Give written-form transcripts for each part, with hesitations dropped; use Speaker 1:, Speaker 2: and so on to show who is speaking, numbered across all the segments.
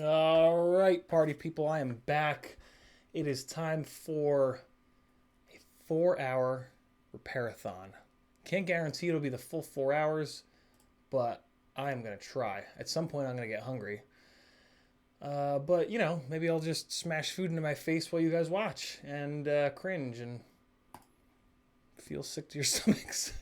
Speaker 1: All right, party people, I am back. It is time for a 4-hour repair-a-thon. Can't guarantee it'll be the full 4 hours, but I am going to try. At some point, I'm going to get hungry. But, you know, maybe I'll just smash food into my face while you guys watch and cringe and feel sick to your stomachs.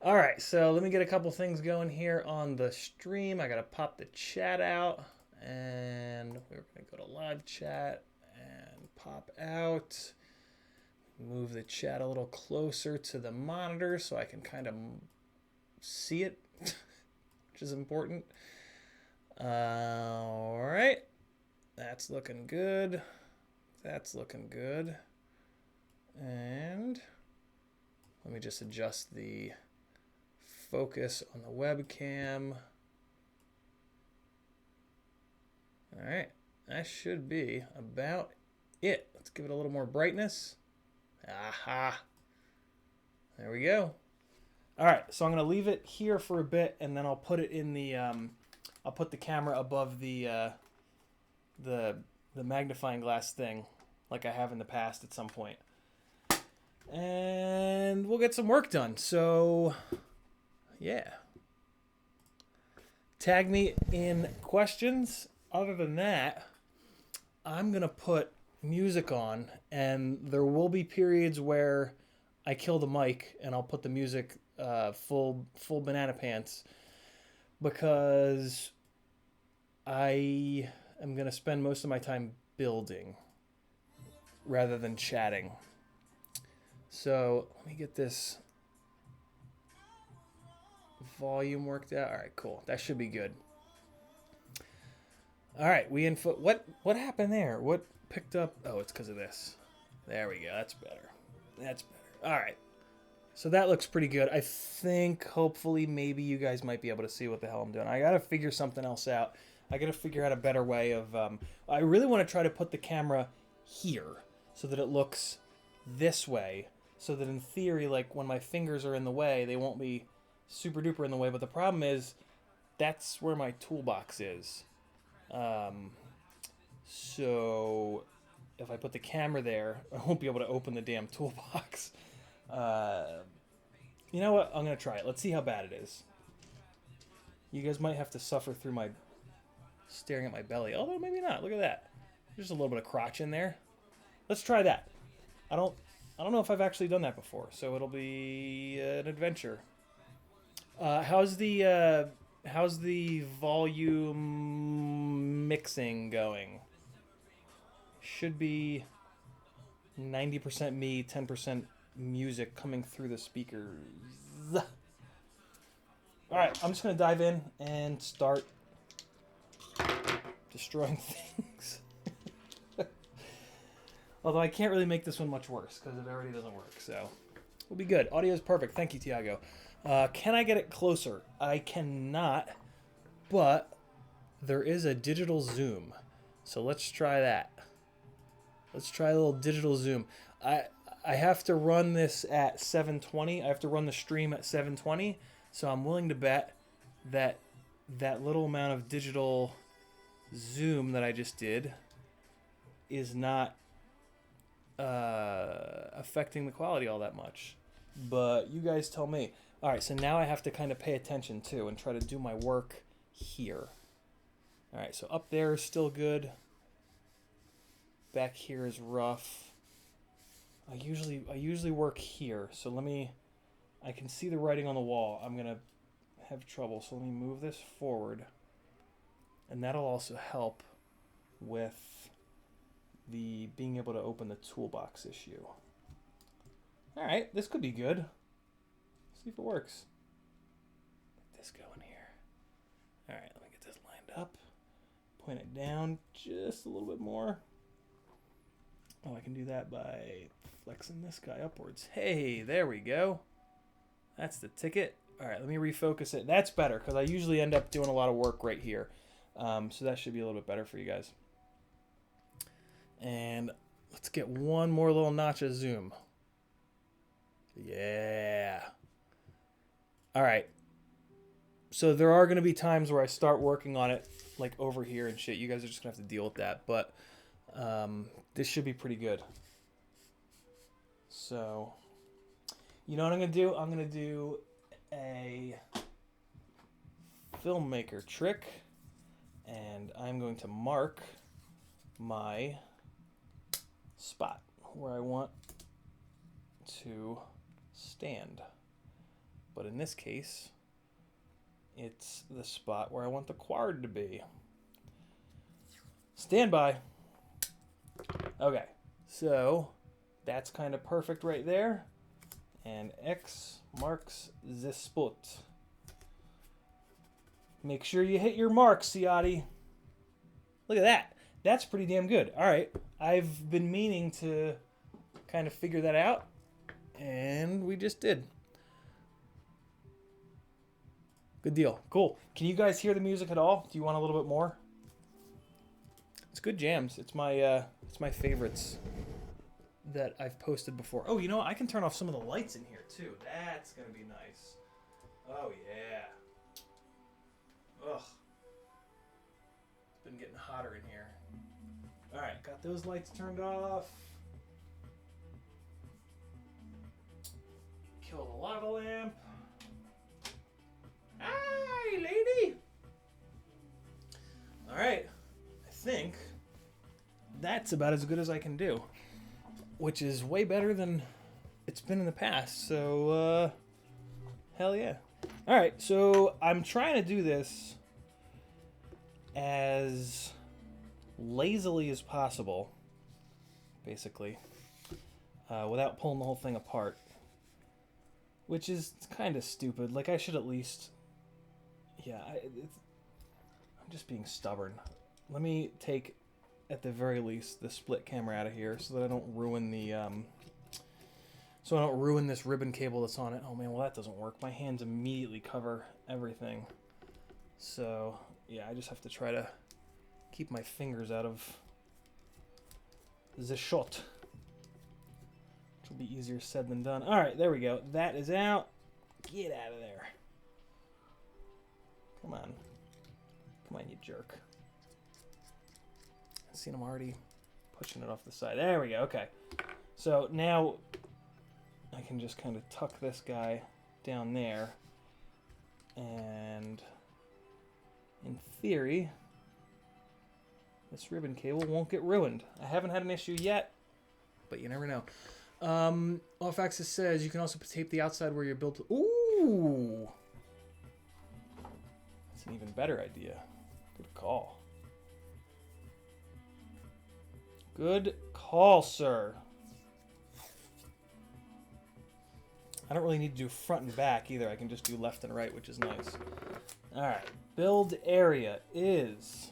Speaker 1: All right, so let me get a couple things going here on the stream. I got to pop the chat out, and we're going to go to live chat and pop out. Move the chat a little closer to the monitor so I can kind of see it, which is important. All right, that's looking good. That's looking good. And let me just adjust the focus on the webcam. All right, that should be about it. Let's give it a little more brightness. Aha. There we go. All right, so I'm going to leave it here for a bit, and then I'll put it in the I'll put the camera above the magnifying glass thing like I have in the past at some point. And we'll get some work done. So yeah. Tag me in questions. Other than that, I'm going to put music on, and there will be periods where I kill the mic and I'll put the music full banana pants, because I am going to spend most of my time building rather than chatting. So let me get this volume worked out. All right, cool. That should be good. All right, we input. What happened there? What picked up? Oh, it's because of this. There we go. That's better. That's better. All right. So that looks pretty good. I think hopefully maybe you guys might be able to see what the hell I'm doing. I got to figure something else out. I got to figure out a better way of... I really want to try to put the camera here so that it looks this way, so that in theory, like when my fingers are in the way, they won't be super duper in the way. But the problem is that's where my toolbox is. So if I put the camera there, I won't be able to open the damn toolbox. You know what? I'm going to try it. Let's see how bad it is. You guys might have to suffer through my staring at my belly. Although maybe not. Look at that. There's a little bit of crotch in there. Let's try that. I don't know if I've actually done that before, so it'll be an adventure. How's the volume mixing going? Should be 90% me, 10% music coming through the speakers. All right, I'm just going to dive in and start destroying things. Although I can't really make this one much worse because it already doesn't work, so we'll be good. Audio is perfect. Thank you, Tiago. Can I get it closer? I cannot, but there is a digital zoom. So let's try that. Let's try a little digital zoom. I have to run this at 720. I have to run the stream at 720. So I'm willing to bet that that little amount of digital zoom that I just did is not affecting the quality all that much. But you guys tell me. All right, so now I have to kind of pay attention too and try to do my work here. All right, so up there is still good. Back here is rough. I usually work here, so I can see the writing on the wall. I'm gonna have trouble, so let me move this forward, and that'll also help with the being able to open the toolbox issue. All right, this could be good. See if it works. Get this going here. All right, let me get this lined up. Point it down just a little bit more. Oh, I can do that by flexing this guy upwards. Hey, there we go. That's the ticket. All right, let me refocus it. That's better because I usually end up doing a lot of work right here. So that should be a little bit better for you guys. And let's get one more little notch of zoom. Yeah. All right. So there are going to be times where I start working on it like over here and shit. You guys are just gonna have to deal with that, but this should be pretty good. So, you know what I'm gonna do? I'm gonna do a filmmaker trick, and I'm going to mark my spot where I want to stand. But in this case, it's the spot where I want the quad to be. Stand by. Okay, so that's kind of perfect right there. And X marks the spot. Make sure you hit your mark, Ciotti. Look at that. That's pretty damn good. All right, I've been meaning to kind of figure that out, and we just did. Good deal. Cool. Can you guys hear the music at all? Do you want a little bit more? It's good jams. It's my favorites that I've posted before. Oh, you know what? I can turn off some of the lights in here too. That's gonna be nice. Oh yeah. Ugh. It's been getting hotter in here. All right, got those lights turned off. Kill the lava lamp. Hi, lady. All right, I think that's about as good as I can do, which is way better than it's been in the past. So, hell yeah. All right, so I'm trying to do this as lazily as possible, basically, without pulling the whole thing apart, which is kind of stupid. Like, I should at least, yeah, I'm just being stubborn. Let me take, at the very least, the split camera out of here so that I don't ruin the, so I don't ruin this ribbon cable that's on it. Oh man, well that doesn't work. My hands immediately cover everything. So, yeah, I just have to try to keep my fingers out of the shot. Which will be easier said than done. Alright, there we go. That is out. Get out of there. Come on. Come on, you jerk. I've seen him already pushing it off the side. There we go. Okay. So now I can just kind of tuck this guy down there. And in theory, this ribbon cable won't get ruined. I haven't had an issue yet, but you never know. Off Axis says you can also tape the outside where you're built. Ooh! That's an even better idea. Good call. Good call, sir. I don't really need to do front and back either. I can just do left and right, which is nice. All right. Build area is...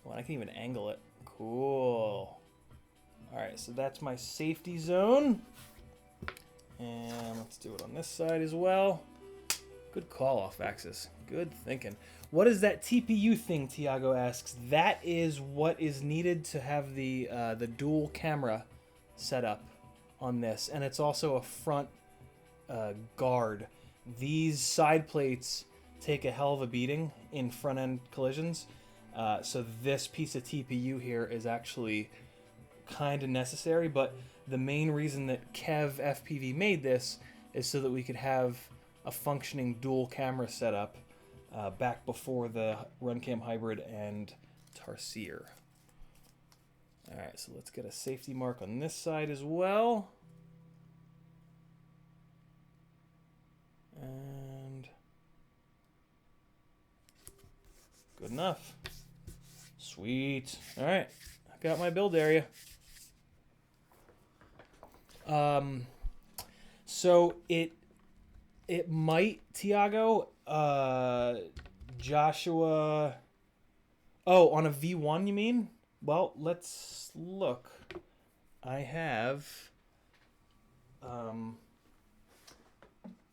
Speaker 1: Well, I can even angle it. Cool. All right, so that's my safety zone. And let's do it on this side as well. Good call, Off Axis. Good thinking. What is that TPU thing, Tiago asks? That is what is needed to have the dual camera set up on this. And it's also a front guard. These side plates take a hell of a beating in front-end collisions. So this piece of TPU here is actually kind of necessary, but the main reason that CiottiFPV made this is so that we could have a functioning dual camera setup back before the RunCam Hybrid and Tarsier. Alright, so let's get a safety mark on this side as well. And good enough. Sweet. Alright, I got my build area. So it might, Tiago, Joshua, oh, on a V1 you mean? Well, let's look. I have a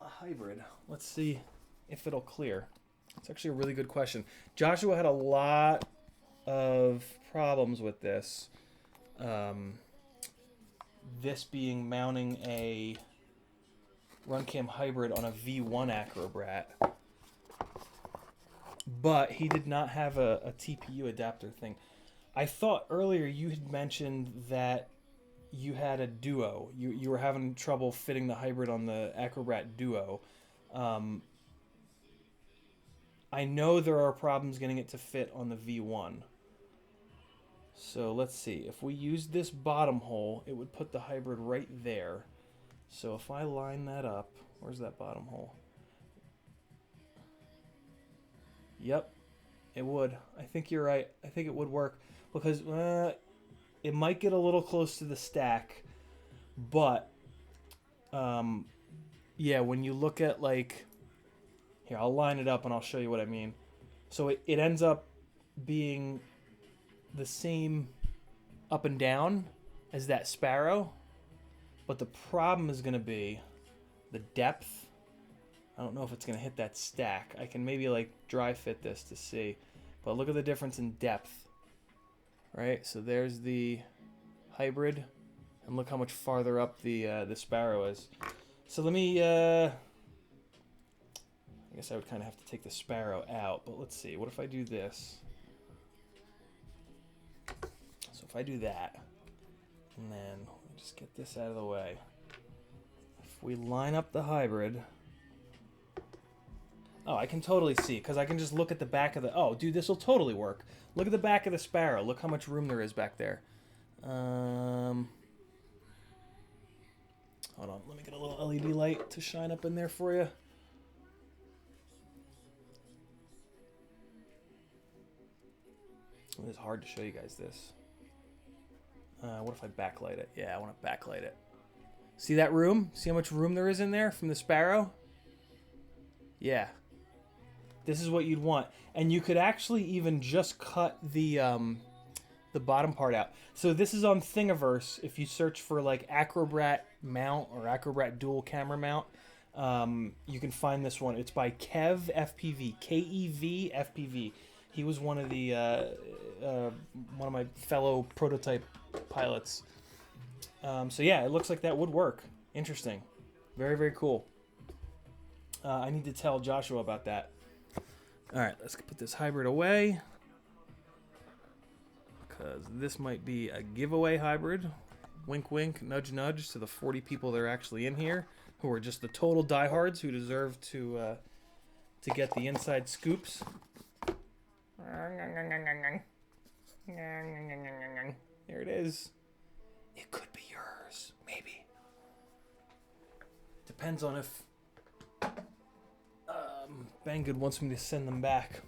Speaker 1: hybrid. Let's see if it'll clear. It's actually a really good question. Joshua had a lot of problems with this. This being mounting a RunCam Hybrid on a V1 Acrobrat. but he did not have a TPU adapter thing. I thought earlier you had mentioned that you had a Duo. You were having trouble fitting the hybrid on the Acrobat Duo. I know there are problems getting it to fit on the V1. So let's see. If we use this bottom hole, it would put the hybrid right there. So if I line that up, where's that bottom hole? Yep, it would. I think you're right. I think it would work because it might get a little close to the stack, but yeah, when you look at like, here, I'll line it up and I'll show you what I mean. So it ends up being the same up and down as that Sparrow, but the problem is going to be the depth. I don't know if it's going to hit that stack. I can maybe like dry fit this to see, but look at the difference in depth, right? So there's the hybrid, and look how much farther up the Sparrow is. So let me, I guess I would kind of have to take the Sparrow out, but let's see. What if I do this? So if I do that, and then just get this out of the way. If we line up the hybrid, oh, I can totally see, because I can just look at the back of the, oh, dude, this will totally work. Look at the back of the Sparrow. Look how much room there is back there. Hold on, let me get a little LED light to shine up in there for you. It's hard to show you guys this. What if I backlight it? Yeah, I want to backlight it. See that room? See how much room there is in there from the Sparrow? Yeah. This is what you'd want. And you could actually even just cut the bottom part out. So this is on Thingiverse. If you search for like Acrobat mount or Acrobat dual camera mount, you can find this one. It's by CiottiFPV. KEV-FPV. He was one of the one of my fellow prototype pilots. So yeah, it looks like that would work. Interesting. Very, very cool. I need to tell Joshua about that. All right, let's put this hybrid away, because this might be a giveaway hybrid. Wink, wink, nudge, nudge to the 40 people that are actually in here, who are just the total diehards who deserve to get the inside scoops. There it is. It could be yours, maybe. Depends on if Banggood wants me to send them back.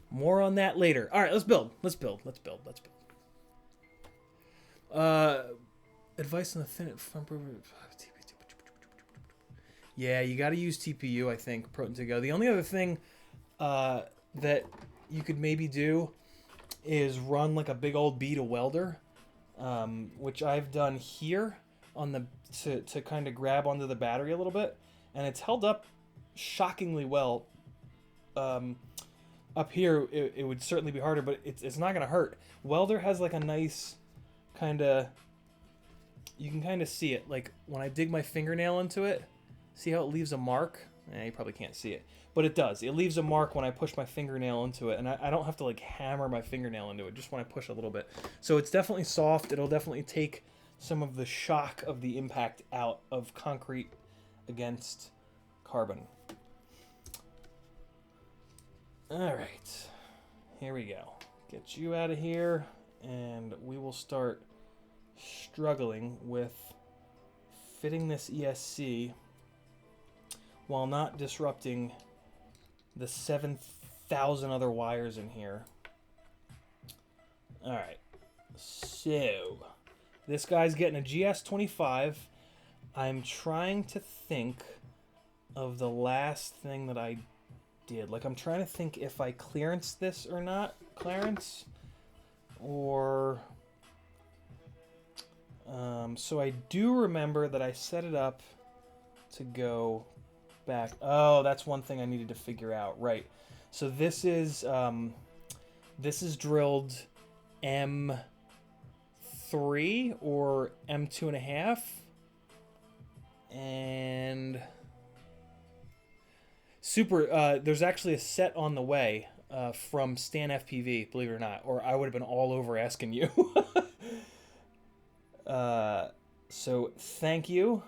Speaker 1: More on that later. All right, let's build. Let's build. Let's build. Let's build. Advice on the thin front. Yeah, you got to use TPU, I think, Proton to go. The only other thing that you could maybe do is run like a big old bead of welder, which I've done here on the to kind of grab onto the battery a little bit, and it's held up shockingly well. Up here it would certainly be harder, but it's not gonna hurt. Welder has like a nice kind of, you can kind of see it, like when I dig my fingernail into it, see how it leaves a mark? You probably can't see it, but it does. It leaves a mark when I push my fingernail into it, and I don't have to like hammer my fingernail into it, just when I push a little bit. So it's definitely soft. It'll definitely take some of the shock of the impact out of concrete against carbon. All right, here we go. Get you out of here, and we will start struggling with fitting this ESC while not disrupting the 7,000 other wires in here. All right, so this guy's getting a GS25. I'm trying to think of the last thing that I did. Like, I'm trying to think if I clearance this or not. Clarence? Or... so I do remember that I set it up to go back. Oh, that's one thing I needed to figure out. Right. So this is drilled M3 or M2.5. And Super. There's actually a set on the way from CiottiFPV, believe it or not, or I would have been all over asking you. So thank you,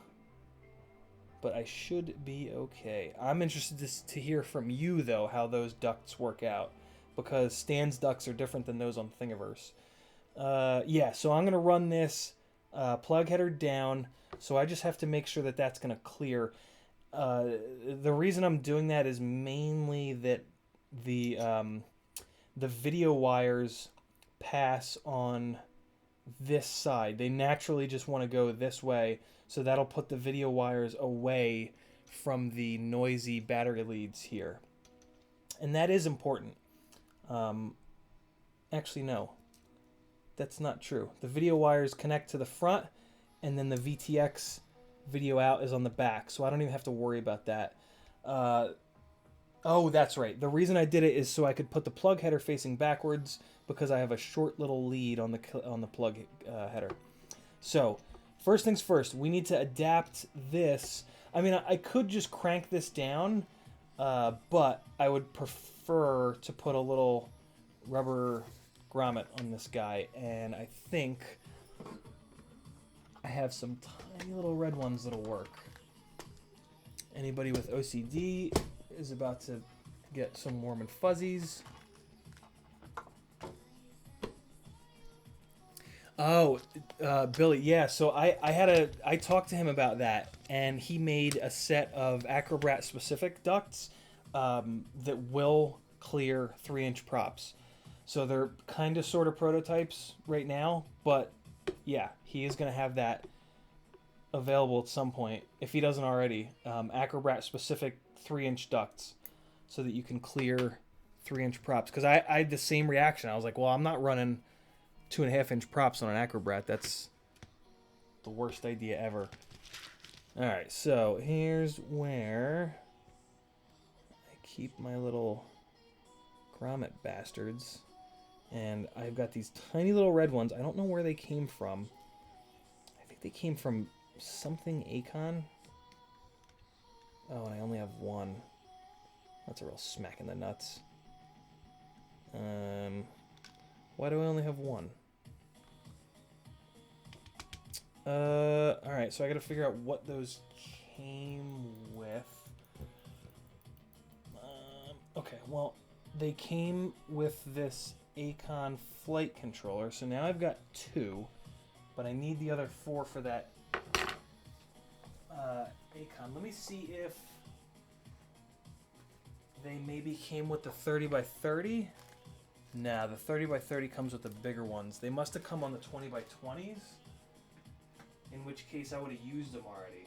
Speaker 1: but I should be okay. I'm interested to hear from you, though, how those ducts work out, because Stan's ducts are different than those on Thingiverse. Yeah, so I'm going to run this plug header down, so I just have to make sure that that's going to clear. The reason I'm doing that is mainly that the video wires pass on this side. They naturally just want to go this way, so that'll put the video wires away from the noisy battery leads here. And that is important. Actually, no. That's not true. The video wires connect to the front, and then the VTX video out is on the back, so I don't even have to worry about that. Oh, that's right. The reason I did it is so I could put the plug header facing backwards, because I have a short little lead on the plug header. So, first things first, we need to adapt this. I mean, I could just crank this down, but I would prefer to put a little rubber grommet on this guy, and I think I have some tiny little red ones that'll work. Anybody with OCD is about to get some warm and fuzzies. Oh, Billy, yeah, so I talked to him about that, and he made a set of Acrobat specific ducts that will clear 3-inch props. So they're kind of sort of prototypes right now, but yeah, he is going to have that available at some point, if he doesn't already. Acrobat specific 3-inch ducts, so that you can clear 3-inch props. Because I had the same reaction. I was like, well, I'm not running 2.5-inch props on an Acrobat. That's the worst idea ever. Alright, so here's where I keep my little grommet bastards. And I've got these tiny little red ones. I don't know where they came from. I think they came from something Acon. Oh, and I only have one. That's a real smack in the nuts. Why do I only have one? Alright, so I gotta figure out what those came with. Okay, well, they came with this Acon flight controller, so now I've got 2, but I need the other 4 for that Acon. Let me see if they maybe came with the 30x30. Nah, the 30x30 comes with the bigger ones. They must have come on the 20x20s, in which case I would have used them already.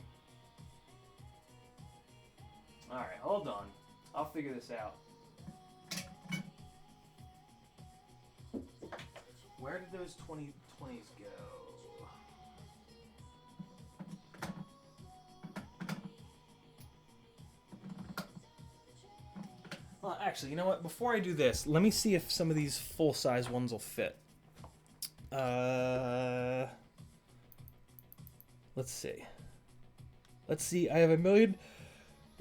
Speaker 1: Alright, hold on. I'll figure this out. Where did those 2020s go? Well, actually, you know what? Before I do this, let me see if some of these full-size ones will fit. Let's see. Let's see. I have a million.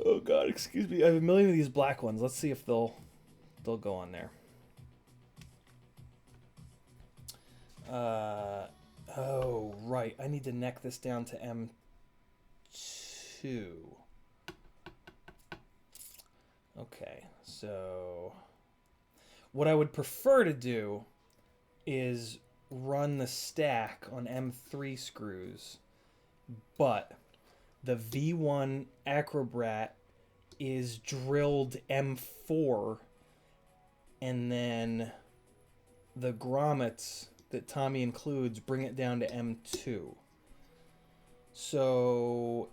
Speaker 1: Oh God, excuse me. I have a million of these black ones. Let's see if they'll go on there. Oh, right. I need to neck this down to M2. Okay, so what I would prefer to do is run the stack on M3 screws, but the V1 Acrobat is drilled M4, and then the grommets that Tommy includes bring it down to M2. So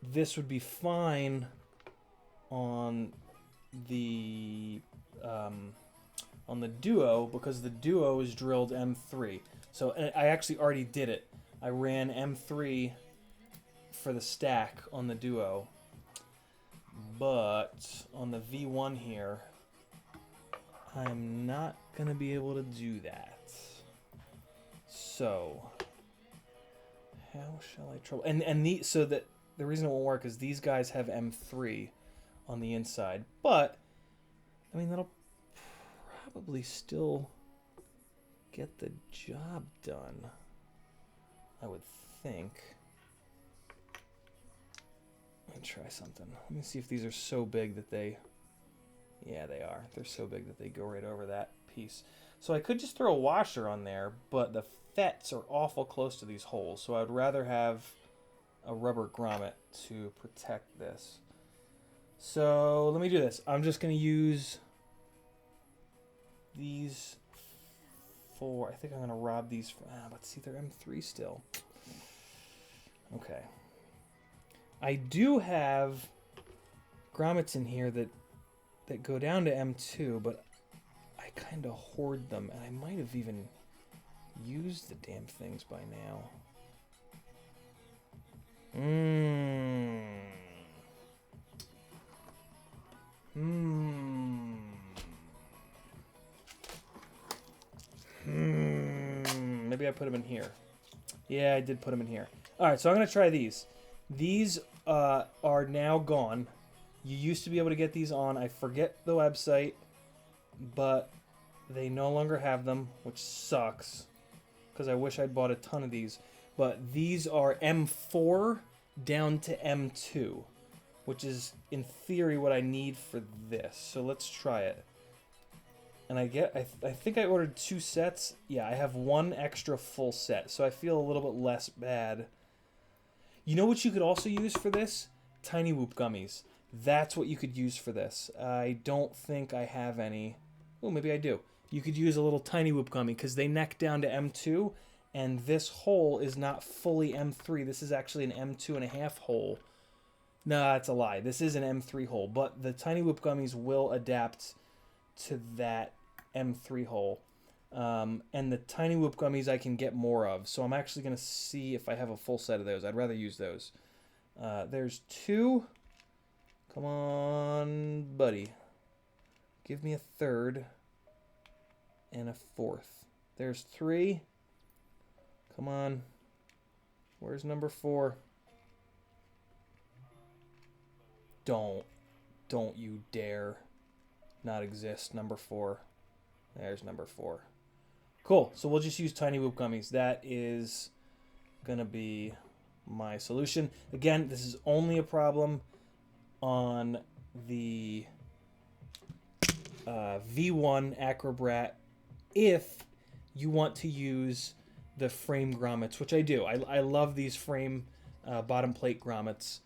Speaker 1: this would be fine on the Duo, because the Duo is drilled M3. So I actually already did it. I ran M3 for the stack on the Duo, but on the V1 here, I'm not gonna be able to do that. So how shall I trouble? So that the reason it won't work is these guys have M3 on the inside. But, I mean, that'll probably still get the job done, I would think. Let me try something. Let me see if these are so big that they... Yeah, they are. They're so big that they go right over that piece. So I could just throw a washer on there, but the fets are awful close to these holes, so I'd rather have a rubber grommet to protect this. So let me do this. I'm just going to use these 4. I think I'm going to rob these. But see, they're M3 still. Okay. I do have grommets in here that go down to M2, but I kind of hoard them, and I might have even used the damn things by now. Maybe I put them in here. Yeah, I did put them in here. All right, so I'm going to try these. These are now gone. You used to be able to get these on, I forget the website, but they no longer have them, which sucks, because I wish I'd bought a ton of these. But these are M4 down to M2, which is, in theory, what I need for this. So let's try it. And I think I ordered 2 sets. Yeah, I have 1 extra full set, so I feel a little bit less bad. You know what you could also use for this? Tiny Whoop gummies. That's what you could use for this. I don't think I have any. Oh, maybe I do. You could use a little Tiny Whoop gummy because they neck down to M2, and this hole is not fully M3. This is actually an M2.5 hole. No, that's a lie. This is an M3 hole, but the Tiny Whoop gummies will adapt to that M3 hole. And the Tiny Whoop gummies I can get more of, so I'm actually going to see if I have a full set of those. I'd rather use those. There's 2. Come on, buddy. Give me a 3rd and a 4th. There's 3. Come on. Where's number 4? Don't you dare not exist, number 4. There's number 4. Cool, so we'll just use Tiny Whoop gummies. That is gonna be my solution. Again, this is only a problem on the V1 Acrobrat if you want to use the frame grommets, which I do. I love these frame bottom plate grommets.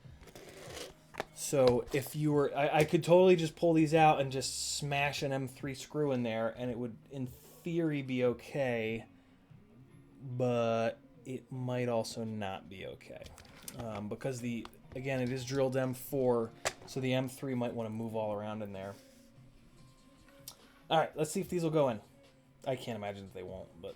Speaker 1: So if you were, I could totally just pull these out and just smash an M3 screw in there, and it would, in theory, be okay, but it might also not be okay. Because again, it is drilled M4, so the M3 might want to move all around in there. All right, let's see if these will go in. I can't imagine that they won't, but...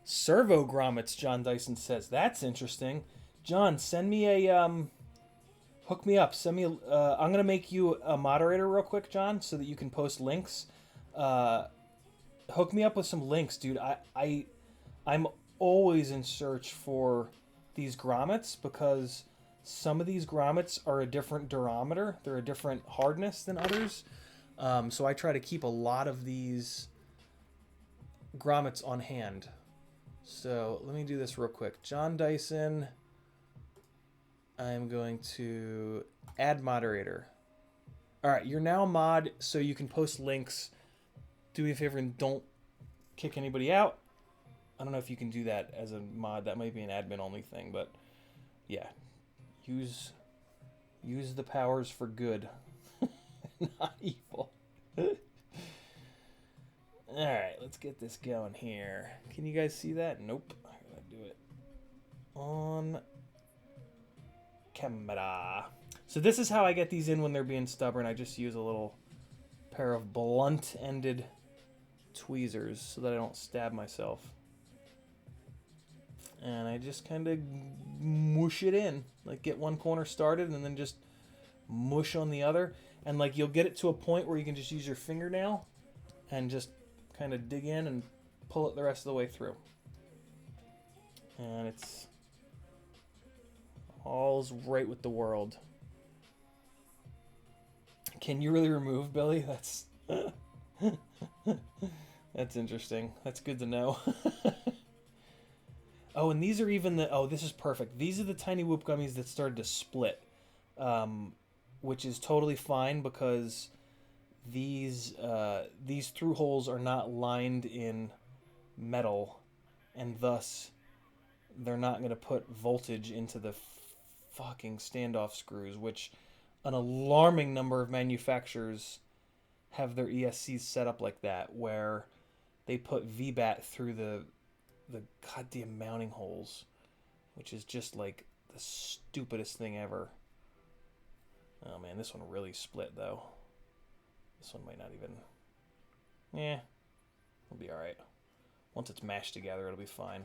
Speaker 1: Servo grommets, John Dyson says. That's interesting. John, send me a... hook me up. Send me a... I'm going to make you a moderator real quick, John, so that you can post links. Hook me up with some links, dude. I'm always in search for these grommets because some of these grommets are a different durometer. They're a different hardness than others. So I try to keep a lot of these grommets on hand. So let me do this real quick. John Dyson, I'm going to add moderator. All right, you're now a mod, so you can post links. Do me a favor and don't kick anybody out. I don't know if you can do that as a mod. That might be an admin only thing, but yeah, use the powers for good, not evil. All right, let's get this going here. Can you guys see that? Nope. I gotta do it on camera. So this is how I get these in when they're being stubborn. I just use a little pair of blunt-ended tweezers so that I don't stab myself. And I just kind of mush it in. Like, get one corner started and then just mush on the other. And, like, you'll get it to a point where you can just use your fingernail and just kind of dig in and pull it the rest of the way through. And All's right with the world. Can you really remove Billy? That's that's interesting. That's good to know. Oh, and these are even the... Oh, this is perfect. These are the tiny whoop gummies that started to split, which is totally fine because these through holes are not lined in metal, and thus they're not going to put voltage into the fucking standoff screws, which an alarming number of manufacturers have their ESCs set up like that, where they put VBAT through the goddamn mounting holes, which is just like the stupidest thing ever. Oh man, this one really split though. This one might not even... Yeah, it'll be alright. Once it's mashed together, it'll be fine.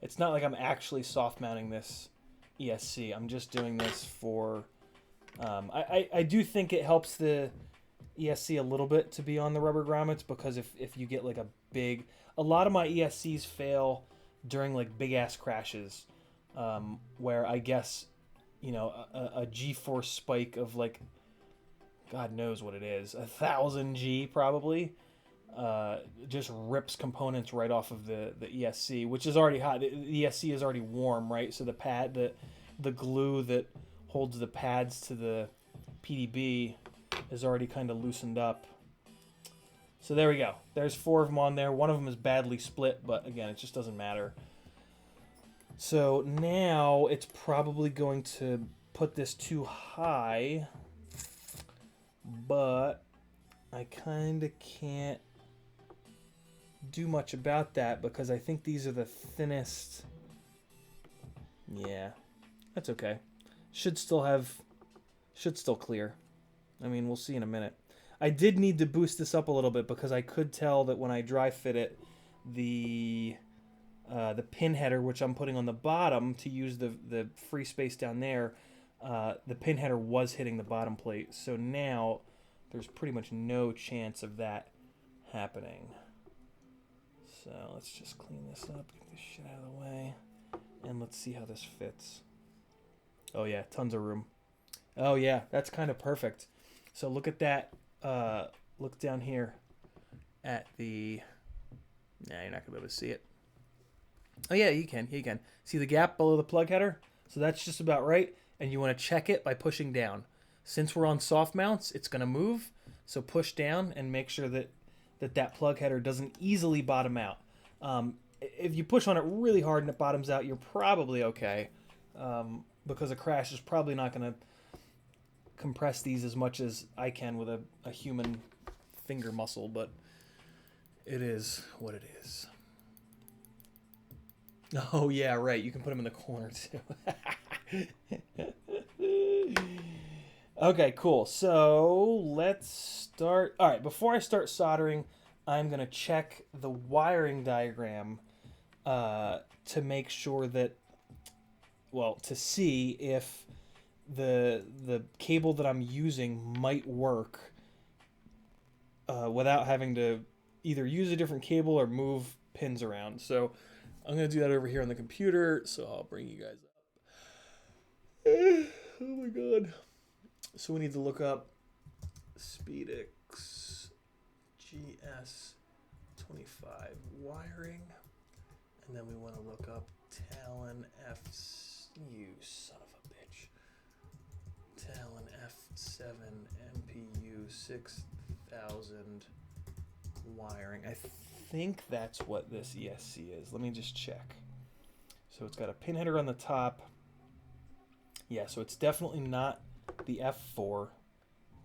Speaker 1: It's not like I'm actually soft mounting this ESC. I'm just doing this for... I do think it helps the ESC a little bit to be on the rubber grommets, because if you get like a big... A lot of my ESCs fail during like big ass crashes, where I guess, you know, a G-force spike of like, God knows what it is, 1,000 G probably, just rips components right off of the ESC, which is already hot. The ESC is already warm, right? So the pad, the glue that holds the pads to the PDB is already kind of loosened up. So there we go. There's 4 of them on there. One of them is badly split, but again, it just doesn't matter. So now it's probably going to put this too high, but I kind of can't do much about that because I think these are the thinnest. Yeah, that's okay. Should still clear. I mean, we'll see in a minute. I did need to boost this up a little bit because I could tell that when I dry fit it, the pin header, which I'm putting on the bottom to use the free space down there, the pin header was hitting the bottom plate. So now there's pretty much no chance of that happening. So let's just clean this up, get this shit out of the way, and let's see how this fits. Oh yeah, tons of room. Oh yeah, that's kind of perfect. So look at that. Look down here at the... Nah, you're not going to be able to see it. Oh yeah, you can. You can. See the gap below the plug header? So that's just about right. And you want to check it by pushing down. Since we're on soft mounts, it's going to move. So push down and make sure that plug header doesn't easily bottom out. If you push on it really hard and it bottoms out, you're probably okay. Because a crash is probably not going to compress these as much as I can with a human finger muscle, but it is what it is. Oh yeah, right. You can put them in the corner too. Okay, cool. So let's start. All right, before I start soldering, I'm going to check the wiring diagram to make sure that, well, to see if the cable that I'm using might work without having to either use a different cable or move pins around. So I'm going to do that over here on the computer, so I'll bring you guys up. Oh my god. So we need to look up SpeedX GS25 wiring, and then we want to look up Talon F... You son of a bitch. Talon F7 MPU 6000 wiring. I think that's what this ESC is. Let me just check. So it's got a pin header on the top. Yeah, so it's definitely not the F4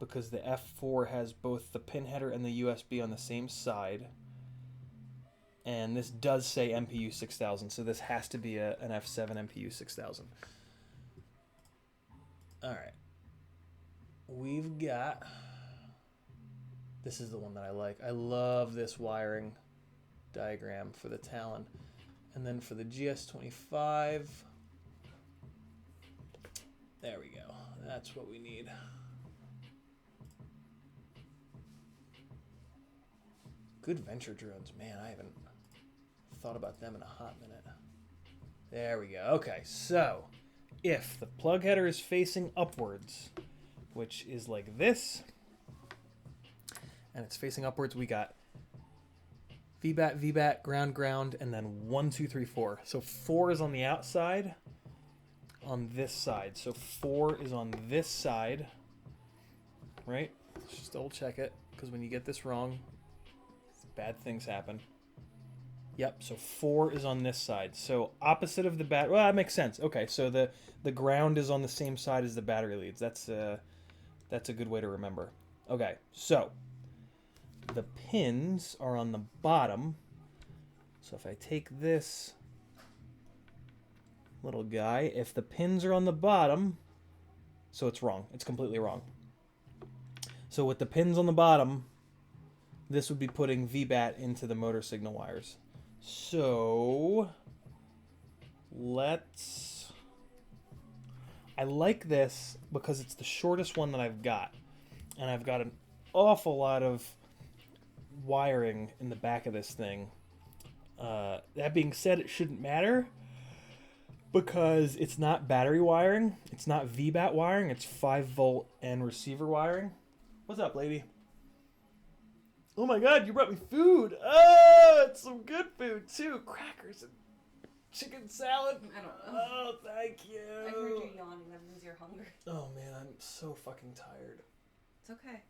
Speaker 1: because the F4 has both the pin header and the USB on the same side. And this does say MPU 6000, so this has to be an F7 MPU 6000. All right. We've got... This is the one that I like. I love this wiring diagram for the Talon. And then for the GS25... There we go. That's what we need. Good venture drones. Man, I haven't thought about them in a hot minute. There we go. Okay, so if the plug header is facing upwards, which is like this, and it's facing upwards, we got VBAT, VBAT, ground, ground, and then 1, 2, 3, 4. So 4 is on the outside on this side. So 4 is on this side, right? Let's just double check it, because when you get this wrong, bad things happen. Yep, so 4 is on this side. So opposite of the bat. Well, that makes sense. Okay, so the ground is on the same side as the battery leads. That's a good way to remember. Okay, so the pins are on the bottom. So if I take this little guy, if the pins are on the bottom, so it's wrong. It's completely wrong. So with the pins on the bottom, this would be putting VBAT into the motor signal wires. So I like this because it's the shortest one that I've got. And I've got an awful lot of wiring in the back of this thing. That being said, it shouldn't matter because it's not battery wiring. It's not VBAT wiring. It's 5-volt and receiver wiring. What's up, lady? Oh my god, you brought me food. Oh, it's some good food too. Crackers and chicken salad.
Speaker 2: I don't know.
Speaker 1: Oh, thank you.
Speaker 2: I heard you yawning. That means you're hungry.
Speaker 1: Oh man, I'm so fucking tired.
Speaker 2: It's okay.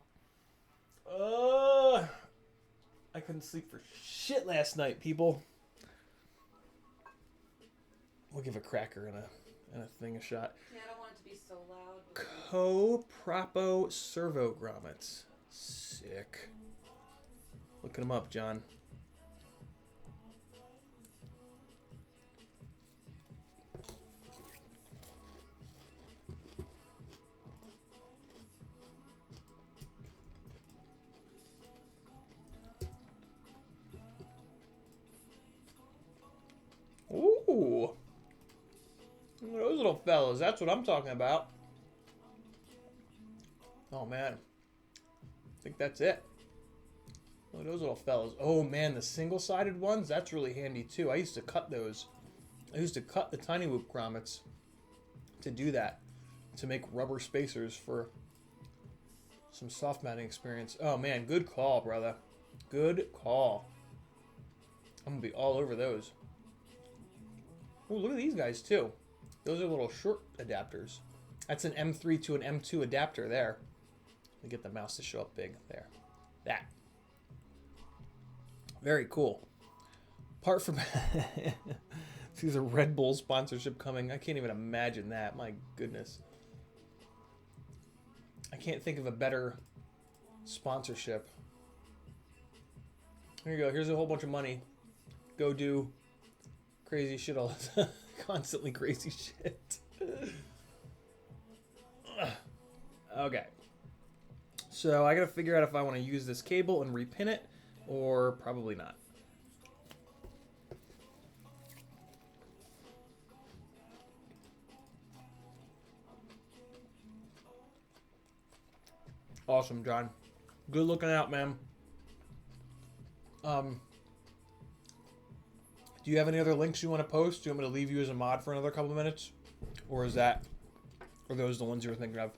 Speaker 1: I couldn't sleep for shit last night, people. We'll give a cracker and a thing a shot.
Speaker 2: Yeah, I don't want it to be so loud.
Speaker 1: Co-propo servo grommets. Sick. Looking them up, John. Ooh. Those little fellas. That's what I'm talking about. Oh, man. I think that's it. Look at those little fellas. Oh, man, the single-sided ones, that's really handy, too. I used to cut those. I used to cut the tiny whoop grommets to do that, to make rubber spacers for some soft mounting experience. Oh, man, good call, brother. Good call. I'm going to be all over those. Oh, look at these guys, too. Those are little short adapters. That's an M3 to an M2 adapter there. Let me get the mouse to show up big. There. That. Very cool. Apart from... There's a Red Bull sponsorship coming. I can't even imagine that. My goodness. I can't think of a better sponsorship. Here you go. Here's a whole bunch of money. Go do crazy shit all the time. Constantly crazy shit. Okay. So I gotta figure out if I want to use this cable and repin it, or probably not. Awesome, John. Good looking out, man. Do you have any other links you want to post? Do you want me to leave you as a mod for another couple of minutes? Or is that... Are those the ones you were thinking of?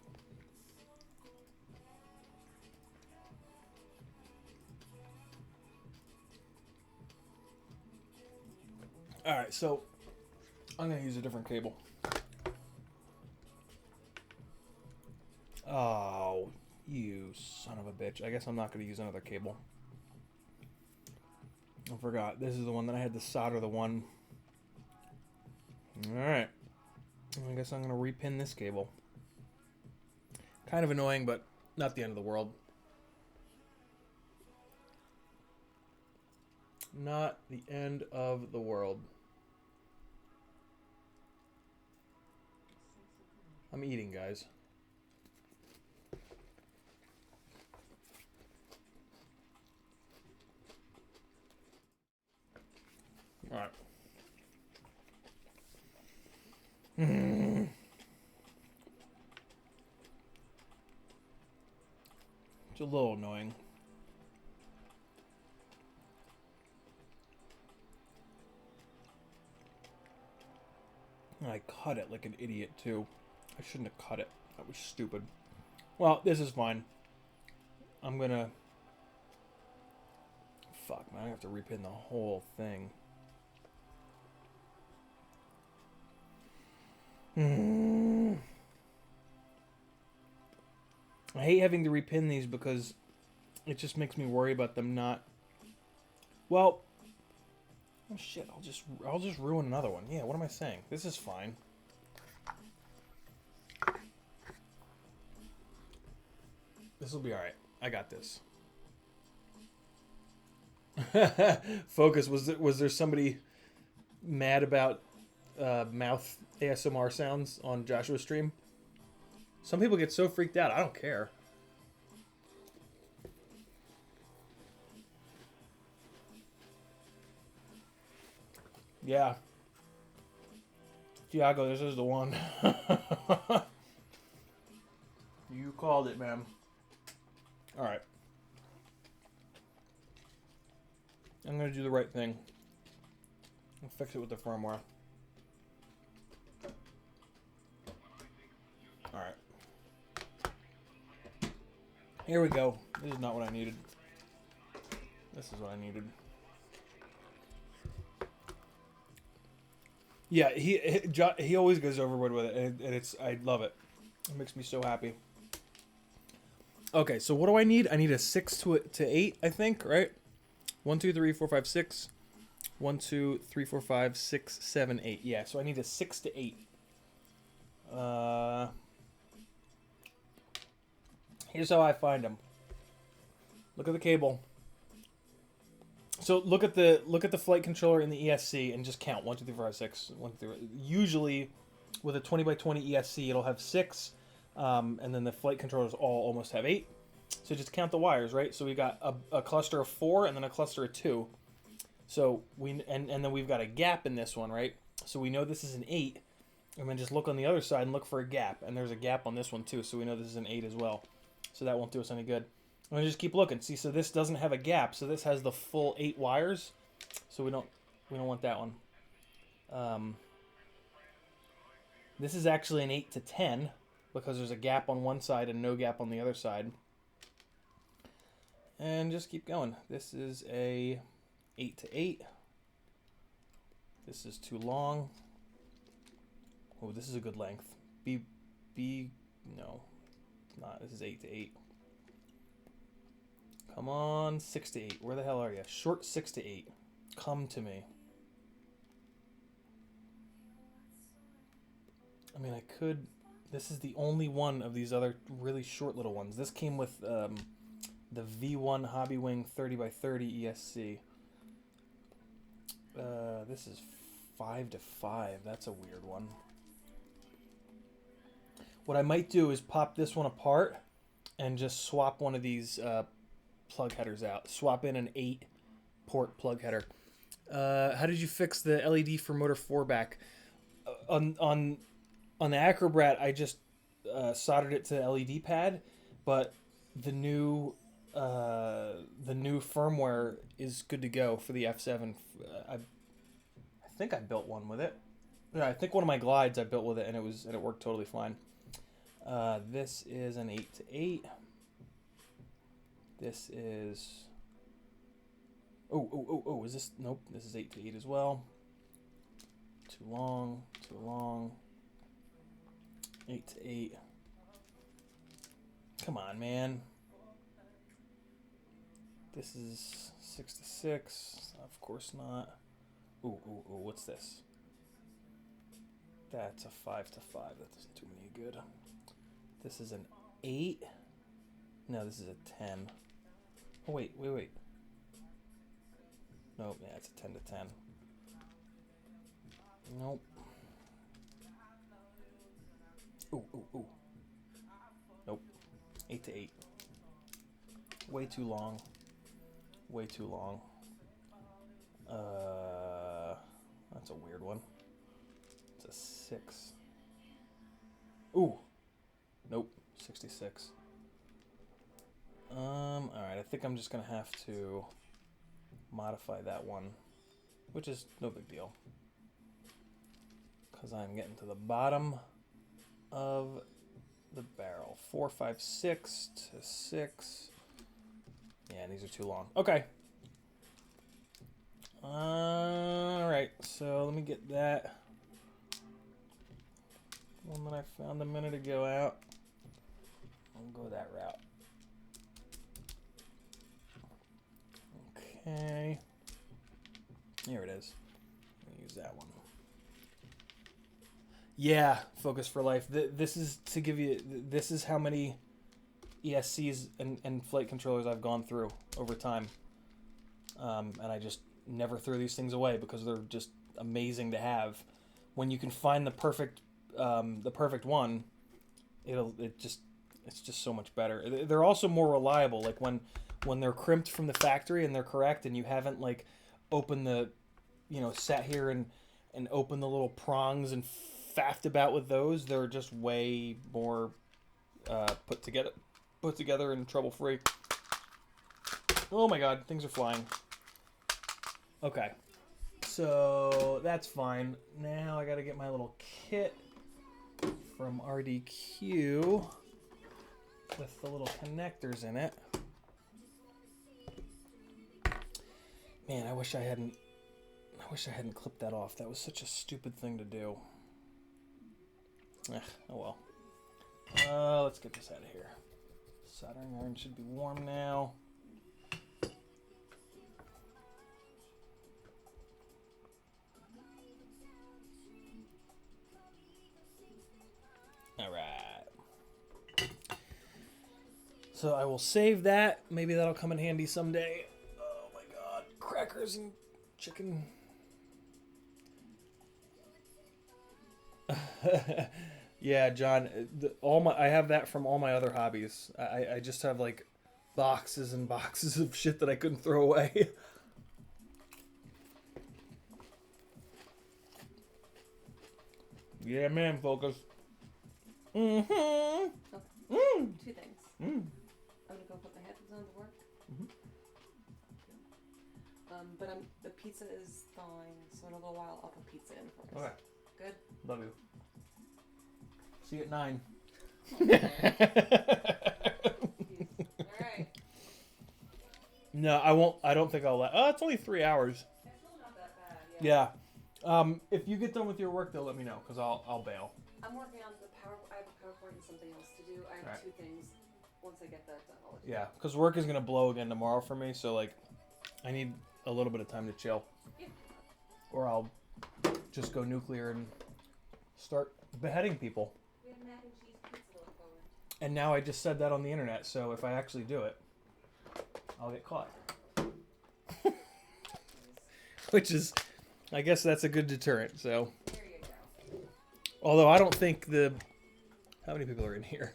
Speaker 1: Alright, so... I'm going to use a different cable. Oh, you son of a bitch. I guess I'm not going to use another cable. I forgot. This is the one that I had to solder the one. Alright. I guess I'm going to repin this cable. Kind of annoying, but not the end of the world. Not the end of the world. I'm eating, guys. All right. It's a little annoying. And I cut it like an idiot, too. I shouldn't have cut it. That was stupid. Well, this is fine. I'm gonna... Fuck, man. I have to repin the whole thing. I hate having to repin these because it just makes me worry about them not... Well... Oh shit, I'll just ruin another one. Yeah, what am I saying? This is fine. This will be alright. I got this. Focus, was there somebody mad about mouth ASMR sounds on Joshua's stream? Some people get so freaked out. I don't care. Yeah. Tiago, this is the one. You called it, man. Alright. I'm going to do the right thing. I'll fix it with the firmware. Alright. Here we go. This is not what I needed. This is what I needed. Yeah, he always goes overboard with it, and I love it. It makes me so happy. Okay, so what do I need? I need a 6 to 8, I think, right? 1, 2, 3, 4, 5, 6. 1, 2, 3, 4, 5, 6, 7, 8. Yeah, so I need a 6 to 8. Here's how I find them. Look at the cable. So look at the flight controller in the ESC and just count 1, 2, 3, 4, 5, 6. 1, 2, 3. Usually, with a 20x20 ESC, it'll have 6, and then the flight controllers all almost have 8. So just count the wires, right? So we got a cluster of 4 and then a cluster of 2. So and then we've got a gap in this one, right? So we know this is an 8, and then just look on the other side and look for a gap, and there's a gap on this one too. So we know this is an 8 as well. So that won't do us any good. And just keep looking. See, so this doesn't have a gap, so this has the full 8 wires. So we don't want that one. This is actually an 8 to 10 because there's a gap on one side and no gap on the other side. And just keep going. This is a 8 to 8. This is too long. Oh, this is a good length. No, it's not. This is 8 to 8. Come on, 6 to 8. Where the hell are you? Short 6 to 8. Come to me. I mean, I could... This is the only one of these other really short little ones. This came with the V1 Hobby Wing 30x30 ESC. This is 5 to 5. That's a weird one. What I might do is pop this one apart and just swap one of these plug headers out. Swap in an 8-port plug header. How did you fix the LED for motor 4 back? On the Acrobrat, I just soldered it to the LED pad, but the new firmware is good to go for the F7. I think I built one with it. Yeah, I think one of my glides I built with it, and it worked totally fine. This is an 8 to 8. This is... Oh, is this... Nope, this is 8 to 8 as well. Too long, too long. 8 to 8. Come on, man. This is 6 to 6. Of course not. Ooh, what's this? That's a 5 to 5. That doesn't do me any good. This is an 8. No, this is a 10. Oh, wait. Nope, yeah, it's a 10 to 10. Nope. Ooh. Nope. 8 to 8. Way too long. Way too long. That's a weird one. It's a 6. Ooh. Nope. 66. Alright, I think I'm just gonna have to modify that one, which is no big deal. because I'm getting to the bottom of the barrel. 4, 5, 6 to 6. Yeah, these are too long. Okay. All right, so let me get that one that I found a minute ago out. I'll go that route. Okay. Here it is. I'm gonna use that one. Yeah, Focus for Life. This is to give you. This is how many ESCs and flight controllers I've gone through over time, and I just never threw these things away because they're just amazing to have. When you can find the perfect one, it's just so much better. They're also more reliable. Like when they're crimped from the factory and they're correct, and you haven't like opened the, sat here and opened the little prongs and faffed about with those. They're just way more put together and trouble free. Oh my God, things are flying. Okay, so that's fine. Now I gotta get my little kit from RDQ with the little connectors in it. Man, I wish I hadn't clipped that off. That was such a stupid thing to do. Oh well. Let's get this out of here. Soldering iron should be warm now. All right. So I will save that. Maybe that'll come in handy someday. Oh my God, crackers and chicken. Yeah, John. I have that from all my other hobbies. I just have like boxes and boxes of shit that I couldn't throw away. Yeah, man, Focus. Mm-hmm.
Speaker 2: Okay.
Speaker 1: Mm.
Speaker 2: 2 things.
Speaker 1: Mm.
Speaker 2: I'm gonna go put the headphones on to work.
Speaker 1: Mm-hmm.
Speaker 2: But the pizza is thawing, so in a little while I'll put pizza in for us.
Speaker 1: Okay.
Speaker 2: Good.
Speaker 1: Love you. See you at 9.
Speaker 2: Alright.
Speaker 1: No, I won't. I don't think I'll let. Oh, it's only 3 hours.
Speaker 2: It's still not that bad, yeah.
Speaker 1: Yeah. If you get done with your work, though, let me know, because I'll bail.
Speaker 2: I'm working on the power. I have a PowerPoint and something else to do. I have
Speaker 1: Alright.
Speaker 2: 2 things. Once I get that done, I'll let you
Speaker 1: Yeah, because work is going to blow again tomorrow for me, so, like, I need a little bit of time to chill.
Speaker 2: Yeah.
Speaker 1: Or I'll just go nuclear and start beheading people.
Speaker 2: We have mac and cheese pizza to look forward to.
Speaker 1: And now I just said that on the internet, so if I actually do it, I'll get caught. Which is, I guess that's a good deterrent, so.
Speaker 2: There you go.
Speaker 1: Although I don't think how many people are in here?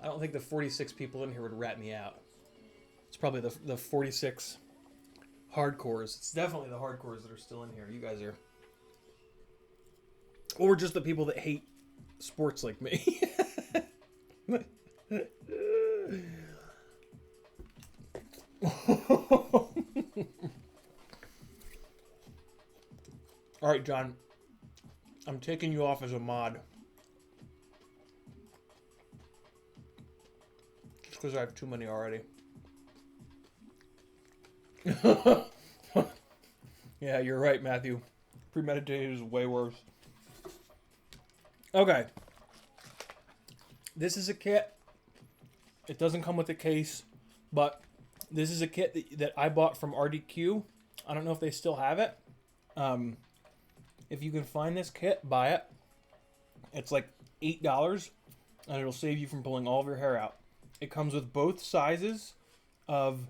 Speaker 1: I don't think the 46 people in here would rat me out. It's probably the 46 hardcores. It's definitely the hardcores that are still in here. You guys are. Or just the people that hate sports like me. All right, John. I'm taking you off as a mod. Just because I have too many already. Yeah, you're right, Matthew. Premeditated is way worse. Okay. This is a kit. It doesn't come with a case, but this is a kit that I bought from RDQ. I don't know if they still have it. If you can find this kit, buy it. It's like $8, and it'll save you from pulling all of your hair out. It comes with both sizes of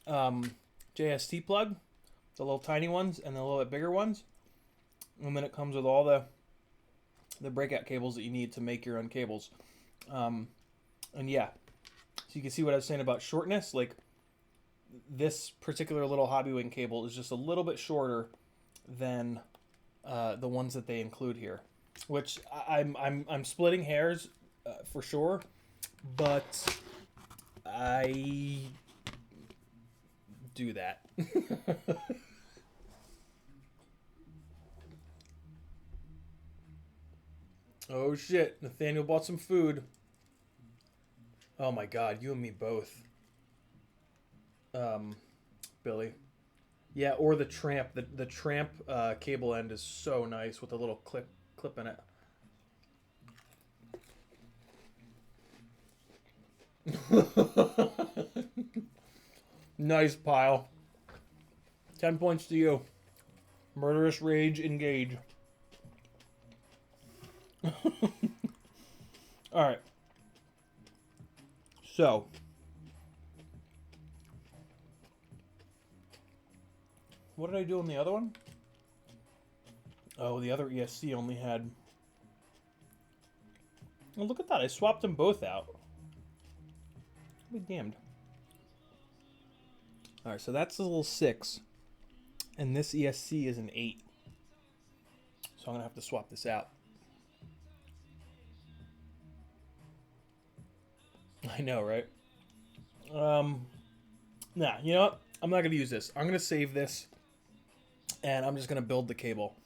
Speaker 1: JST plug, the little tiny ones and the little bit bigger ones. And then it comes with all the breakout cables that you need to make your own cables. And yeah, so you can see what I was saying about shortness. Like, this particular little hobby wing cable is just a little bit shorter than the ones that they include here, which I'm splitting hairs for sure, but I do that. Oh shit, Nathaniel bought some food. Oh my god, you and me both. Billy. Yeah, or the tramp. The tramp cable end is so nice with a little clip in it. Nice pile. 10 points to you. Murderous rage engage. Alright. So. What did I do on the other one? Oh, the other ESC only had... Oh, look at that. I swapped them both out. Be damned. Alright, so that's a little 6. And this ESC is an 8. So I'm going to have to swap this out. I know, right? Nah, you know what? I'm not going to use this. I'm going to save this. And I'm just going to build the cable.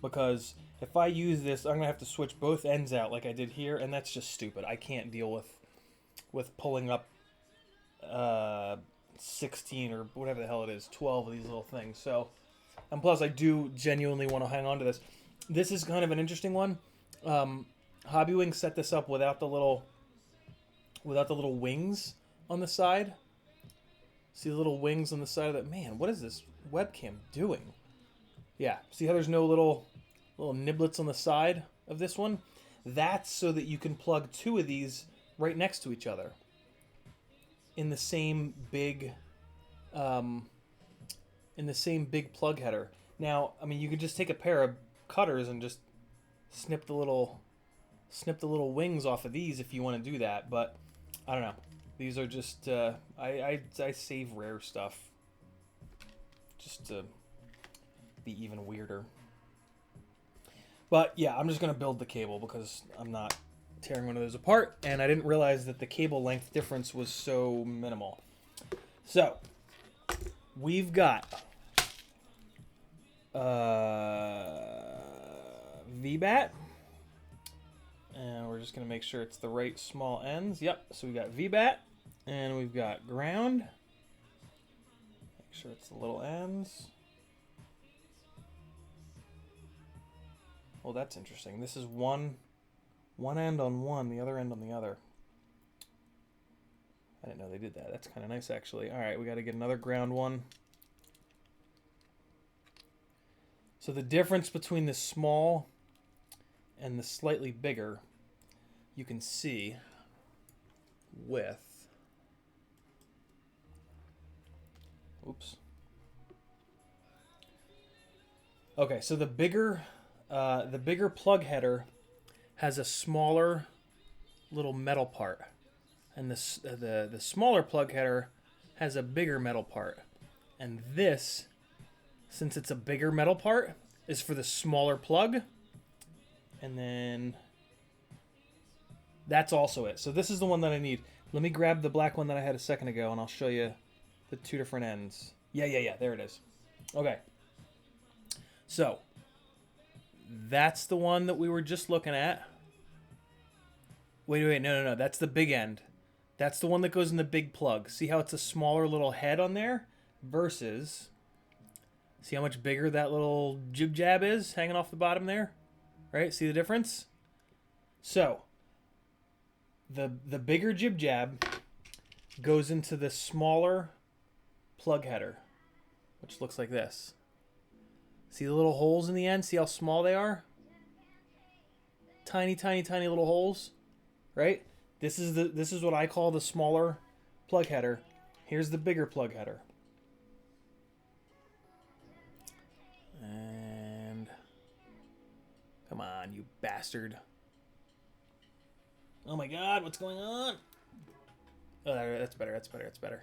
Speaker 1: Because if I use this, I'm going to have to switch both ends out like I did here. And that's just stupid. I can't deal with pulling up 16 or whatever the hell it is, 12 of these little things. So, and plus I do genuinely want to hang on to this. This is kind of an interesting one. Hobbywing set this up without the little wings on the side. See the little wings on the side of that? Man, what is this webcam doing? Yeah, see how there's no little niblets on the side of this one? That's so that you can plug 2 of these right next to each other in the same big plug header. Now, I mean, you could just take a pair of cutters and just snip the little wings off of these if you want to do that, but I don't know. These are just I save rare stuff just to be even weirder. But yeah, I'm just gonna build the cable because I'm not tearing one of those apart, and I didn't realize that the cable length difference was so minimal. So we've got VBAT, and we're just gonna make sure it's the right small ends. Yep, so we got VBAT, and we've got ground. Make sure it's the little ends. Well, that's interesting. This is one end on one, the other end on the other. I didn't know they did that. That's kind of nice, actually. All right, we got to get another ground one. So the difference between the small and the slightly bigger, you can see with... Oops. Okay, so the bigger plug header has a smaller little metal part, and the smaller plug header has a bigger metal part. And this, since it's a bigger metal part, is for the smaller plug, and then that's also it. So this is the one that I need. Let me grab the black one that I had a second ago, and I'll show you the 2 different ends. Yeah, there it is. Okay. So that's the one that we were just looking at. Wait, no. That's the big end. That's the one that goes in the big plug. See how it's a smaller little head on there? Versus, see how much bigger that little jib jab is hanging off the bottom there? Right? See the difference? So, the bigger jib jab goes into the smaller plug header, which looks like this. See the little holes in the end? See how small they are? Tiny little holes, right? This is what I call the smaller plug header. Here's the bigger plug header. And come on, you bastard. Oh my god, what's going on? Oh, that's better.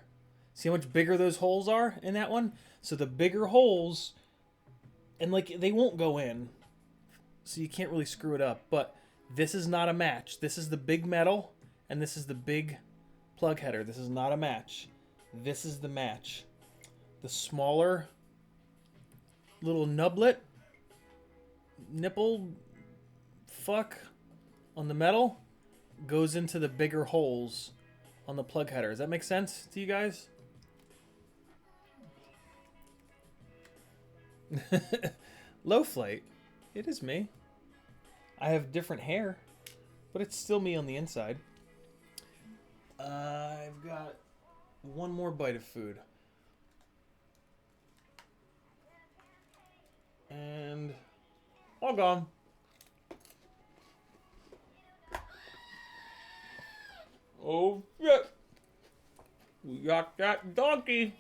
Speaker 1: See how much bigger those holes are in that one? So the bigger holes, and like they won't go in, so you can't really screw it up, but this is not a match. This is the big metal, and this is the big plug header. This is not a match. This is the match. The smaller little nipple, fuck, on the metal goes into the bigger holes on the plug header. Does that make sense to you guys? Low flight. It is me. I have different hair, but it's still me on the inside. I've got one more bite of food. And all gone. Oh, shit. We got that donkey.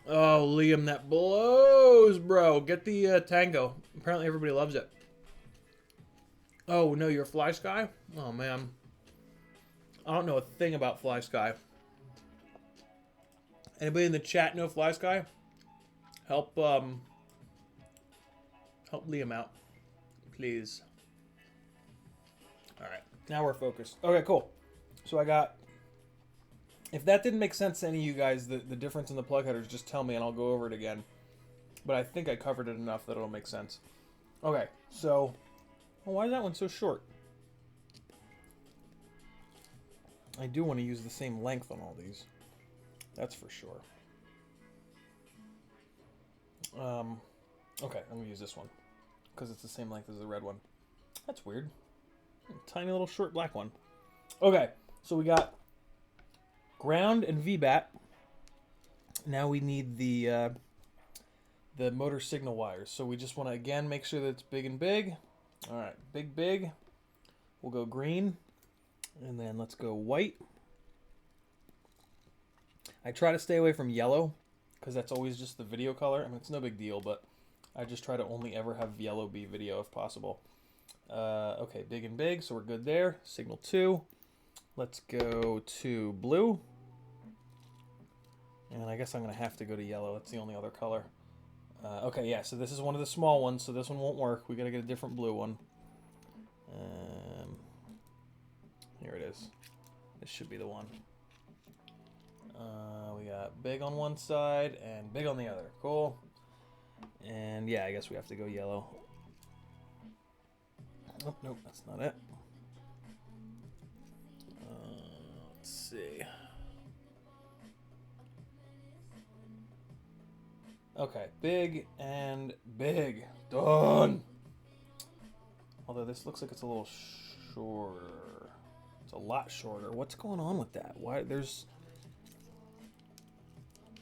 Speaker 1: Oh, Liam, that blows, bro. Get the tango. Apparently everybody loves it. Oh, no, you're a Fly Sky? Oh, man. I don't know a thing about Fly Sky. Anybody in the chat know Fly Sky? Help Liam out, please. All right, now we're focused. Okay, cool. So I got... If that didn't make sense to any of you guys, the difference in the plug headers, just tell me and I'll go over it again. But I think I covered it enough that it'll make sense. Okay, so... Well, why is that one so short? I do want to use the same length on all these. That's for sure. Okay, I'm going to use this one. Because it's the same length as the red one. That's weird. Tiny little short black one. Okay, so we got ground and VBAT. Now we need the motor signal wires. So we just want to, again, make sure that it's big and big. All right, big, big. We'll go green. And then let's go white. I try to stay away from yellow because that's always just the video color. I mean, it's no big deal, but I just try to only ever have yellow be video if possible. Okay, big and big, so we're good there. Signal 2. Let's go to blue. And I guess I'm going to have to go to yellow. That's the only other color. Okay, yeah, so this is one of the small ones, so this one won't work. We got to get a different blue one. Here it is. This should be the one. We got big on one side and big on the other. Cool. And yeah, I guess we have to go yellow. Oh, nope, that's not it. Let's see. Okay, big and big. Done. Although this looks like it's a little shorter. It's a lot shorter. What's going on with that? Why there's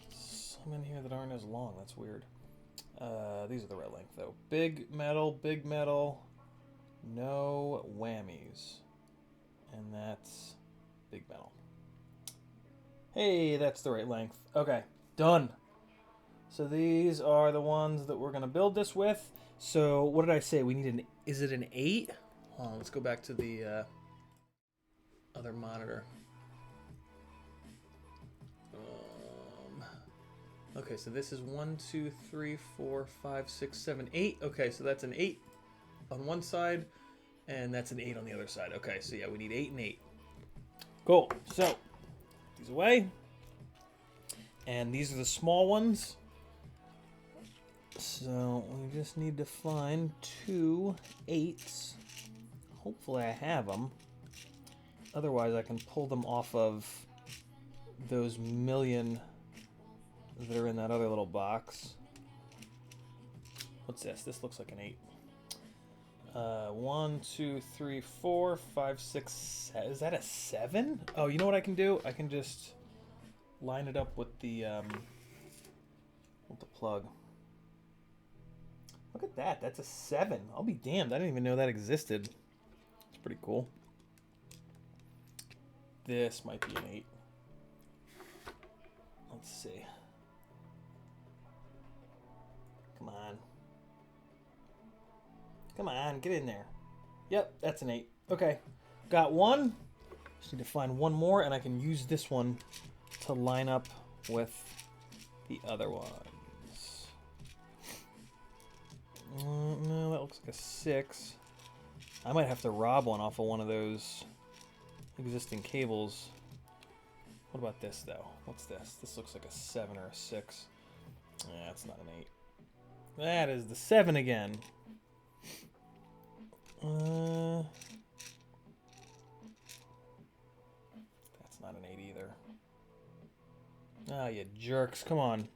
Speaker 1: some in here that aren't as long. That's weird. These are the right length though. Big metal, no whammies. And that's big metal. Hey, that's the right length. Okay, done. So these are the ones that we're gonna build this with. So what did I say? We need an, is it an 8? Hold on, let's go back to the other monitor. Okay, so this is 1, 2, 3, 4, 5, 6, 7, 8. Okay, so that's an 8 on one side, and that's an 8 on the other side. Okay, so yeah, we need 8 and 8. Cool. So these away, and these are the small ones. So we just need to find 2 8s. Hopefully I have them. Otherwise I can pull them off of those million that are in that other little box. What's this? This looks like an 8. 1, 2, 3, 4, 5, 6. Is that a 7? Oh, you know what I can do? I can just line it up with the plug. Look at that. That's a 7. I'll be damned. I didn't even know that existed. It's pretty cool. This might be an 8. Let's see. Come on. Come on, get in there. Yep, that's an 8. Okay, got one. Just need to find one more, and I can use this one to line up with the other ones. No, that looks like a 6. I might have to rob one off of one of those existing cables. What about this, though? What's this? This looks like a 7 or a 6. Yeah, it's not an 8. That is the 7 again. That's not an 8 either. Ah, you jerks. Come on.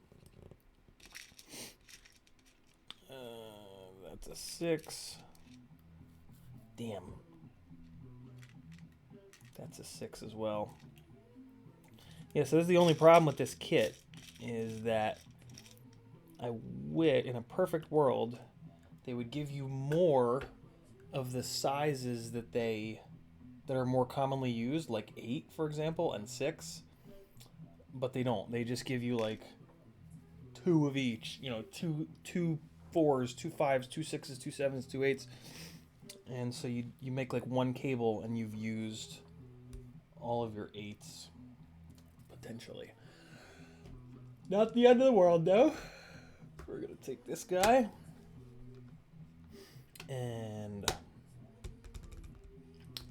Speaker 1: That's a 6. Damn. That's a 6 as well. Yeah, so this is the only problem with this kit, is that in a perfect world, they would give you more of the sizes that are more commonly used, like 8, for example, and 6. But they don't. They just give you like 2 of each. You know, two 4s, 2 5s, 2 6s, 2 7s, 2 8s. And so you make like one cable and you've used all of your 8s, potentially. Not the end of the world, though. We're going to take this guy. And...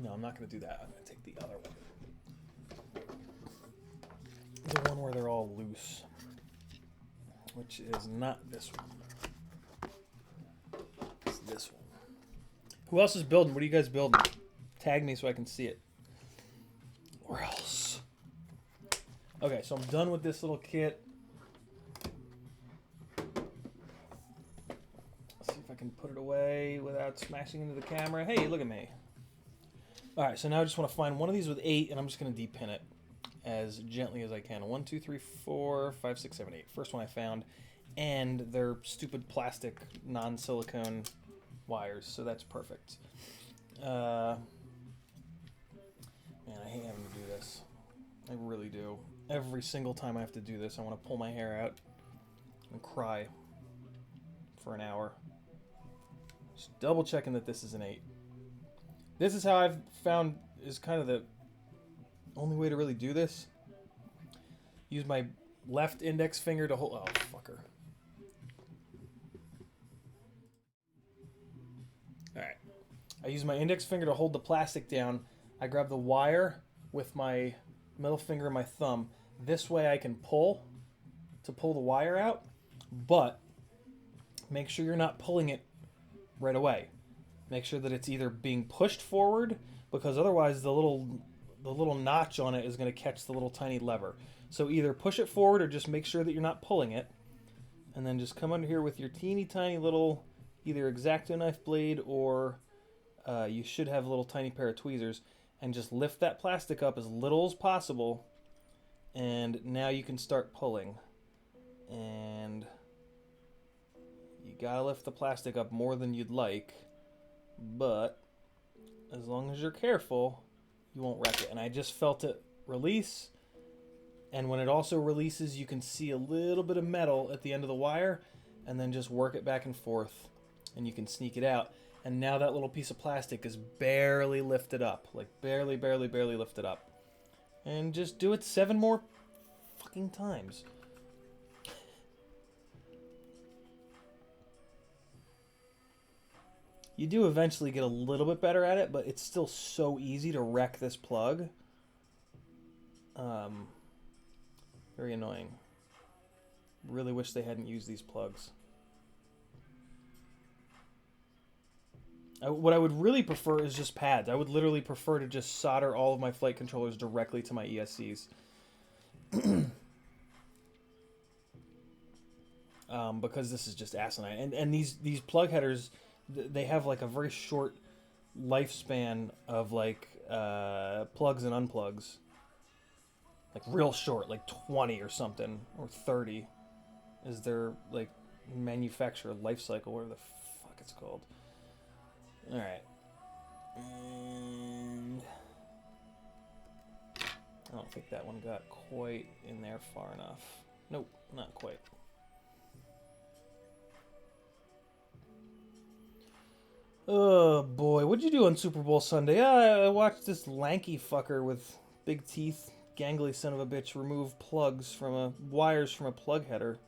Speaker 1: no, I'm not going to do that. I'm going to take the other one. The one where they're all loose. Which is not this one. It's this one. Who else is building? What are you guys building? Tag me so I can see it. Or else. Okay, so I'm done with this little kit. Let's see if I can put it away without smashing into the camera. Hey, look at me. Alright, so now I just want to find one of these with 8, and I'm just going to depin it as gently as I can. 1, 2, 3, 4, 5, 6, 7, 8. First one I found. And they're stupid plastic, non-silicone wires, so that's perfect. Man, I hate having to do this. I really do. Every single time I have to do this, I want to pull my hair out and cry for an hour. Just double checking that this is an 8. This is how I've found is kind of the only way to really do this. Use my left index finger to hold... oh, fucker. Alright. I use my index finger to hold the plastic down. I grab the wire with my middle finger and my thumb. This way I can pull to pull the wire out, but make sure you're not pulling it right away. Make sure that it's either being pushed forward, because otherwise the little notch on it is going to catch the little tiny lever. So either push it forward or just make sure that you're not pulling it, and then just come under here with your teeny tiny little either X-Acto knife blade or you should have a little tiny pair of tweezers, and just lift that plastic up as little as possible, and now you can start pulling. And you gotta lift the plastic up more than you'd like, but as long as you're careful, you won't wreck it. And I just felt it release, and when it also releases, you can see a little bit of metal at the end of the wire, and then just work it back and forth, and you can sneak it out. And now that little piece of plastic is barely lifted up. Like barely, barely, barely lifted up. And just do it 7 more fucking times. You do eventually get a little bit better at it, but it's still so easy to wreck this plug. Very annoying. Really wish they hadn't used these plugs. What I would really prefer is just pads. I would literally prefer to just solder all of my flight controllers directly to my ESCs. Because this is just asinine. And these plug headers, they have like a very short lifespan of like plugs and unplugs. Like real short, like 20 or something, or 30 is their like manufacturer life cycle, whatever the fuck it's called. Alright. And I don't think that one got quite in there far enough. Nope, not quite. Oh boy, what'd you do on Super Bowl Sunday? I watched this lanky fucker with big teeth, gangly son of a bitch, remove wires from a plug header.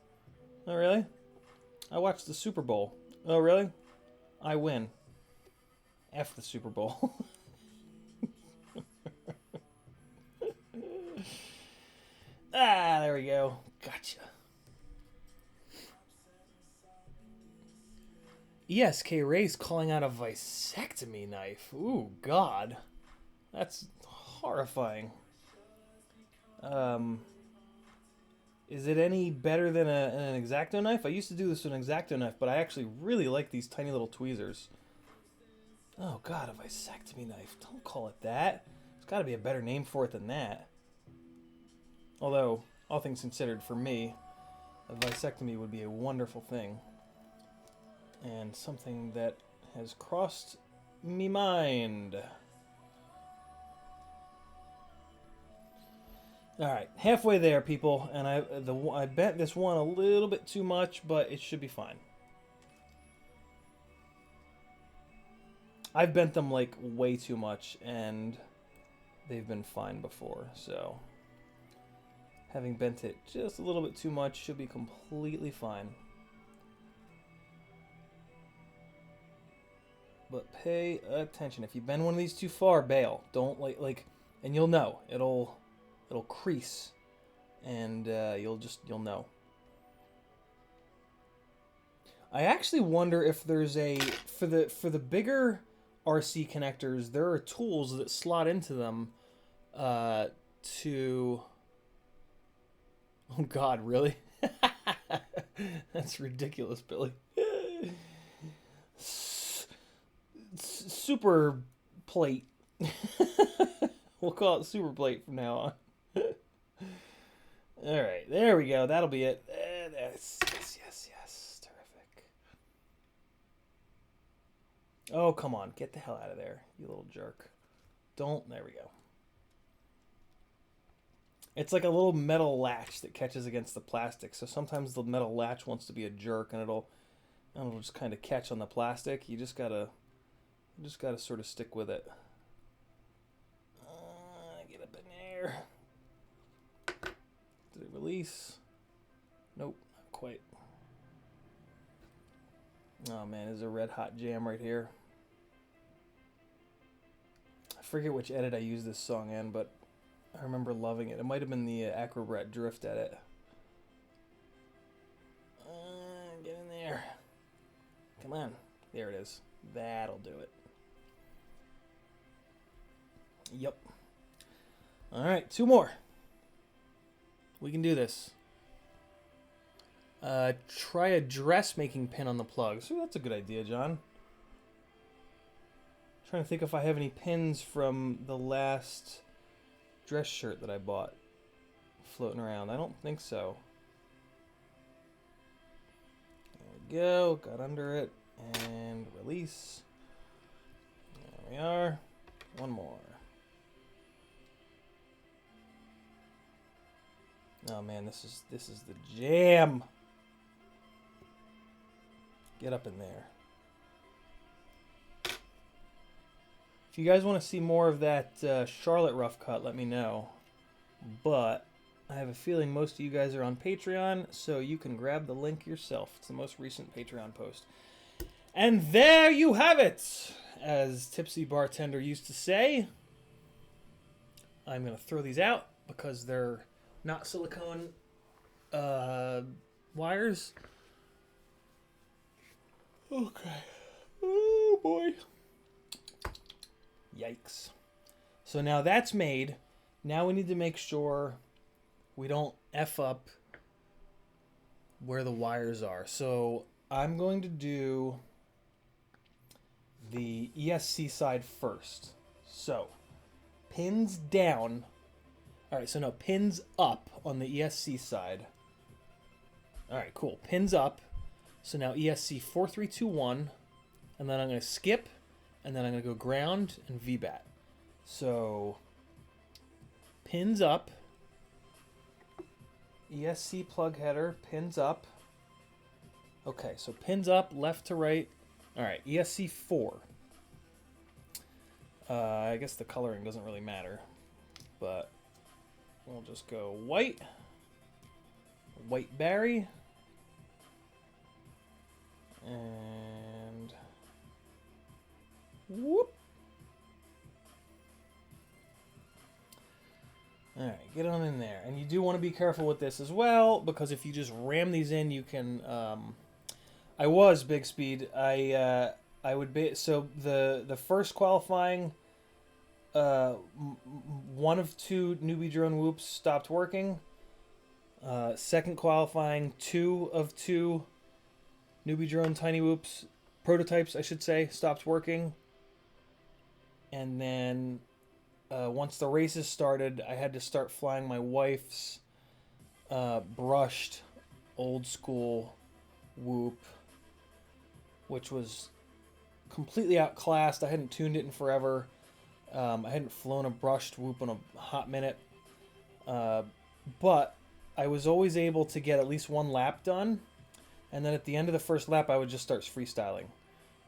Speaker 1: Oh really? I watched the Super Bowl. Oh really? I win. F the Super Bowl. There we go. Gotcha. ESK Race calling out a vasectomy knife. Ooh, God. That's horrifying. Is it any better than an X-Acto knife? I used to do this with an X-Acto knife, but I actually really like these tiny little tweezers. Oh, God, a vasectomy knife. Don't call it that. There's got to be a better name for it than that. Although, all things considered, for me, a vasectomy would be a wonderful thing. And something that has crossed me mind. Alright, halfway there, people. And I bent this one a little bit too much, but it should be fine. I've bent them like way too much, and they've been fine before, so having bent it just a little bit too much should be completely fine. But pay attention. If you bend one of these too far, bail. Don't like and you'll know. It'll crease, and you'll know. I actually wonder if there's a for the bigger RC connectors, there are tools that slot into them to... Oh, God, really? That's ridiculous, Billy. Super plate. We'll call it super plate from now on. All right, there we go. That'll be it. Yes. Terrific. Oh, come on. Get the hell out of there, you little jerk. Don't. There we go. It's like a little metal latch that catches against the plastic. So sometimes the metal latch wants to be a jerk, and it'll just kind of catch on the plastic. You just gotta sort of stick with it. Get up in there. Did it release? Nope, not quite. Oh man, there's a red hot jam right here. I forget which edit I used this song in, but I remember loving it. It might have been the Acrobat Drift edit. Get in there. Come on. There it is. That'll do it. Yep. Alright, 2 more. We can do this. Try a dressmaking pin on the plugs. Ooh, that's a good idea, John. Trying to think if I have any pins from the last dress shirt that I bought floating around. I don't think so. There we go. Got under it and release. There we are. One more. Oh man, this is the jam. Get up in there. If you guys want to see more of that Charlotte rough cut, let me know. But I have a feeling most of you guys are on Patreon, so you can grab the link yourself. It's the most recent Patreon post. And there you have it! As Tipsy Bartender used to say. I'm going to throw these out because they're not silicone wires. Okay. Oh boy. Yikes. So now that's made. Now we need to make sure we don't F up where the wires are. So I'm going to do the ESC side first. So pins down. Alright, so no, pins up on the ESC side. Alright, cool. Pins up. So now ESC 4321. And then I'm going to skip. And then I'm going to go ground and VBAT. So pins up. ESC plug header. Pins up. Okay, so pins up, left to right. Alright, ESC 4. I guess the coloring doesn't really matter. But we'll just go white. White Barry. And whoop. Alright, get on in there. And you do want to be careful with this as well, because if you just ram these in, you can... I was big speed. I would be so the first qualifying one of two newbie drone whoops stopped working. Second qualifying, two of two newbie drone tiny whoops prototypes, I should say, stopped working. And then once the races started, I had to start flying my wife's brushed old school whoop, which was completely outclassed. I hadn't tuned it in forever. I hadn't flown a brushed whoop in a hot minute. But I was always able to get at least one lap done. And then at the end of the first lap, I would just start freestyling.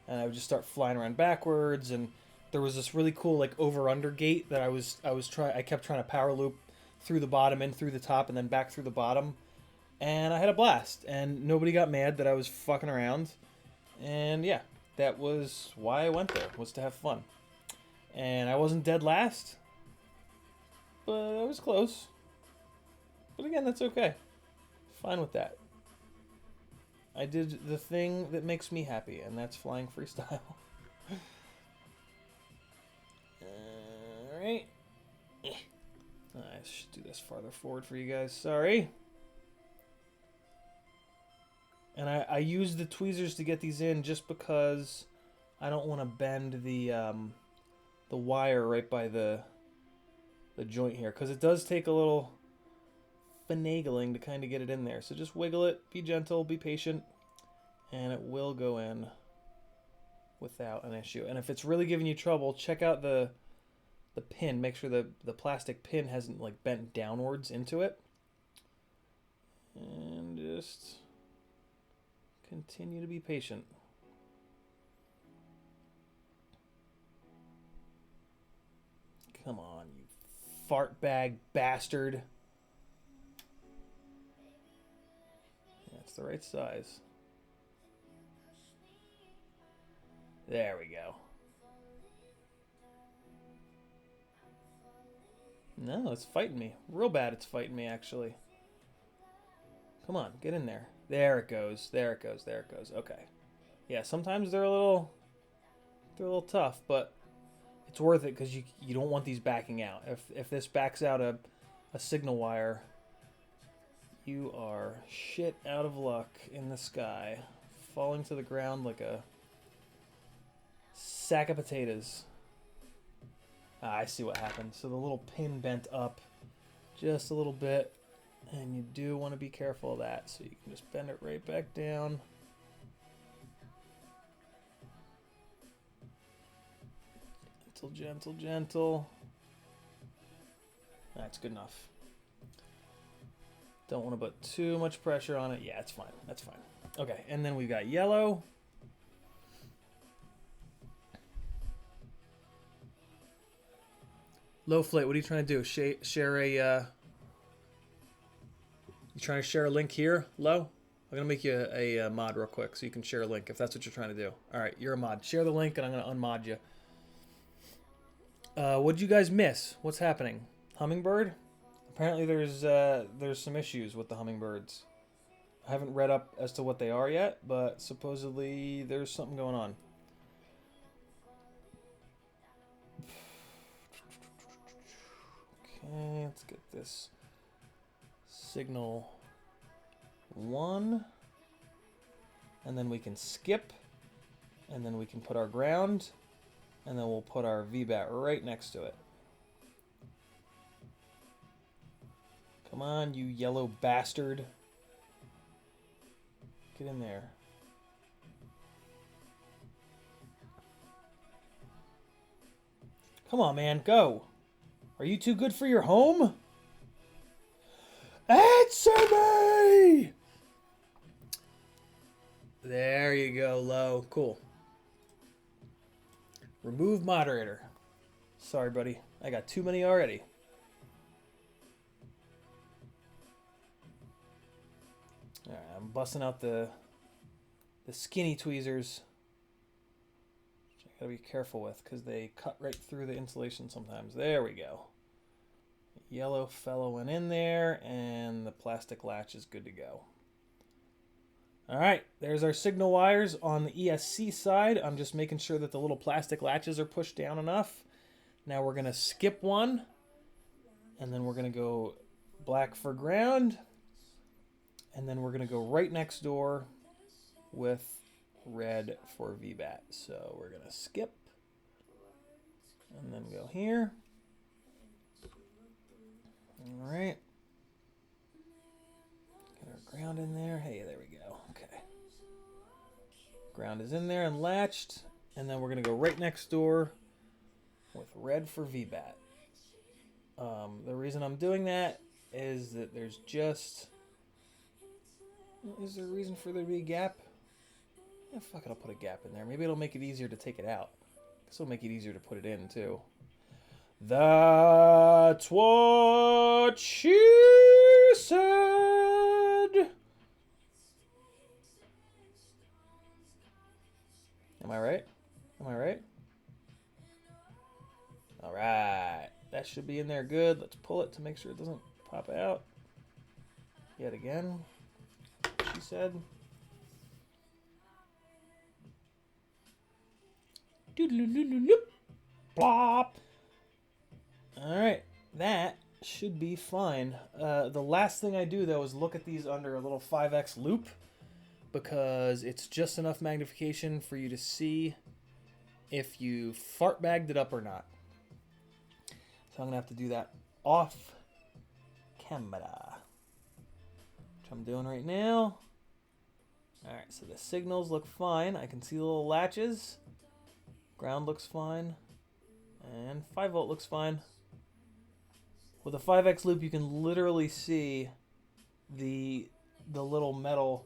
Speaker 1: And I would just start flying around backwards. And there was this really cool like over-under gate that I kept trying to power loop through the bottom, in through the top, and then back through the bottom. And I had a blast. And nobody got mad that I was fucking around. And yeah, that was why I went there, was to have fun. And I wasn't dead last, but I was close. But again, that's okay. Fine with that. I did the thing that makes me happy, and that's flying freestyle. Alright. I should do this farther forward for you guys. Sorry. And I use the tweezers to get these in just because I don't want to bend the wire right by the joint here, because it does take a little finagling to kind of get it in there. So just wiggle it, be gentle, be patient, and it will go in without an issue. And if it's really giving you trouble, check out the pin. Make sure the plastic pin hasn't like bent downwards into it. And just continue to be patient. Come on, you fart bag bastard. That's the right size. There we go. No, it's fighting me. Real bad it's fighting me, actually. Come on, get in there. There it goes. There it goes. There it goes. Okay. Yeah, sometimes they're a little tough, but it's worth it because you don't want these backing out. If this backs out a signal wire, you are shit out of luck in the sky, falling to the ground like a sack of potatoes. I see what happened. So the little pin bent up just a little bit, and you do want to be careful of that. So you can just bend it right back down. Gentle, gentle, gentle. That's good enough. Don't want to put too much pressure on it. Yeah, it's fine. That's fine. Okay, and then we've got yellow. Low Flight, what are you trying to do? Share a... You trying to share a link here, Low? I'm going to make you a mod real quick so you can share a link if that's what you're trying to do. Alright, you're a mod. Share the link and I'm going to unmod you. What'd you guys miss? What's happening? Hummingbird? Apparently there's some issues with the hummingbirds. I haven't read up as to what they are yet, but supposedly there's something going on. Okay, let's get this signal 1, and then we can skip, and then we can put our ground, and then we'll put our VBAT right next to it. Come on, you yellow bastard. Get in there. Come on, man, go. Are you too good for your home? Answer me! There you go, Low. Cool. Remove moderator. Sorry, buddy. I got too many already. Alright, I'm busting out the skinny tweezers. Which I gotta be careful with because they cut right through the insulation sometimes. There we go. Yellow fellow went in there, and the plastic latch is good to go. All right, there's our signal wires on the ESC side. I'm just making sure that the little plastic latches are pushed down enough. Now we're going to skip one, and then we're going to go black for ground, and then we're going to go right next door with red for VBAT. So we're going to skip, and then go here. All right. Get our ground in there. Hey, there we go. Okay. Ground is in there and latched. And then we're going to go right next door with red for VBAT. The reason I'm doing that is that there's just... Is there a reason for there to be a gap? Yeah, fuck it, I'll put a gap in there. Maybe it'll make it easier to take it out. This will make it easier to put it in, too. That's what she said. Am I right? Am I right? All right. That should be in there good. Let's pull it to make sure it doesn't pop out. Yet again, she said. Doodle-loop-loop-loop. Plop. All right, that should be fine. The last thing I do, though, is look at these under a little 5x loop because it's just enough magnification for you to see if you fart bagged it up or not. So I'm going to have to do that off camera, which I'm doing right now. All right, so the signals look fine. I can see the little latches. Ground looks fine. And 5 volt looks fine. With a 5x loop, you can literally see the little metal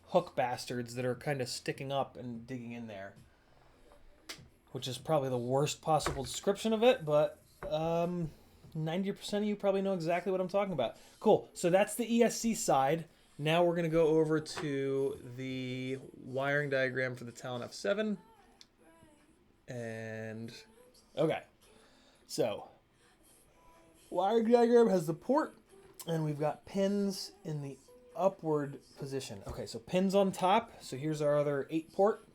Speaker 1: hook bastards that are kind of sticking up and digging in there, which is probably the worst possible description of it, but 90% of you probably know exactly what I'm talking about. Cool. So that's the ESC side. Now we're going to go over to the wiring diagram for the Talon F7. And okay. So wiring diagram has the port, and we've got pins in the upward position. Okay, so pins on top. So here's our other 8 port.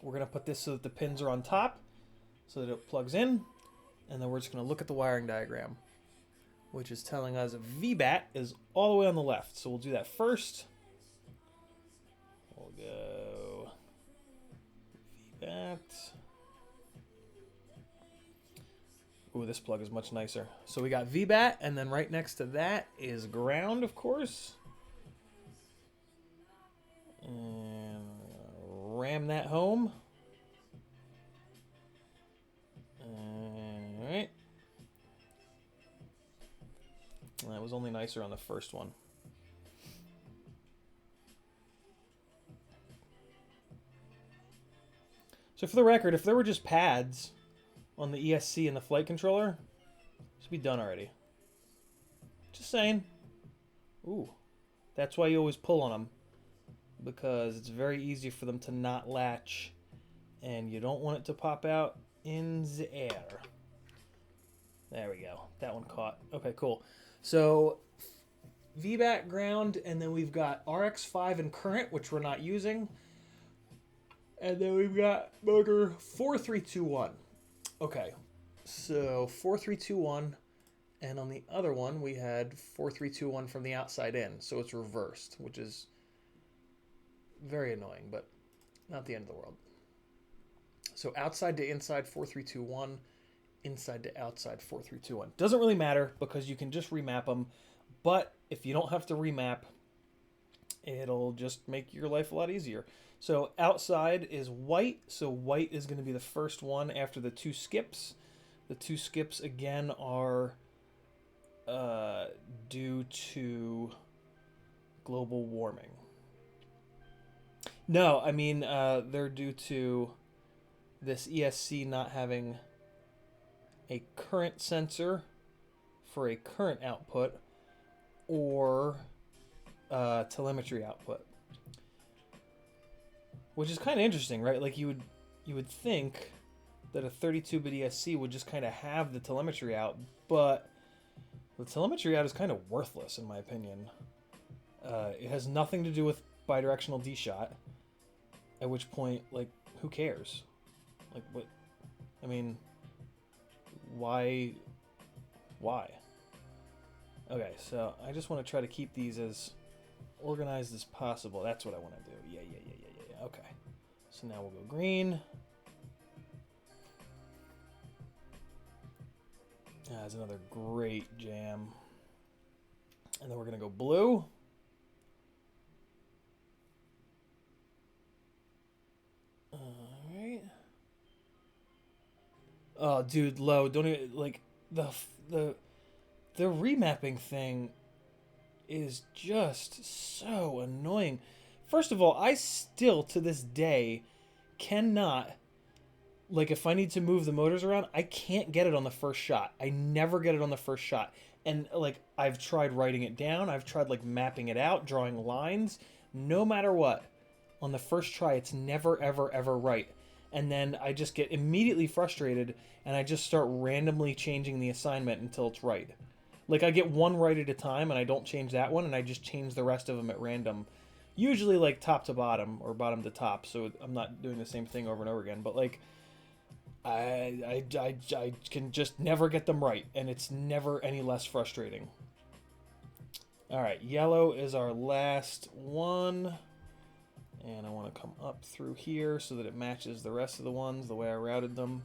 Speaker 1: We're going to put this so that the pins are on top so that it plugs in. And then we're just going to look at the wiring diagram, which is telling us VBAT is all the way on the left. So we'll do that first. We'll go VBAT. Ooh, this plug is much nicer. So we got VBAT, and then right next to that is ground, of course. And ram that home. Alright. That was only nicer on the first one. So for the record, if there were just pads on the ESC and the flight controller, it should be done already. Just saying. Ooh. That's why you always pull on them, because it's very easy for them to not latch, and you don't want it to pop out in the air. There we go. That one caught. Okay, cool. So VBAT, ground, and then we've got RX5 and current, which we're not using. And then we've got motor 4321. Okay, so 4321, and on the other one we had 4321 from the outside in, so it's reversed, which is very annoying, but not the end of the world. So outside to inside 4321, inside to outside 4321. Doesn't really matter because you can just remap them, but if you don't have to remap, it'll just make your life a lot easier. So outside is white, so white is going to be the first one after the 2 skips. The 2 skips again are due to global warming. No, I mean they're due to this ESC not having a current sensor for a current output or telemetry output. Which is kind of interesting, right? Like you would think that a 32-bit ESC would just kind of have the telemetry out, but the telemetry out is kind of worthless in my opinion. It has nothing to do with bidirectional D-shot. At which point, like, who cares? Like, what? I mean, why? Why? Okay, so I just want to try to keep these as organized as possible. That's what I want to do. Yeah. Okay. So now we'll go green. That's another great jam. And then we're going to go blue. Alright. Oh, dude, low. Don't even, like, the remapping thing is just so annoying. First of all, I still, to this day, cannot, like, if I need to move the motors around, I can't get it on the first shot. I never get it on the first shot. And, like, I've tried writing it down. I've tried, like, mapping it out, drawing lines. No matter what, on the first try, it's never, ever, ever right. And then I just get immediately frustrated, and I just start randomly changing the assignment until it's right. Like, I get one right at a time, and I don't change that one, and I just change the rest of them at random. Usually, like, top to bottom, or bottom to top, so I'm not doing the same thing over and over again. But, like, I can just never get them right, and it's never any less frustrating. Alright, yellow is our last one. And I want to come up through here so that it matches the rest of the ones the way I routed them.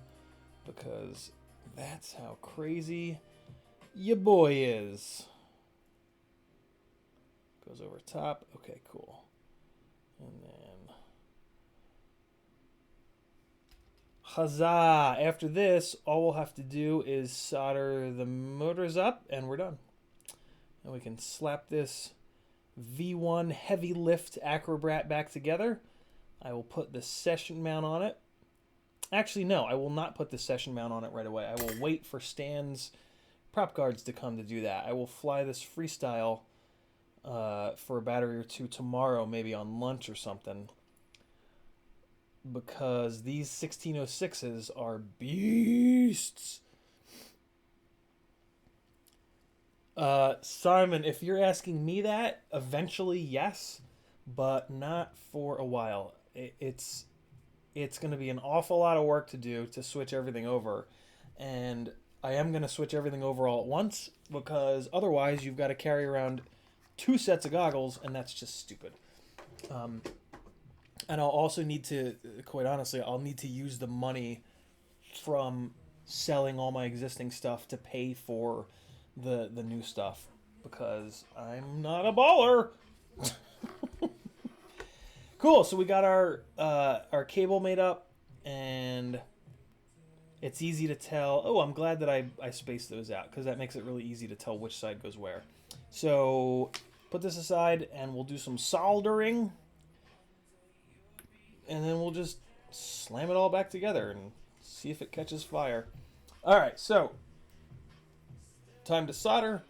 Speaker 1: Because that's how crazy your boy is. Goes over top. Okay, cool. And then... huzzah! After this, all we'll have to do is solder the motors up, and we're done. And we can slap this V1 heavy lift Acrobat back together. I will put the session mount on it. Actually, no, I will not put the session mount on it right away. I will wait for Stan's prop guards to come to do that. I will fly this freestyle for a battery or two tomorrow, maybe on lunch or something. Because these 1606s are beasts. Simon, if you're asking me that, eventually yes, but not for a while. It's going to be an awful lot of work to do to switch everything over, and I am going to switch everything over all at once, because otherwise you've got to carry around 2 sets of goggles, and that's just stupid. And I'll also need to, quite honestly, I'll need to use the money from selling all my existing stuff to pay for the new stuff, because I'm not a baller. Cool, so we got our cable made up, and it's easy to tell. Oh, I'm glad that I spaced those out, because that makes it really easy to tell which side goes where. So put this aside, and we'll do some soldering, and then we'll just slam it all back together and see if it catches fire. All right, so time to solder.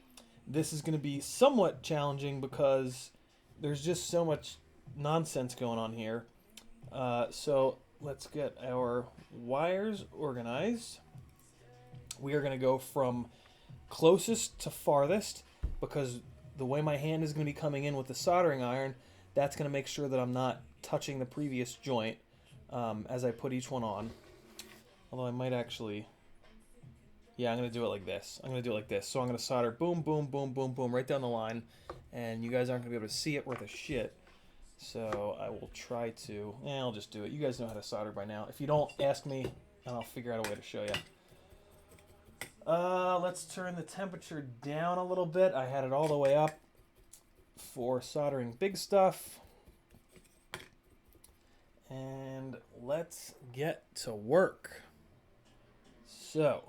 Speaker 1: This is going to be somewhat challenging because there's just so much nonsense going on here. So let's get our wires organized. We are going to go from closest to farthest, because the way my hand is going to be coming in with the soldering iron, that's going to make sure that I'm not touching the previous joint as I put each one on. Although I might actually... yeah, I'm going to do it like this. I'm going to do it like this. So I'm going to solder boom, boom, boom, boom, boom, right down the line. And you guys aren't going to be able to see it worth a shit. So I will try to... I'll just do it. You guys know how to solder by now. If you don't, ask me, and I'll figure out a way to show you. Let's turn the temperature down a little bit. I had it all the way up for soldering big stuff. And let's get to work. So...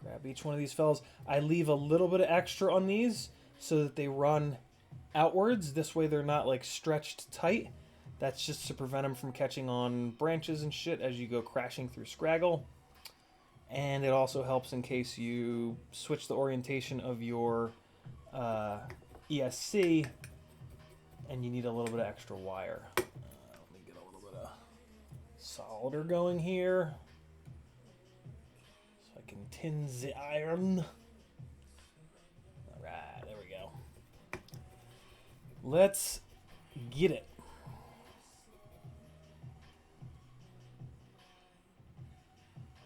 Speaker 1: grab each one of these fellas. I leave a little bit of extra on these so that they run outwards. This way they're not like stretched tight. That's just to prevent them from catching on branches and shit as you go crashing through scraggle. And it also helps in case you switch the orientation of your ESC and you need a little bit of extra wire. Let me get a little bit of solder going here. Can tin the iron. Alright, there we go. Let's get it.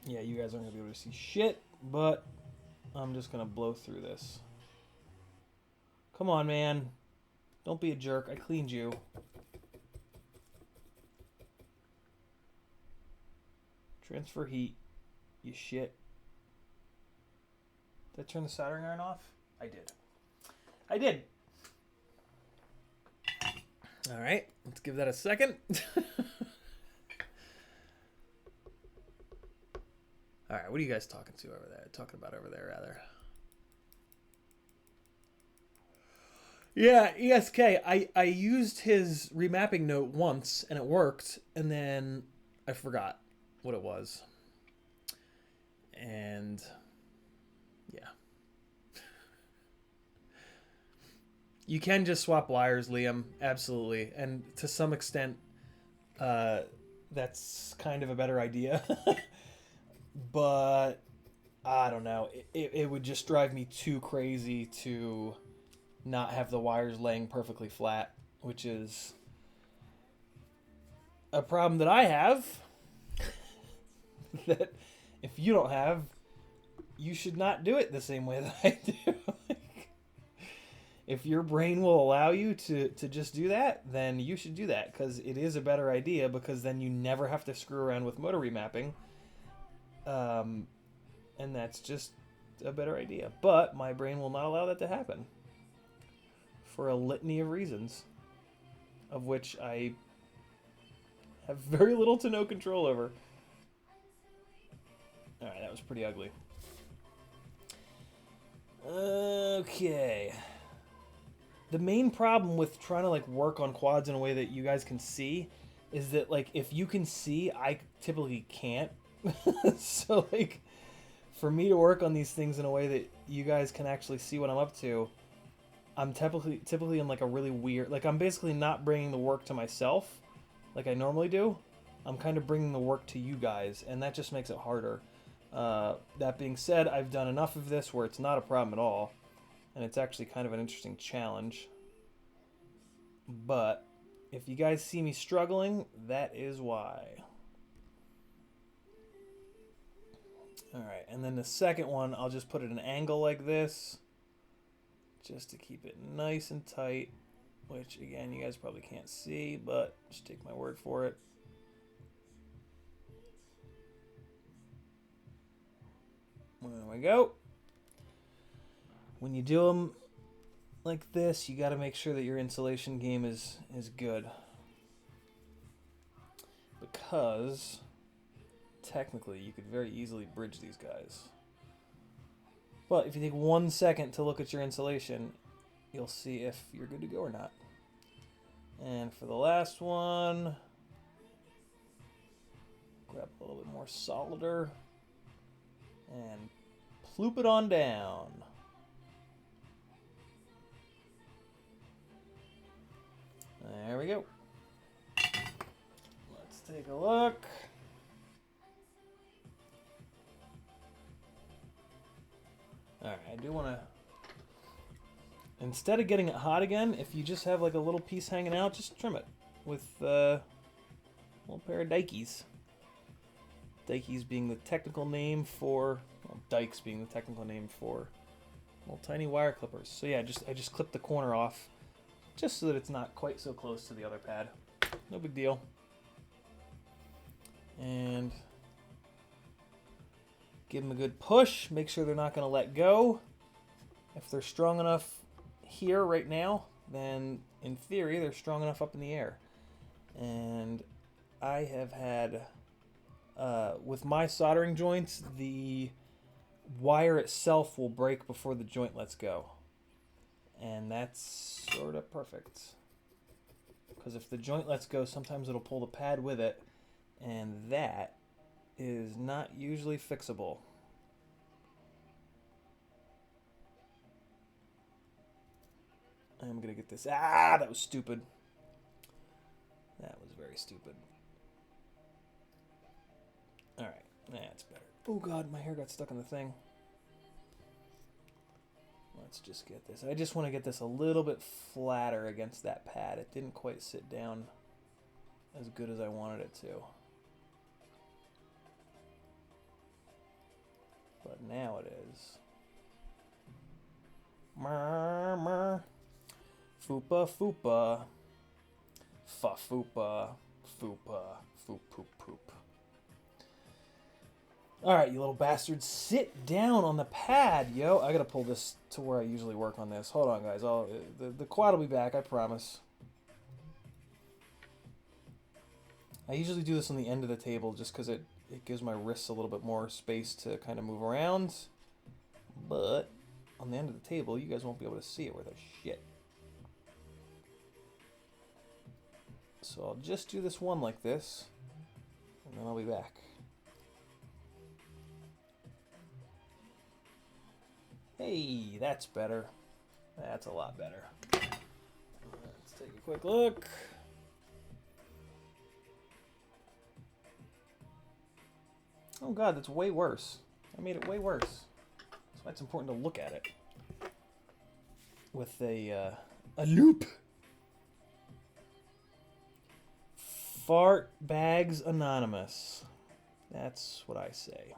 Speaker 1: Yeah, you guys aren't going to be able to see shit, but I'm just going to blow through this. Come on, man. Don't be a jerk. I cleaned you. Transfer heat. You shit. Did I turn the soldering iron off? I did. I did. All right. Let's give that a second. All right. What are you guys talking about over there, rather? Yeah, ESK. I used his remapping note once, and it worked, and then I forgot what it was. And yeah. You can just swap wires, Liam. Absolutely. And to some extent, that's kind of a better idea. But I don't know. It would just drive me too crazy to not have the wires laying perfectly flat, which is a problem that I have that if you don't have, you should not do it the same way that I do. If your brain will allow you to just do that, then you should do that, because it is a better idea, because then you never have to screw around with motor remapping. And that's just a better idea. But my brain will not allow that to happen for a litany of reasons, of which I have very little to no control over. Alright, that was pretty ugly. Okay. The main problem with trying to like work on quads in a way that you guys can see is that like if you can see, I typically can't. So like for me to work on these things in a way that you guys can actually see what I'm up to, I'm typically in like a really weird, like I'm basically not bringing the work to myself like I normally do. I'm kind of bringing the work to you guys, and that just makes it harder. That being said, I've done enough of this where it's not a problem at all, and it's actually kind of an interesting challenge. But if you guys see me struggling, that is why. Alright, and then the second one, I'll just put it at an angle like this, just to keep it nice and tight, which again, you guys probably can't see, but just take my word for it. There we go. When you do them like this, you got to make sure that your insulation game is good, because technically you could very easily bridge these guys. But if you take 1 second to look at your insulation, you'll see if you're good to go or not. And for the last one, grab a little bit more solider and ploop it on down. There we go. Let's take a look. Alright, I do want to, instead of getting it hot again, if you just have like a little piece hanging out, just trim it with a little pair of Dikeys. Dikeys being the technical name for, well, dikes being the technical name for little tiny wire clippers. So yeah, I just clipped the corner off just so that it's not quite so close to the other pad. No big deal. And give them a good push. Make sure they're not going to let go. If they're strong enough here right now, then in theory they're strong enough up in the air. And I have had, with my soldering joints, the wire itself will break before the joint lets go. And that's sort of perfect. Because if the joint lets go, sometimes it'll pull the pad with it, and that is not usually fixable. I'm gonna get this. Ah, that was stupid. That was very stupid. Alright, that's better. Oh god, my hair got stuck in the thing. Let's just get this. I just want to get this a little bit flatter against that pad. It didn't quite sit down as good as I wanted it to. But now it is. Murmur. Fupa fupa. Fa fupa. Fupa. Foop poop poop. Alright, you little bastards. Sit down on the pad, yo. I gotta pull this to where I usually work on this. Hold on, guys. The quad will be back, I promise. I usually do this on the end of the table just because it gives my wrists a little bit more space to kind of move around. But on the end of the table, you guys won't be able to see it worth a shit. So I'll just do this one like this, and then I'll be back. Hey, that's better. That's a lot better. Let's take a quick look. Oh god, that's way worse. I made it way worse. That's why it's important to look at it with a loop. Fart Bags Anonymous. That's what I say.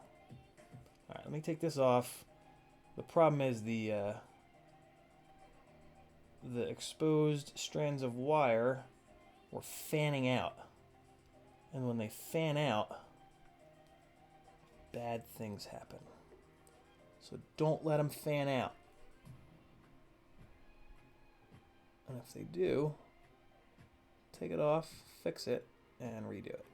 Speaker 1: All right, let me take this off. The problem is the exposed strands of wire were fanning out, and when they fan out, bad things happen. So don't let them fan out. And if they do, take it off, fix it, and redo it.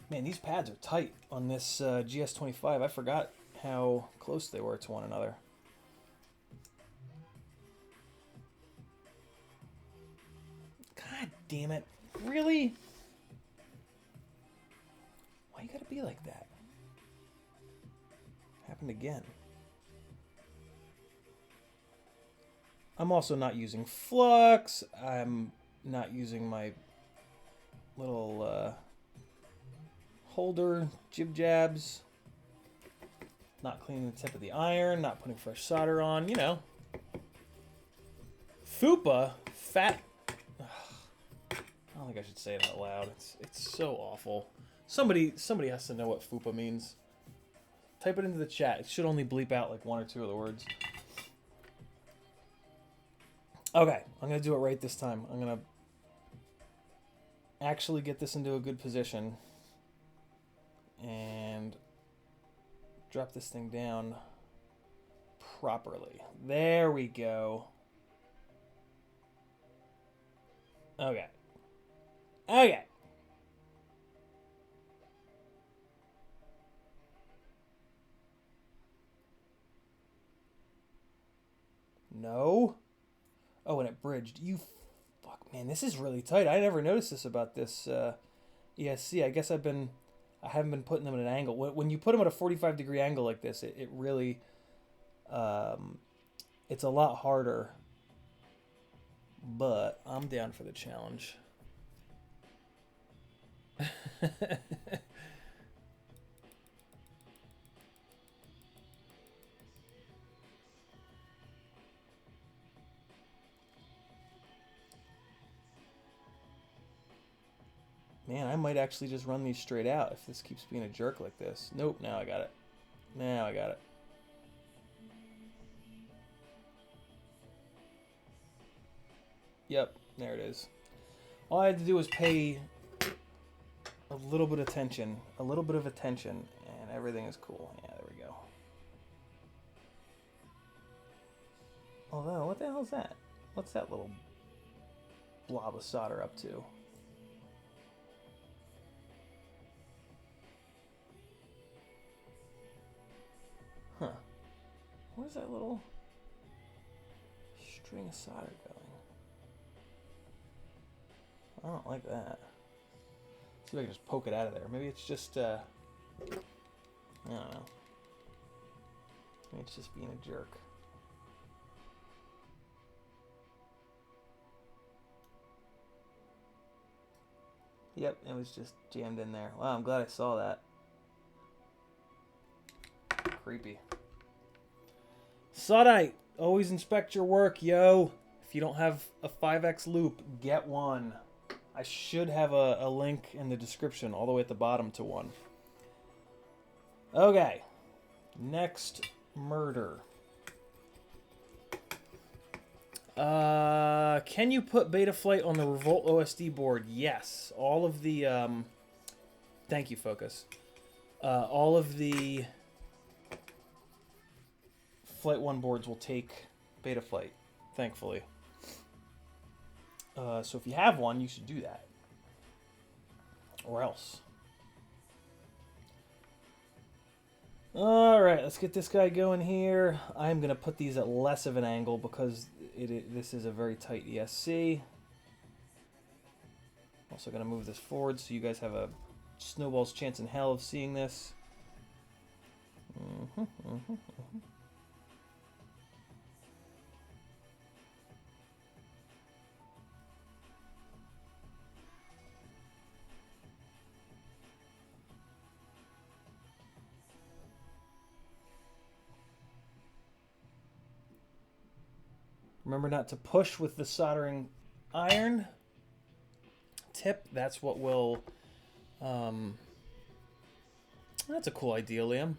Speaker 1: Man, these pads are tight on this GS25. I forgot how close they were to one another. God damn it. Really? Why you gotta be like that? Happened again. I'm also not using flux. I'm not using my little holder jib jabs. Not cleaning the tip of the iron. Not putting fresh solder on. You know. Fupa. Fat. Ugh. I don't think I should say it out loud. It's so awful. Somebody has to know what fupa means. Type it into the chat. It should only bleep out like one or two of the words. Okay, I'm going to do it right this time. I'm going to actually get this into a good position and drop this thing down properly. There we go. Okay. Okay. No. Oh, and it bridged. You fuck, man, this is really tight. I never noticed this about this ESC. I guess I haven't been putting them at an angle. When you put them at a 45-degree angle like this, it really, it's a lot harder. But I'm down for the challenge. Man, I might actually just run these straight out if this keeps being a jerk like this. Nope, now I got it. Now I got it. Yep, there it is. All I had to do was pay a little bit of attention, and everything is cool. Yeah, there we go. Although, what the hell is that? What's that little blob of solder up to? Huh. Where's that little string of solder going? I don't like that. See if I can just poke it out of there. Maybe it's just, I don't know. Maybe it's just being a jerk. Yep, it was just jammed in there. Wow, I'm glad I saw that. creepy. Sodite, always inspect your work, yo. If you don't have a 5X loop, get one. I should have a link in the description all the way at the bottom to one. Okay. Next murder. Can you put Betaflight on the Revolt OSD board? Yes. All of the, thank you, Focus. All of the Flight 1 boards will take Betaflight, thankfully. So if you have one, you should do that. Or else. Alright, let's get this guy going here. I'm going to put these at less of an angle because this is a very tight ESC. Also going to move this forward so you guys have a snowball's chance in hell of seeing this. Remember not to push with the soldering iron tip. That's what will... that's a cool idea, Liam.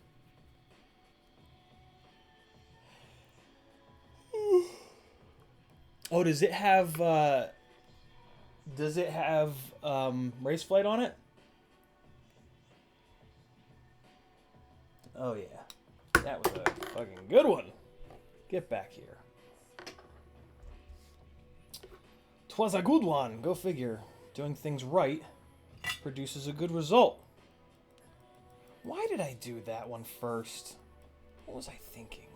Speaker 1: Oh, does it have... race flight on it? Oh, yeah. That was a fucking good one. Get back here. 'Twas a good one. Go figure. Doing things right produces a good result. Why did I do that one first? What was I thinking?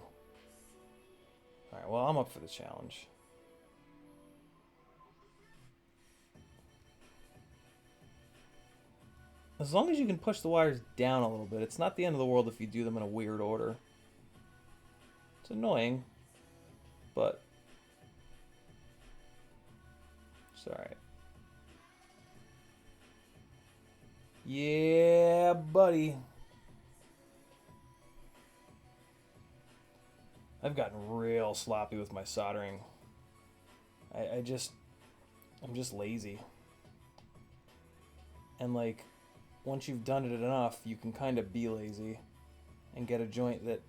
Speaker 1: Alright, well, I'm up for the challenge. As long as you can push the wires down a little bit, it's not the end of the world if you do them in a weird order. It's annoying, but it's alright. Yeah, buddy. I've gotten real sloppy with my soldering. I'm just lazy. And like, once you've done it enough, you can kind of be lazy and get a joint that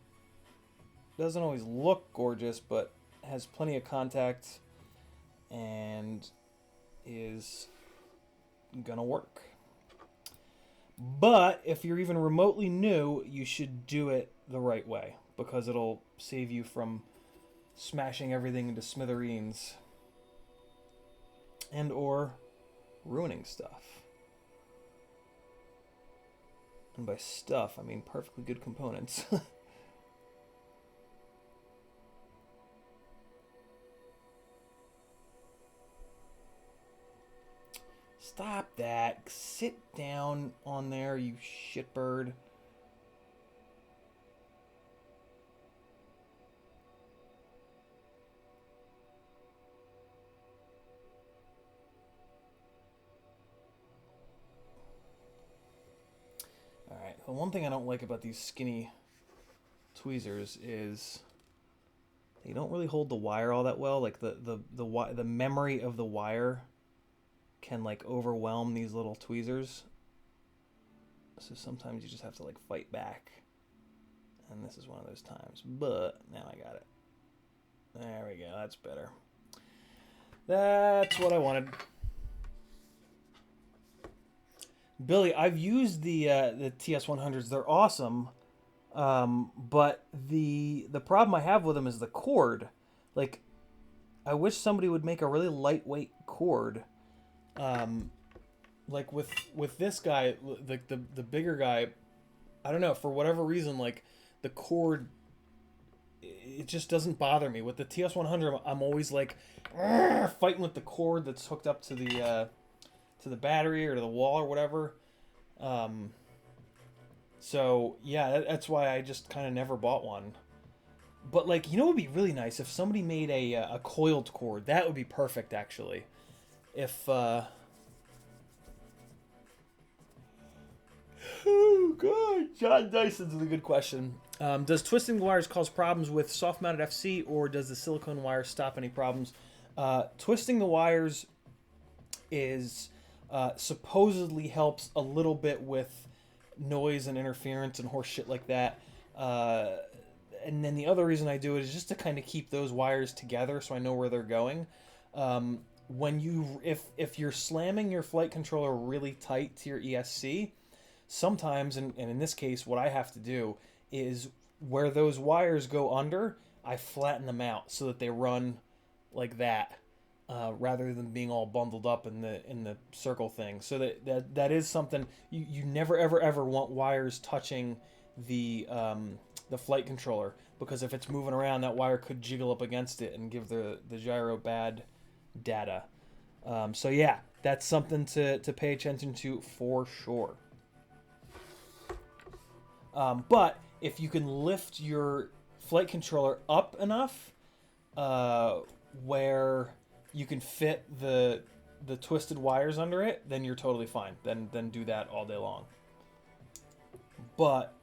Speaker 1: doesn't always look gorgeous, but has plenty of contact and is gonna work. But if you're even remotely new, you should do it the right way, because it'll save you from smashing everything into smithereens and or ruining stuff. And by stuff, I mean perfectly good components. Stop that. Sit down on there, you shitbird. Alright, the one thing I don't like about these skinny tweezers is they don't really hold the wire all that well. Like the memory of the wire can like overwhelm these little tweezers. So sometimes you just have to like fight back. And this is one of those times. But now I got it. There we go. That's better. That's what I wanted. Billy, I've used the TS100s. They're awesome. But the problem I have with them is the cord. Like, I wish somebody would make a really lightweight cord. Like with this guy, the bigger guy, I don't know, for whatever reason, like the cord, it just doesn't bother me. With the TS100, I'm always like fighting with the cord that's hooked up to the battery or to the wall or whatever. So yeah, that's why I just kind of never bought one. But like, you know, it would be really nice if somebody made a coiled cord. That would be perfect, actually. If oh god, John Dyson's a good question. Does twisting the wires cause problems with soft-mounted FC, or does the silicone wire stop any problems? Twisting the wires is supposedly helps a little bit with noise and interference and horse shit like that. And then the other reason I do it is just to kind of keep those wires together so I know where they're going. If you're slamming your flight controller really tight to your ESC, sometimes, and in this case, what I have to do is where those wires go under, I flatten them out so that they run like that, rather than being all bundled up in the circle thing. So that is something you never ever want wires touching the flight controller, because if it's moving around, that wire could jiggle up against it and give the gyro bad data. So yeah, that's something to pay attention to for sure. But if you can lift your flight controller up enough where you can fit the twisted wires under it, then you're totally fine. Then do that all day long. But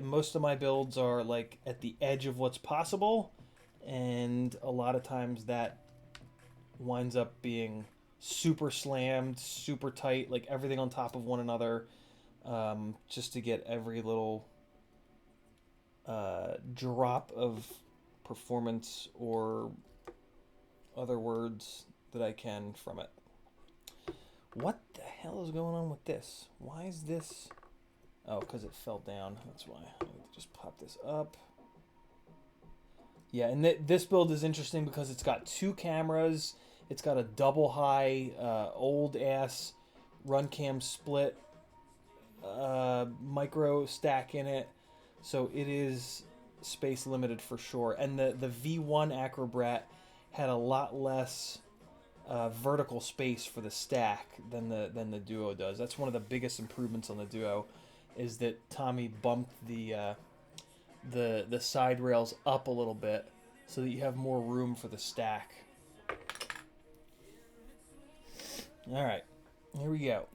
Speaker 1: most of my builds are like at the edge of what's possible, and a lot of times that winds up being super slammed, super tight, like everything on top of one another, just to get every little drop of performance or other words that I can from it. What the hell is going on with this? Why is this? Oh, because it fell down. That's why. I need to just pop this up. Yeah, and this build is interesting because it's got two cameras. It's got a double high, old ass run cam split micro stack in it. So it is space limited for sure. And the V1 Acrobrat had a lot less vertical space for the stack than the Duo does. That's one of the biggest improvements on the Duo, is that Tommy bumped the side rails up a little bit so that you have more room for the stack. All right, here we go.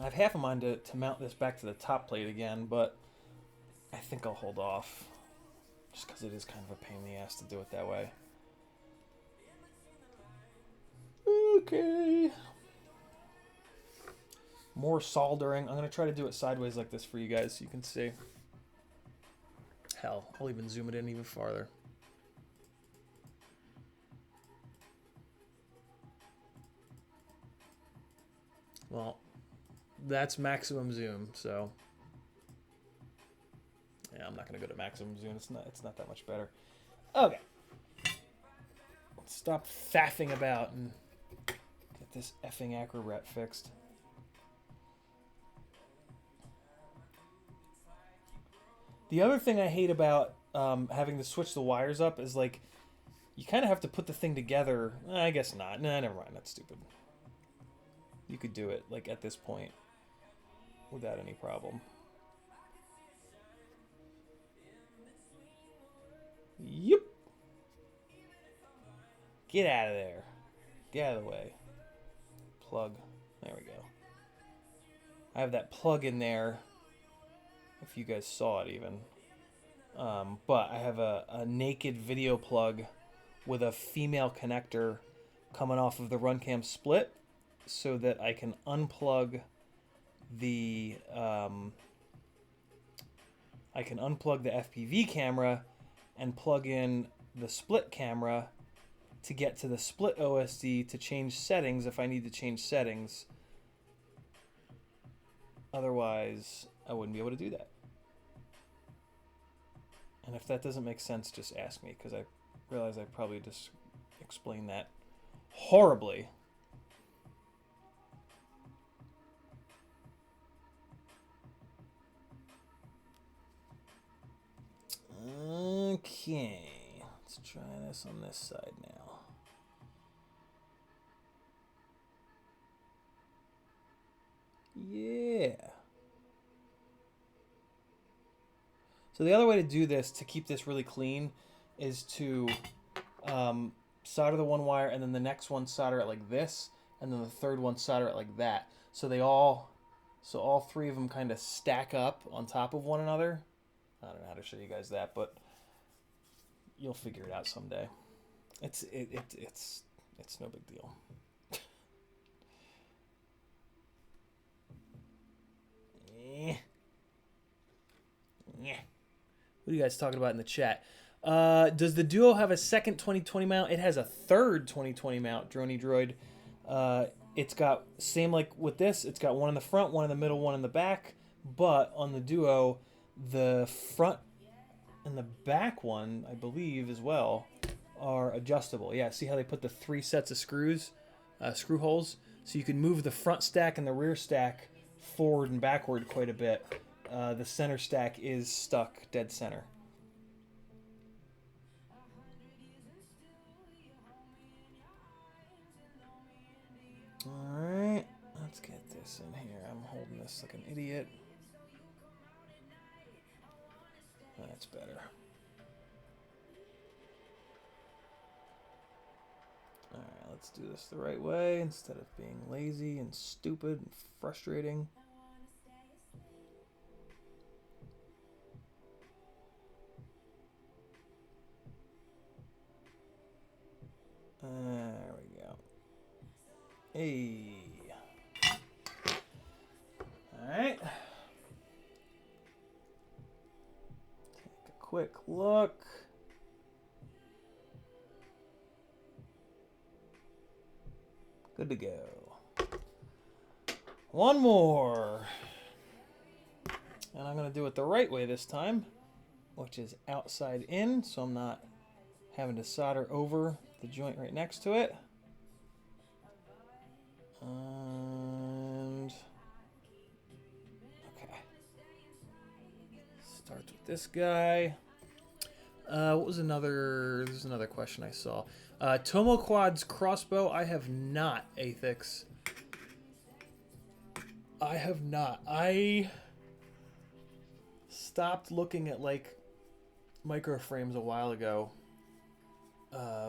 Speaker 1: I have half a mind to mount this back to the top plate again, but I think I'll hold off, just because it is kind of a pain in the ass to do it that way. Okay. More soldering. I'm going to try to do it sideways like this for you guys so you can see. Hell, I'll even zoom it in even farther. Well, that's maximum zoom, so yeah, I'm not going to go to maximum zoom. It's not that much better. Okay. Let's stop faffing about and get this effing Acrobrat fixed. The other thing I hate about having to switch the wires up is, like, you kind of have to put the thing together. I guess not. Nah, never mind. That's stupid. You could do it, like, at this point without any problem. Yep. Get out of there. Get out of the way. Plug. There we go. I have that plug in there, if you guys saw it even. But I have a naked video plug with a female connector coming off of the RunCam split, so that I can unplug the FPV camera and plug in the split camera to get to the split OSD to change settings if I need to change settings. Otherwise, I wouldn't be able to do that. And if that doesn't make sense, just ask me, because I realize I probably just explained that horribly. Okay, let's try this on this side now. Yeah. So the other way to do this, to keep this really clean, is to solder the one wire, and then the next one solder it like this, and then the third one solder it like that. So they all So all three of them kind of stack up on top of one another. I don't know how to show you guys that, but you'll figure it out someday. It's no big deal. What are you guys talking about in the chat? Does the Duo have a second 2020 mount? It has a third 2020 mount, Droney Droid. It's got, same like with this, it's got one in the front, one in the middle, one in the back. But on the Duo, the front and the back one, I believe as well, are adjustable. Yeah, see how they put the 3 sets of screws, screw holes? So you can move the front stack and the rear stack forward and backward quite a bit. The center stack is stuck dead center. Alright, let's get this in here. I'm holding this like an idiot. That's better. Alright, let's do this the right way instead of being lazy and stupid and frustrating. There we go. Hey. Alright. Take a quick look. Good to go. One more. And I'm going to do it the right way this time, which is outside in, so I'm not having to solder over the joint right next to it. And okay. Starts with this guy. What was another? There's another question I saw. Tomo Quad's crossbow. I have not, Athix. I have not. I stopped looking at like microframes a while ago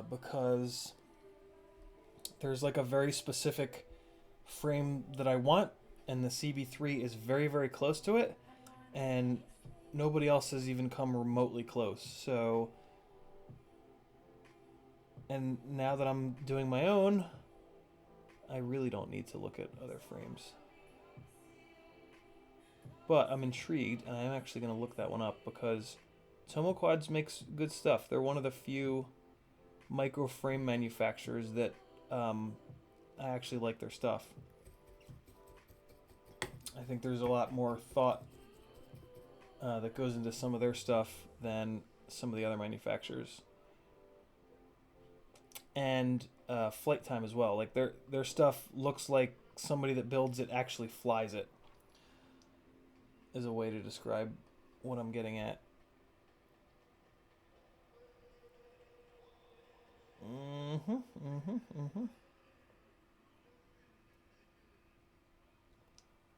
Speaker 1: because there's like a very specific frame that I want, and the CB3 is very, very close to it, and nobody else has even come remotely close. So, and now that I'm doing my own, I really don't need to look at other frames. But I'm intrigued, and I'm actually going to look that one up because Tomo Quads makes good stuff. They're one of the few micro frame manufacturers that I actually like their stuff. I think there's a lot more thought that goes into some of their stuff than some of the other manufacturers. And flight time as well. Like their stuff looks like somebody that builds it actually flies it, is a way to describe what I'm getting at.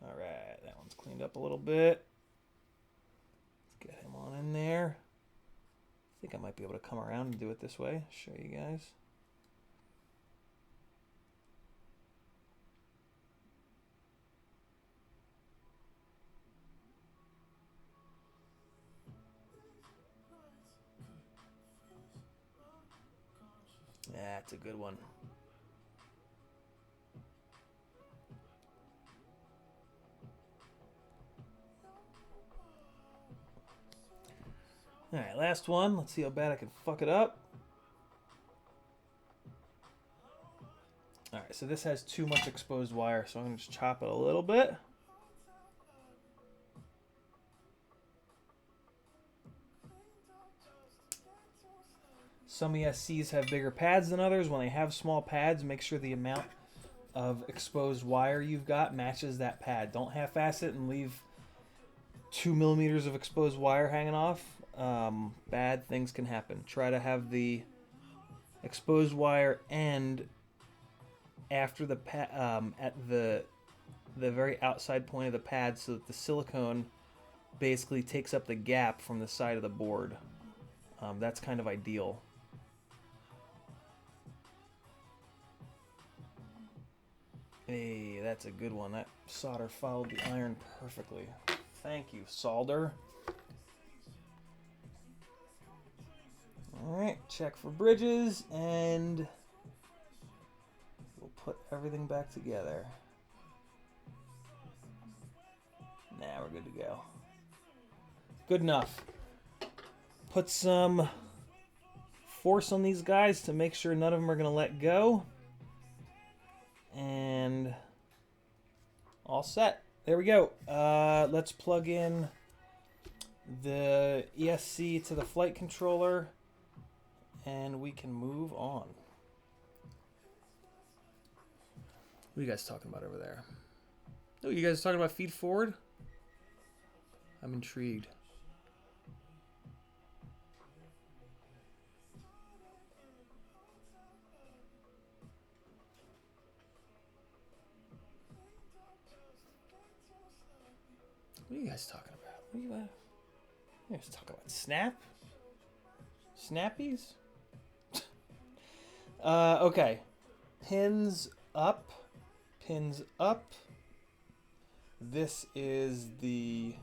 Speaker 1: All right, that one's cleaned up a little bit. Let's get him on in there. I think I might be able to come around and do it this way. Show you guys. That's a good one. All right, last one. Let's see how bad I can fuck it up. All right, so this has too much exposed wire, so I'm going to just chop it a little bit. Some ESCs have bigger pads than others. When they have small pads, make sure the amount of exposed wire you've got matches that pad. Don't half-ass it and leave 2 millimeters of exposed wire hanging off. Bad things can happen. Try to have the exposed wire end after the at the very outside point of the pad, so that the silicone basically takes up the gap from the side of the board. That's kind of ideal. Hey, that's a good one. That solder followed the iron perfectly. Thank you, solder. Alright, check for bridges, and we'll put everything back together. Now we're good to go. Good enough. Put some force on these guys to make sure none of them are going to let go. And all set. There we go. Let's plug in the ESC to the flight controller, and we can move on. What are you guys talking about over there? Oh, you guys talking about feed forward? I'm intrigued. What are you guys talking about? What are you guys talking about? Snap? Snappies? Okay. Pins up. Pins up. This is the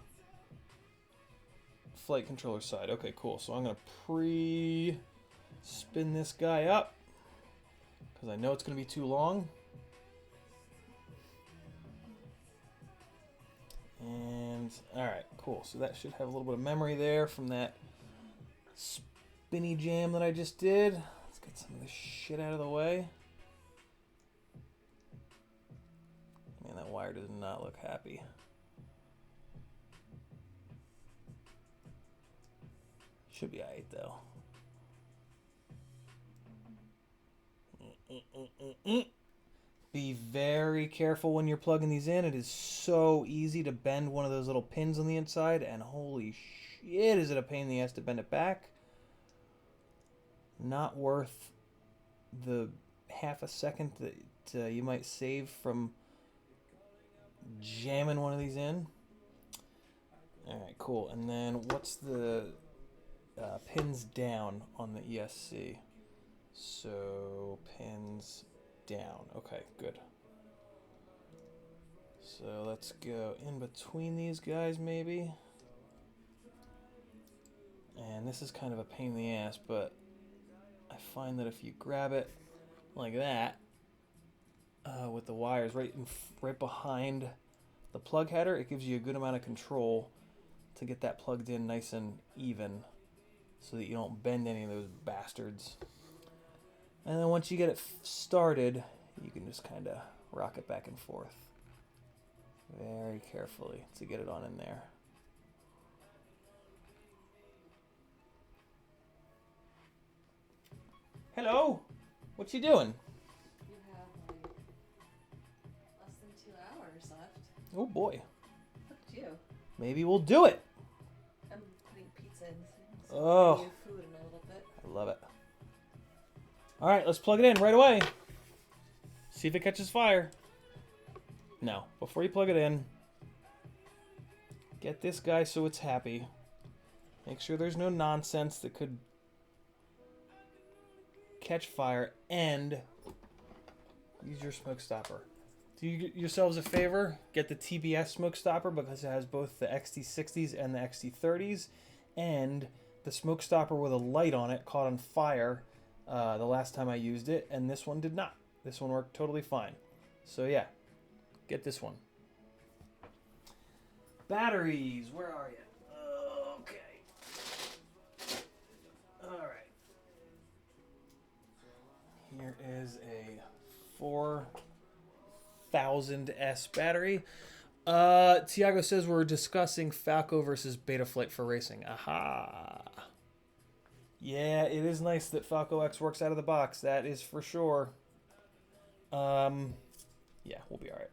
Speaker 1: flight controller side. Okay, cool. So I'm going to pre-spin this guy up because I know it's going to be too long. And, alright, cool. So that should have a little bit of memory there from that spinny jam that I just did. Let's get some of this shit out of the way. Man, that wire does not look happy. Should be alright, though. Be very careful when you're plugging these in. It is so easy to bend one of those little pins on the inside, and holy shit, is it a pain in the ass to bend it back. Not worth the half a second that you might save from jamming one of these in. Alright, cool. And then what's the pins down on the ESC? So, pins down. Okay, good. So let's go in between these guys maybe. And this is kind of a pain in the ass, but I find that if you grab it like that, with the wires right behind the plug header, it gives you a good amount of control to get that plugged in nice and even so that you don't bend any of those bastards. And then once you get it started, you can just kind of rock it back and forth very carefully to get it on in there. Hello? What you doing?
Speaker 2: You have like less than 2 hours left.
Speaker 1: Oh boy.
Speaker 2: Look at you.
Speaker 1: Maybe we'll do it.
Speaker 2: I'm putting pizza in. So
Speaker 1: Oh.
Speaker 2: I'll food in a little bit.
Speaker 1: I love it. All right, let's plug it in right away. See if it catches fire. No, before you plug it in, get this guy so it's happy. Make sure there's no nonsense that could catch fire, and use your smoke stopper. Do yourselves a favor, get the TBS smoke stopper because it has both the XT60s and the XT30s, and the smoke stopper with a light on it caught on fire the last time I used it, and this one did not. This one worked totally fine. So yeah, get this one. Batteries, where are you? Okay. All right. Here is a 4000S battery. Tiago says we're discussing Falco versus Betaflight for racing. Aha. Yeah, it is nice that Falco X works out of the box. That is for sure. Yeah, we'll be alright.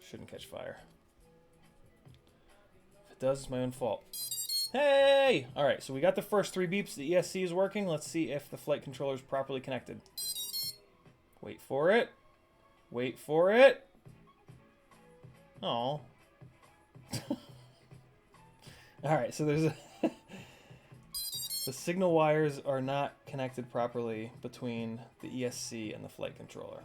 Speaker 1: Shouldn't catch fire. If it does, it's my own fault. Hey! Alright, so we got the first 3 beeps. The ESC is working. Let's see if the flight controller is properly connected. Wait for it. Wait for it. Oh. Alright, so there's a... The signal wires are not connected properly between the ESC and the flight controller.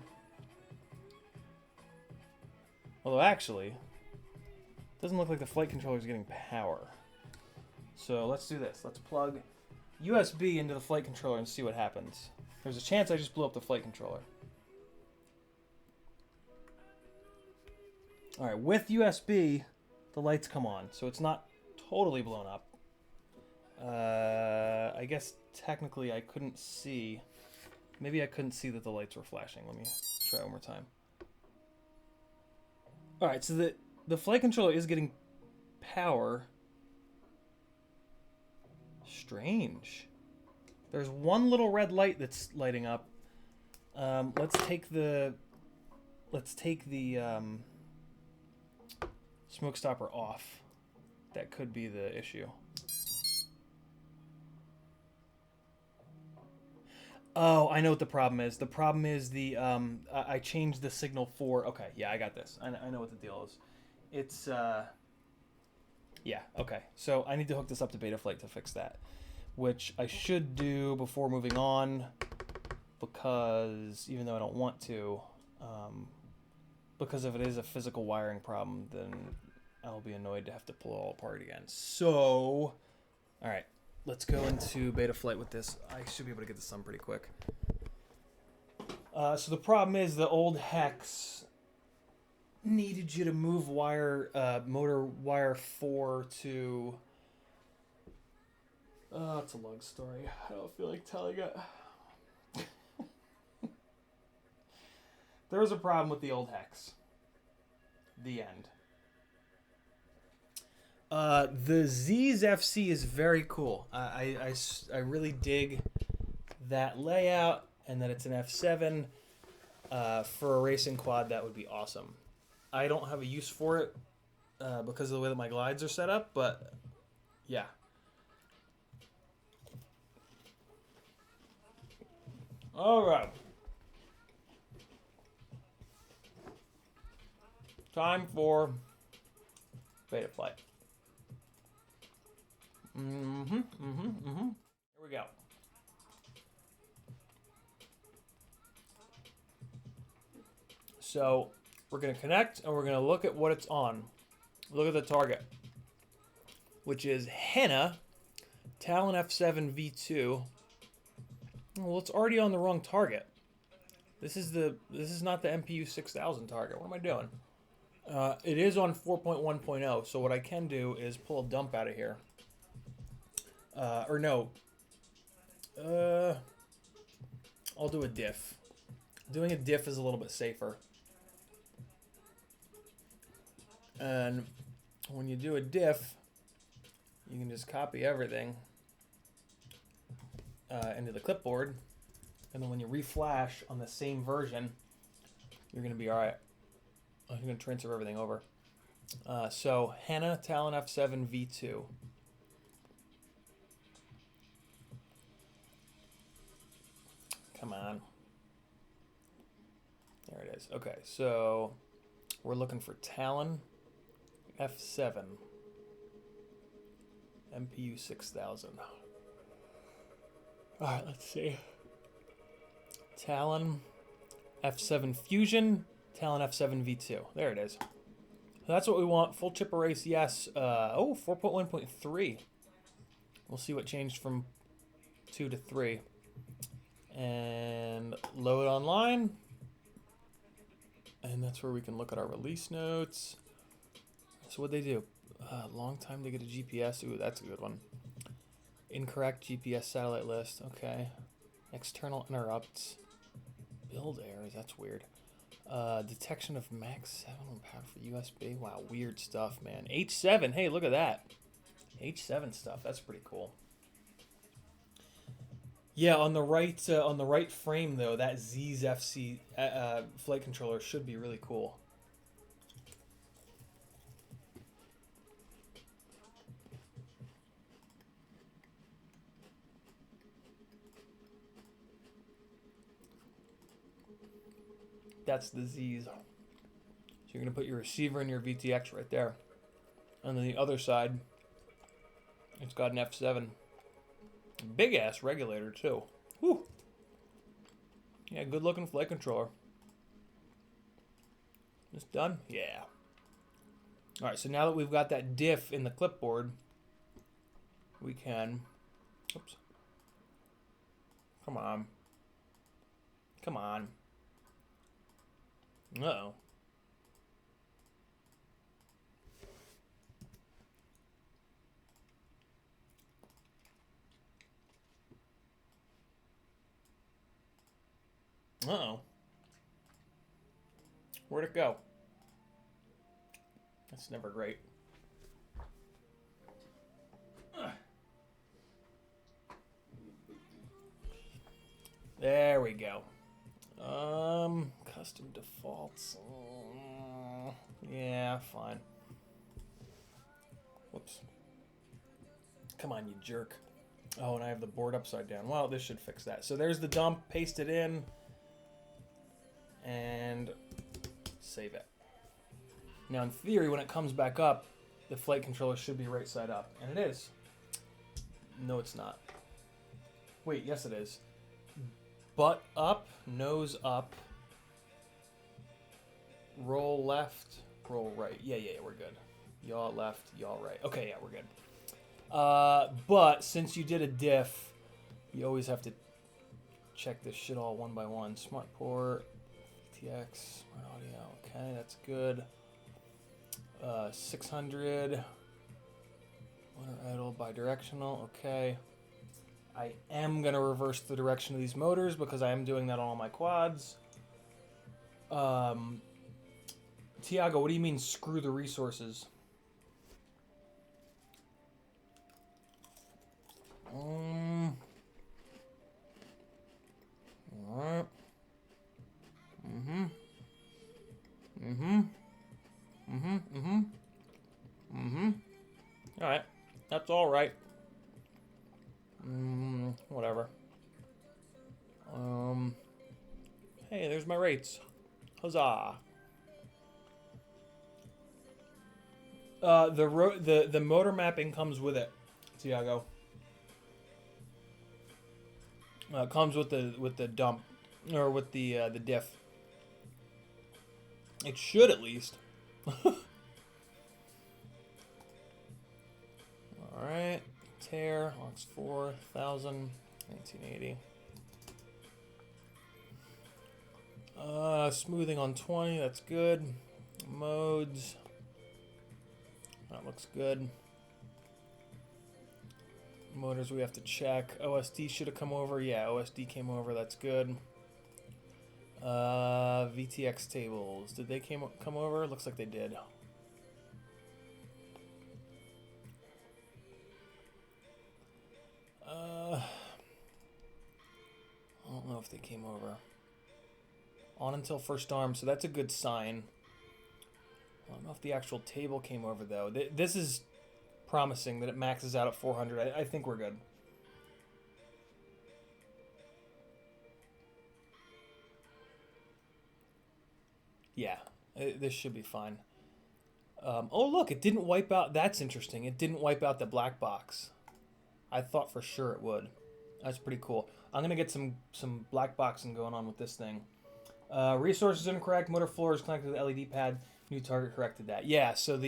Speaker 1: Although actually, it doesn't look like the flight controller is getting power. So let's do this. Let's plug USB into the flight controller and see what happens. There's a chance I just blew up the flight controller. Alright, with USB, the lights come on, so it's not totally blown up. I guess technically I couldn't see. Maybe I couldn't see that the lights were flashing. Let me try one more time. Alright, so the flight controller is getting power. Strange. There's one little red light that's lighting up. Let's take the smoke stopper off. That could be the issue. Oh, I know what the problem is. The problem is I changed the signal for... Okay, yeah, I got this. I know what the deal is. It's, yeah, okay. So I need to hook this up to Betaflight to fix that, which I should do before moving on, because even though I don't want to, because if it is a physical wiring problem, then I'll be annoyed to have to pull it all apart again. So, all right. Let's go into Betaflight with this. I should be able to get this done pretty quick. So the problem is the old hex needed you to move motor wire 4 to... it's a long story. I don't feel like telling it. There was a problem with the old hex. The end. The Z's FC is very cool. I really dig that layout, and that it's an F7. For a racing quad, that would be awesome. I don't have a use for it because of the way that my glides are set up, but yeah. All right. Time for Betaflight. Here we go. So we're going to connect and we're going to look at what it's on. Look at the target, which is Henna Talon F7 V2. Well, it's already on the wrong target. This is not the MPU 6000 target. What am I doing? It is on 4.1.0, so what I can do is pull a dump out of here. Or no. I'll do a diff. Doing a diff is a little bit safer. And when you do a diff, you can just copy everything into the clipboard. And then when you reflash on the same version, you're going to be all right. I'm going to transfer everything over. So, Henna Talon F7 V2. Come on. There it is. Okay, so we're looking for Talon F7 MPU 6000. All right, let's see. Talon F7 Fusion, Talon F7 V2. There it is. So that's what we want. Full chip erase, yes. 4.1.3. We'll see what changed from 2 to 3. And load online. And that's where we can look at our release notes. So what'd they do? Long time to get a GPS. Ooh, that's a good one. Incorrect GPS satellite list. Okay. External interrupts. Build errors. That's weird. Detection of max 7 on power for USB. Wow, weird stuff, man. H7. Hey, look at that. H7 stuff. That's pretty cool. Yeah, on the right frame though, that Z's FC flight controller should be really cool. That's the Z's. So you're gonna put your receiver and your VTX right there, and then the other side, it's got an F7. Big ass regulator too. Whew. Yeah, good looking flight controller. It's done? Yeah. All right, so now that we've got that diff in the clipboard, we can, oops, come on. Come on. Uh-oh. Uh-oh. Where'd it go? That's never great. There we go. Custom defaults. Yeah, fine. Whoops. Come on, you jerk. Oh, and I have the board upside down. Well, this should fix that. So there's the dump. Paste it in. And save it. Now, in theory, when it comes back up, the flight controller should be right side up. And it is. No, it's not. Wait, yes it is. Butt up, nose up, roll left, roll right. Yeah, we're good. Yaw left, yaw right. Okay, yeah, we're good. But since you did a diff, you always have to check this shit all one by one. Smart port, TX, smart audio. Okay, that's good. 600. Motor idle, bidirectional. Okay. I am going to reverse the direction of these motors because I am doing that on all my quads. Tiago, what do you mean screw the resources? Alright. Alright. That's alright. Whatever. Hey, there's my rates. Huzzah. The motor mapping comes with it, Tiago. Comes with the dump or with the diff. It should at least. All right. Tear, Ox 4000, 1980. Smoothing on 20, that's good. Modes, that looks good. Motors we have to check. OSD should have come over. Yeah, OSD came over, that's good. VTX tables, did they come over? Looks like they did. I don't know if they came over. On until first arm, so that's a good sign. I don't know if the actual table came over, though. This is promising that it maxes out at 400. I think we're good. Yeah, this should be fine. Oh, look, it didn't wipe out. That's interesting. It didn't wipe out the black box. I thought for sure it would. That's pretty cool. I'm going to get some black boxing going on with this thing. Resources incorrect. Motor floor is connected to the LED pad. New target corrected that. Yeah, so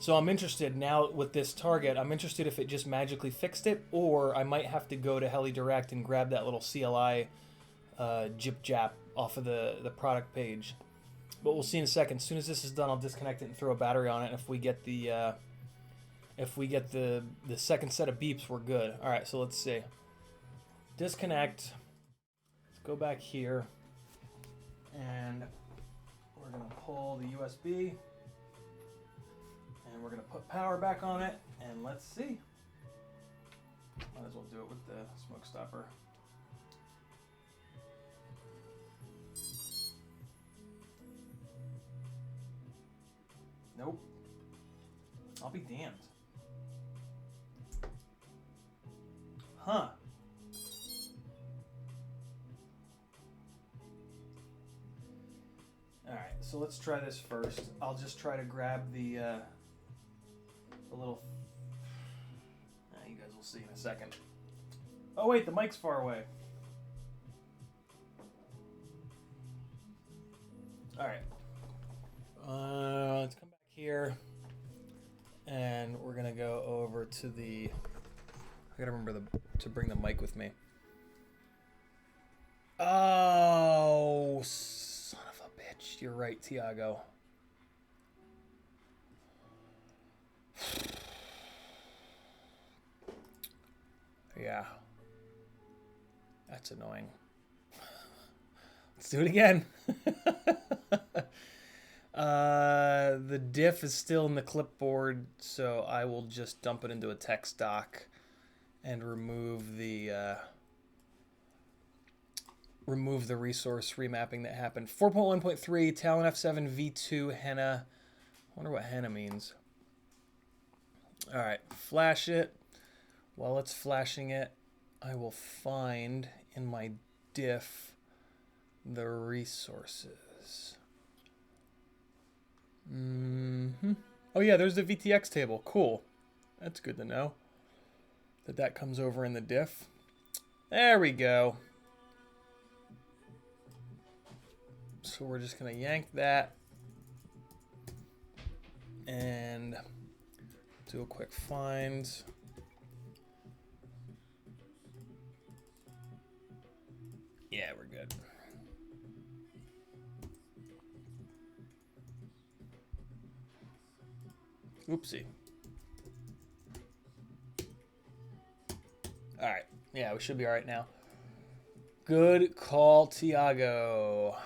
Speaker 1: so I'm interested now with this target. I'm interested if it just magically fixed it, or I might have to go to Heli Direct and grab that little CLI jip jap off of the product page. But we'll see in a second. As soon as this is done, I'll disconnect it and throw a battery on it. And if we get the second set of beeps, we're good. All right, so let's see. Disconnect. Let's go back here, and we're gonna pull the USB, and we're gonna put power back on it, and let's see. Might as well do it with the smoke stopper. Nope. I'll be damned. Huh. Alright, so let's try this first. I'll just try to grab the little... you guys will see in a second. Oh wait, the mic's far away. Alright. Let's come back here, and we're gonna go over to the. I gotta remember to bring the mic with me. Oh, son of a bitch! You're right, Tiago. Yeah, that's annoying. Let's do it again. The diff is still in the clipboard, so I will just dump it into a text doc and remove the resource remapping that happened. 4.1.3 Talon F7 V2 Henna. I wonder what Henna means. All right, flash it. While it's flashing it, I will find in my diff the resources. Oh yeah, there's the VTX table. Cool. That's good to know. That comes over in the diff. There we go. So we're just gonna yank that and do a quick find. Yeah, we're good. Oopsie. All right. Yeah, we should be all right now. Good call, Tiago.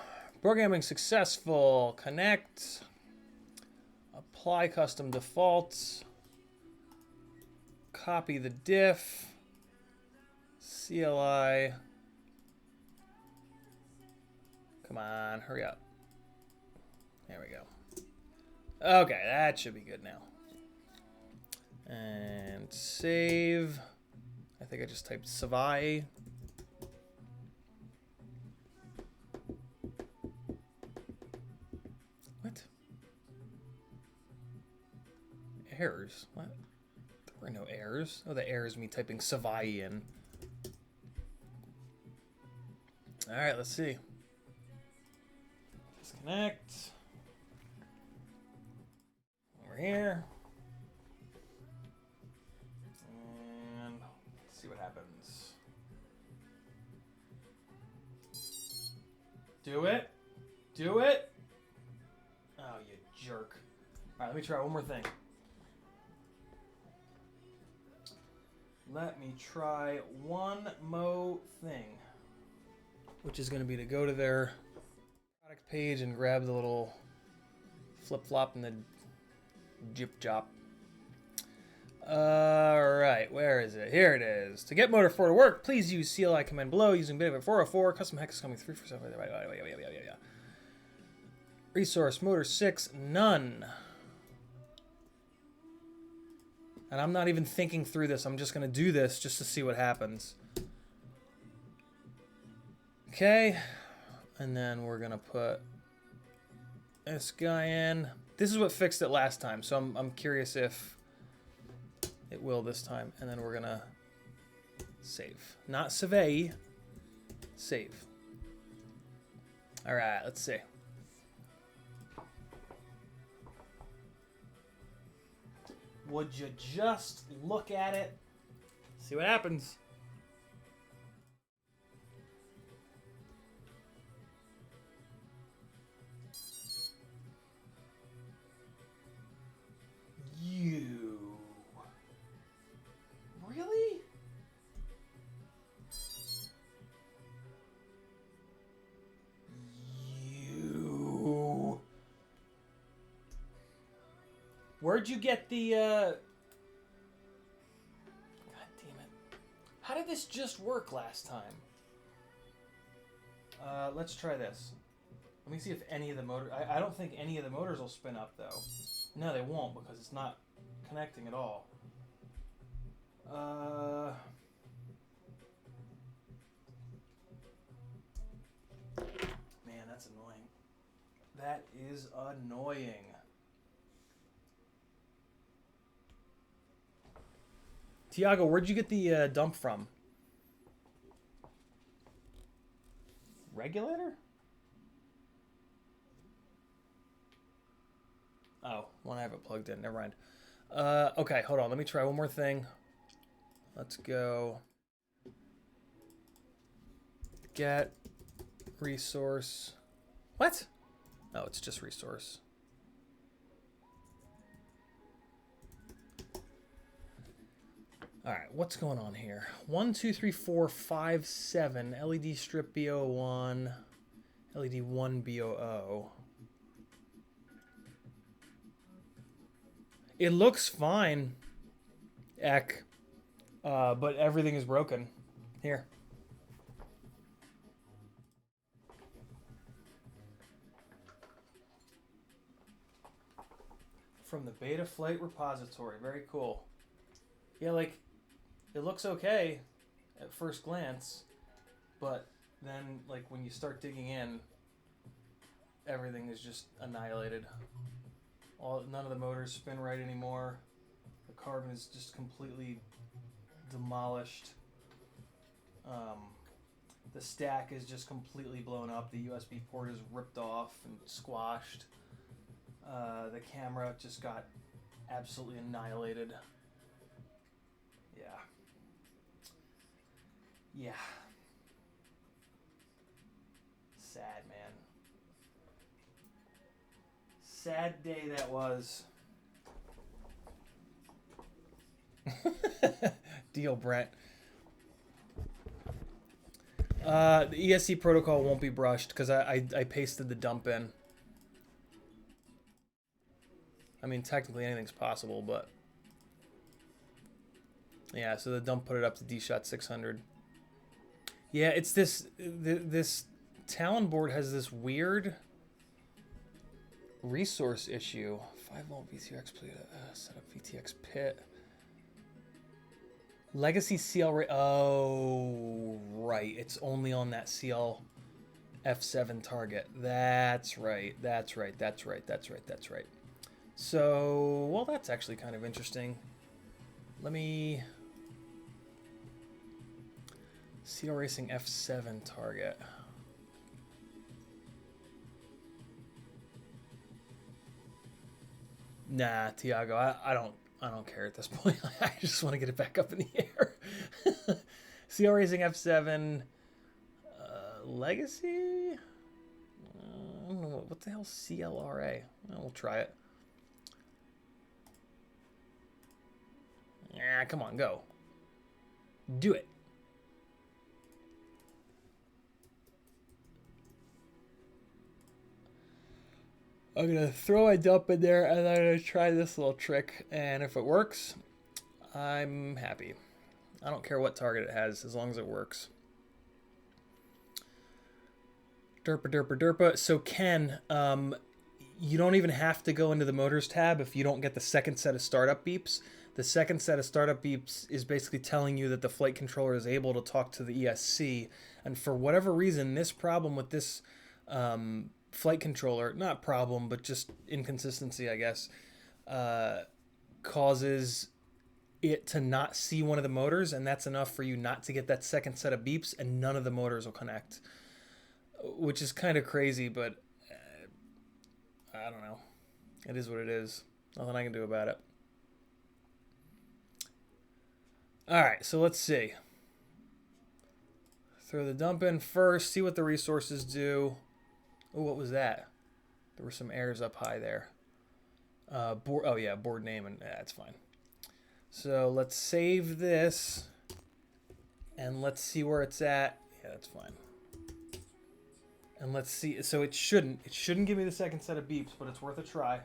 Speaker 1: Programming successful. Connect. Apply custom defaults. Copy the diff. CLI. Come on, hurry up. There we go. Okay, that should be good now. And save. I think I just typed Savai. What? Errors? What? There were no errors. Oh, the error is me typing Savai in. Alright, let's see. Disconnect. Over here. And let's see what happens. Do it. Do it. Oh, you jerk. Alright, let me try one more thing. Let me try one more thing. Which is going to be to go to their product page and grab the little flip-flop and the jip-jop. Alright, where is it? Here it is. To get Motor 4 to work, please use CLI command below using Bit 404. Custom hex is coming 3 for 7. Resource Motor 6, none. And I'm not even thinking through this. I'm just going to do this just to see what happens. Okay. And then we're going to put this guy in. This is what fixed it last time, so I'm curious if it will this time. And then we're going to save. Not survey. Save. All right, let's see. Would you just look at it? See what happens. You. Really? You. Where'd you get the, God damn it. How did this just work last time? Let's try this. Let me see if any of the motors... I don't think any of the motors will spin up, though. No, they won't, because it's not connecting at all. Man, that's annoying. That is annoying. Tiago, where'd you get the dump from? Regulator? Oh, well, I have it plugged in. Never mind. Okay, hold on. Let me try one more thing. Let's go. Get resource. What? Oh, it's just resource. All right, what's going on here? 1, 2, 3, 4, 5, 7. LED strip B01. LED 1 BOO. It looks fine, Eck, but everything is broken. Here. From the Beta Flight Repository. Very cool. Yeah, like, it looks okay at first glance, but then, like, when you start digging in, everything is just annihilated. None of the motors spin right anymore. The carbon is just completely demolished. The stack is just completely blown up. The USB port is ripped off and squashed. The camera just got absolutely annihilated. Yeah. Yeah. Sad, man. Sad day that was. Deal, Brent. The ESC protocol won't be brushed because I pasted the dump in. I mean, technically anything's possible, but yeah. So the dump put it up to D-Shot 600. Yeah, it's this Talon board has this weird resource issue. 5-volt VTX set up VTX pit. Legacy CL. Oh, right. It's only on that CL F7 target. That's right. That's right. That's right. That's right. That's right. So, well, that's actually kind of interesting. Let me... CL Racing F7 target. Nah, Tiago, I don't care at this point. I just want to get it back up in the air. CL Racing F7 Legacy? I don't know what the hell CLRA. Well, we'll try it. Yeah, come on, go. Do it. I'm going to throw my dump in there, and I'm going to try this little trick. And if it works, I'm happy. I don't care what target it has, as long as it works. Derpa, derpa, derpa. So, Ken, you don't even have to go into the motors tab if you don't get the second set of startup beeps. The second set of startup beeps is basically telling you that the flight controller is able to talk to the ESC. And for whatever reason, this problem with this flight controller, not problem, but just inconsistency, I guess, causes it to not see one of the motors. And that's enough for you not to get that second set of beeps, and none of the motors will connect. Which is kind of crazy, but I don't know. It is what it is. Nothing I can do about it. All right, so let's see. Throw the dump in first, see what the resources do. Oh, what was that? There were some errors up high there. Oh, yeah, board name, and that's fine. So let's save this, and let's see where it's at. Yeah, that's fine. And let's see. So it shouldn't give me the second set of beeps, but it's worth a try.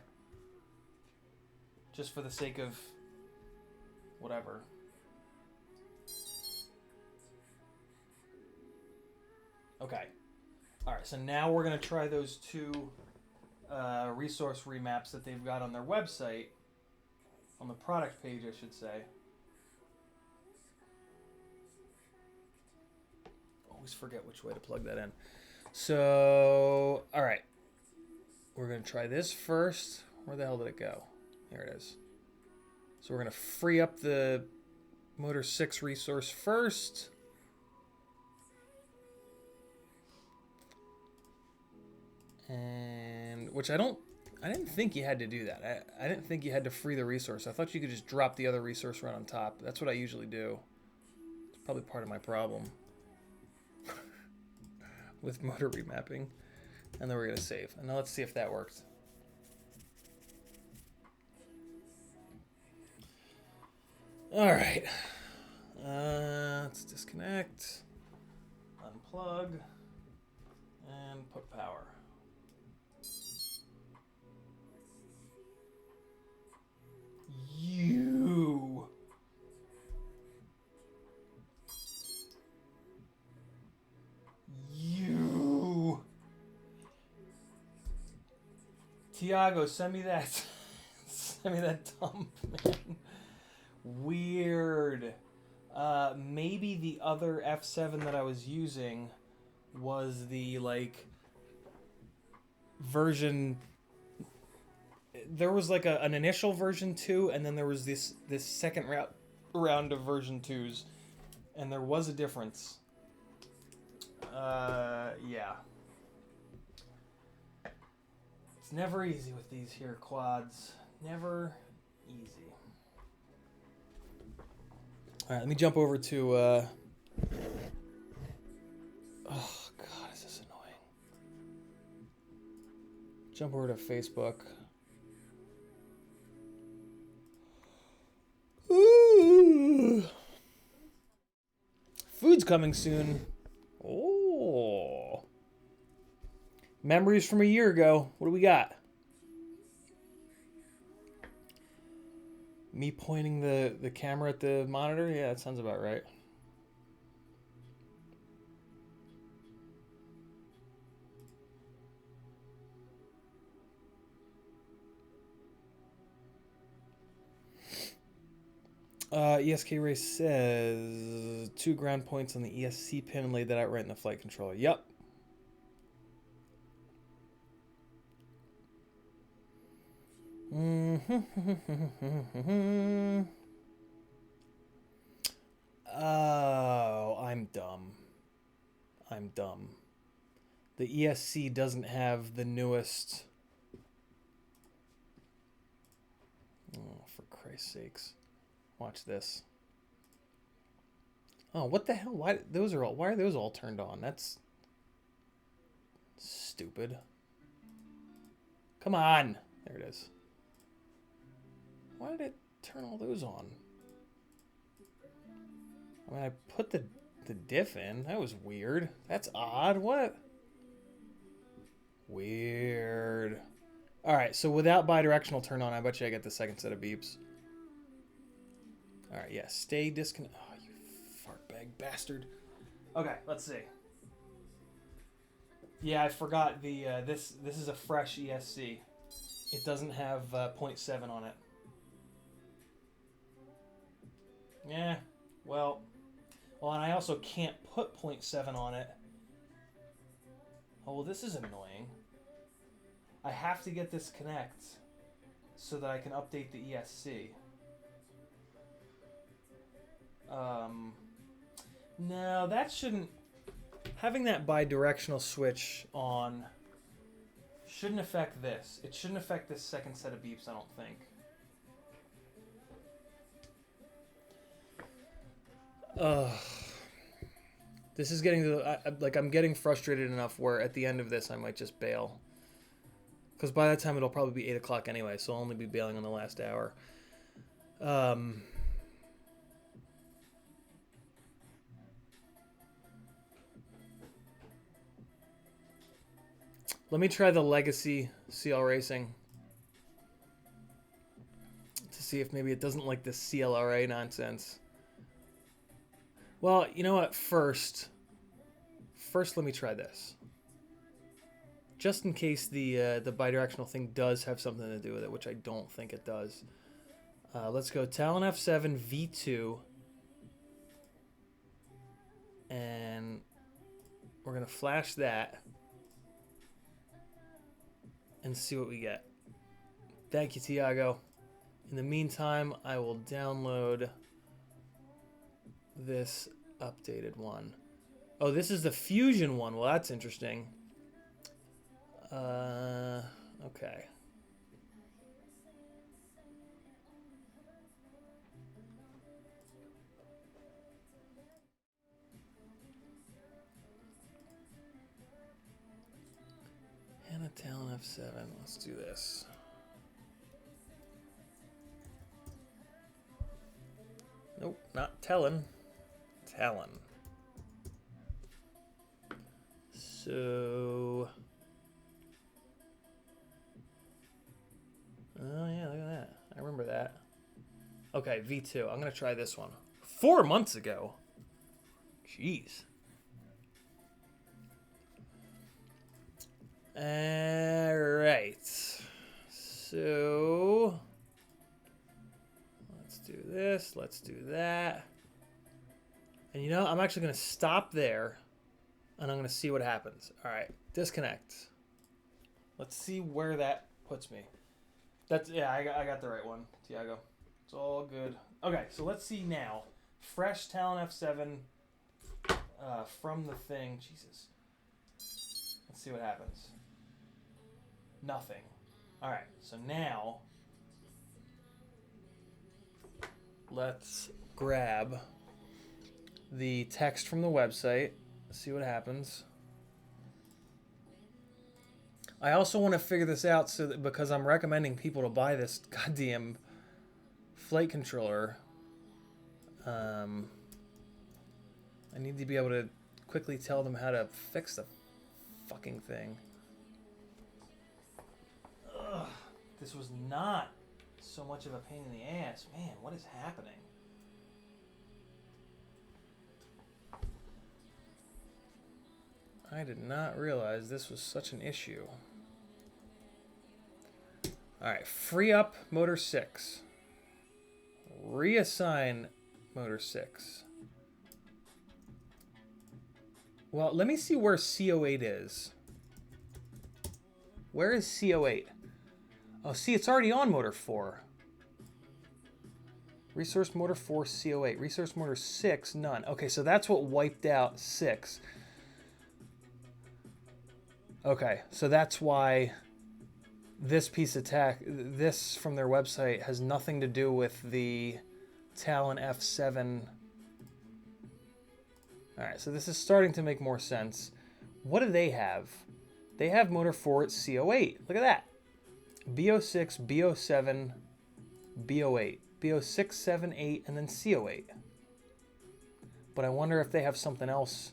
Speaker 1: Just for the sake of whatever. Okay. All right, so now we're going to try those two resource remaps that they've got on their website, on the product page, I should say. Always forget which way to plug that in. So, all right. We're going to try this first. Where the hell did it go? Here it is. So we're going to free up the Motor 6 resource first. And which I don't I didn't think you had to do that. I didn't think you had to free the resource. I thought you could just drop the other resource right on top. That's what I usually do. It's probably part of my problem with motor remapping. And then we're going to save. And now let's see if that worked. All right. Let's disconnect, unplug, and put power. You. Tiago, send me that. Send me that dump, man. Weird. Maybe the other F7 that I was using was the, like, version... There was, like, an initial version 2, and then there was this second round of version 2s. And there was a difference. Yeah. It's never easy with these here quads. Never easy. All right, let me jump over to... Oh, God, is this annoying. Jump over to Facebook. Ooh. Food's coming soon. Oh. Memories from a year ago. What do we got? Me pointing the camera at the monitor? Yeah, that sounds about right. ESK Race says 2 ground points on the ESC pin and laid that out right in the flight controller. Yep. Oh, I'm dumb. I'm dumb. The ESC doesn't have the newest... Oh, for Christ's sakes. Watch this. Oh, what the hell? Why are those all turned on? That's stupid. Come on. There it is. Why did it turn all those on? I mean, I put the diff in. That was weird. That's odd. What? Weird. All right, so without bidirectional turn on, I bet you I get the second set of beeps. All right, yeah, stay disconnected. Oh, you fartbag bastard. Okay, let's see. Yeah, I forgot the this is a fresh ESC. It doesn't have 0.7 on it. Yeah, well, and I also can't put 0.7 on it. Oh, well, this is annoying. I have to get this connect so that I can update the ESC. No, that shouldn't... Having that bidirectional switch on shouldn't affect this. It shouldn't affect this second set of beeps, I don't think. This is getting to the... I'm getting frustrated enough where at the end of this I might just bail. Because by that time it'll probably be 8 o'clock anyway, so I'll only be bailing on the last hour. Let me try the Legacy CL Racing to see if maybe it doesn't like this CLRA nonsense. Well, you know what? First, let me try this. Just in case the bidirectional thing does have something to do with it, which I don't think it does. Let's go Talon F7 V2. And we're going to flash that. And see what we get. Thank you, Tiago. In the meantime, I will download this updated one. Oh, this is the Fusion one. Well, that's interesting. Okay. F7. Let's do this. Nope, not Talon. Talon. So... Oh yeah, look at that. I remember that. Okay, V2. I'm going to try this one. 4 months ago. Jeez. Alright. So... let's do this. Let's do that. And you know, I'm actually going to stop there. And I'm going to see what happens. Alright, disconnect. Let's see where that puts me. That's, yeah, I got the right one, Tiago. It's all good. Okay, so let's see now. Fresh Talon F7 from the thing. Jesus. Let's see what happens. Nothing. Alright, so now let's grab the text from the website. See what happens. I also want to figure this out so that because I'm recommending people to buy this goddamn flight controller, I need to be able to quickly tell them how to fix the fucking thing. Ugh, this was not so much of a pain in the ass. Man, what is happening? I did not realize this was such an issue. Alright, free up motor 6. Reassign motor 6. Well, let me see where CO8 is. Where is CO8? Oh, see, it's already on motor 4. Resource motor 4, CO8. Resource motor 6, none. Okay, so that's what wiped out 6. Okay, so that's why this piece of tech, this from their website, has nothing to do with the Talon F7. Alright, so this is starting to make more sense. What do they have? They have motor 4 at CO8. Look at that. BO6, BO7, BO8. BO6, 7, 8, and then CO8. But I wonder if they have something else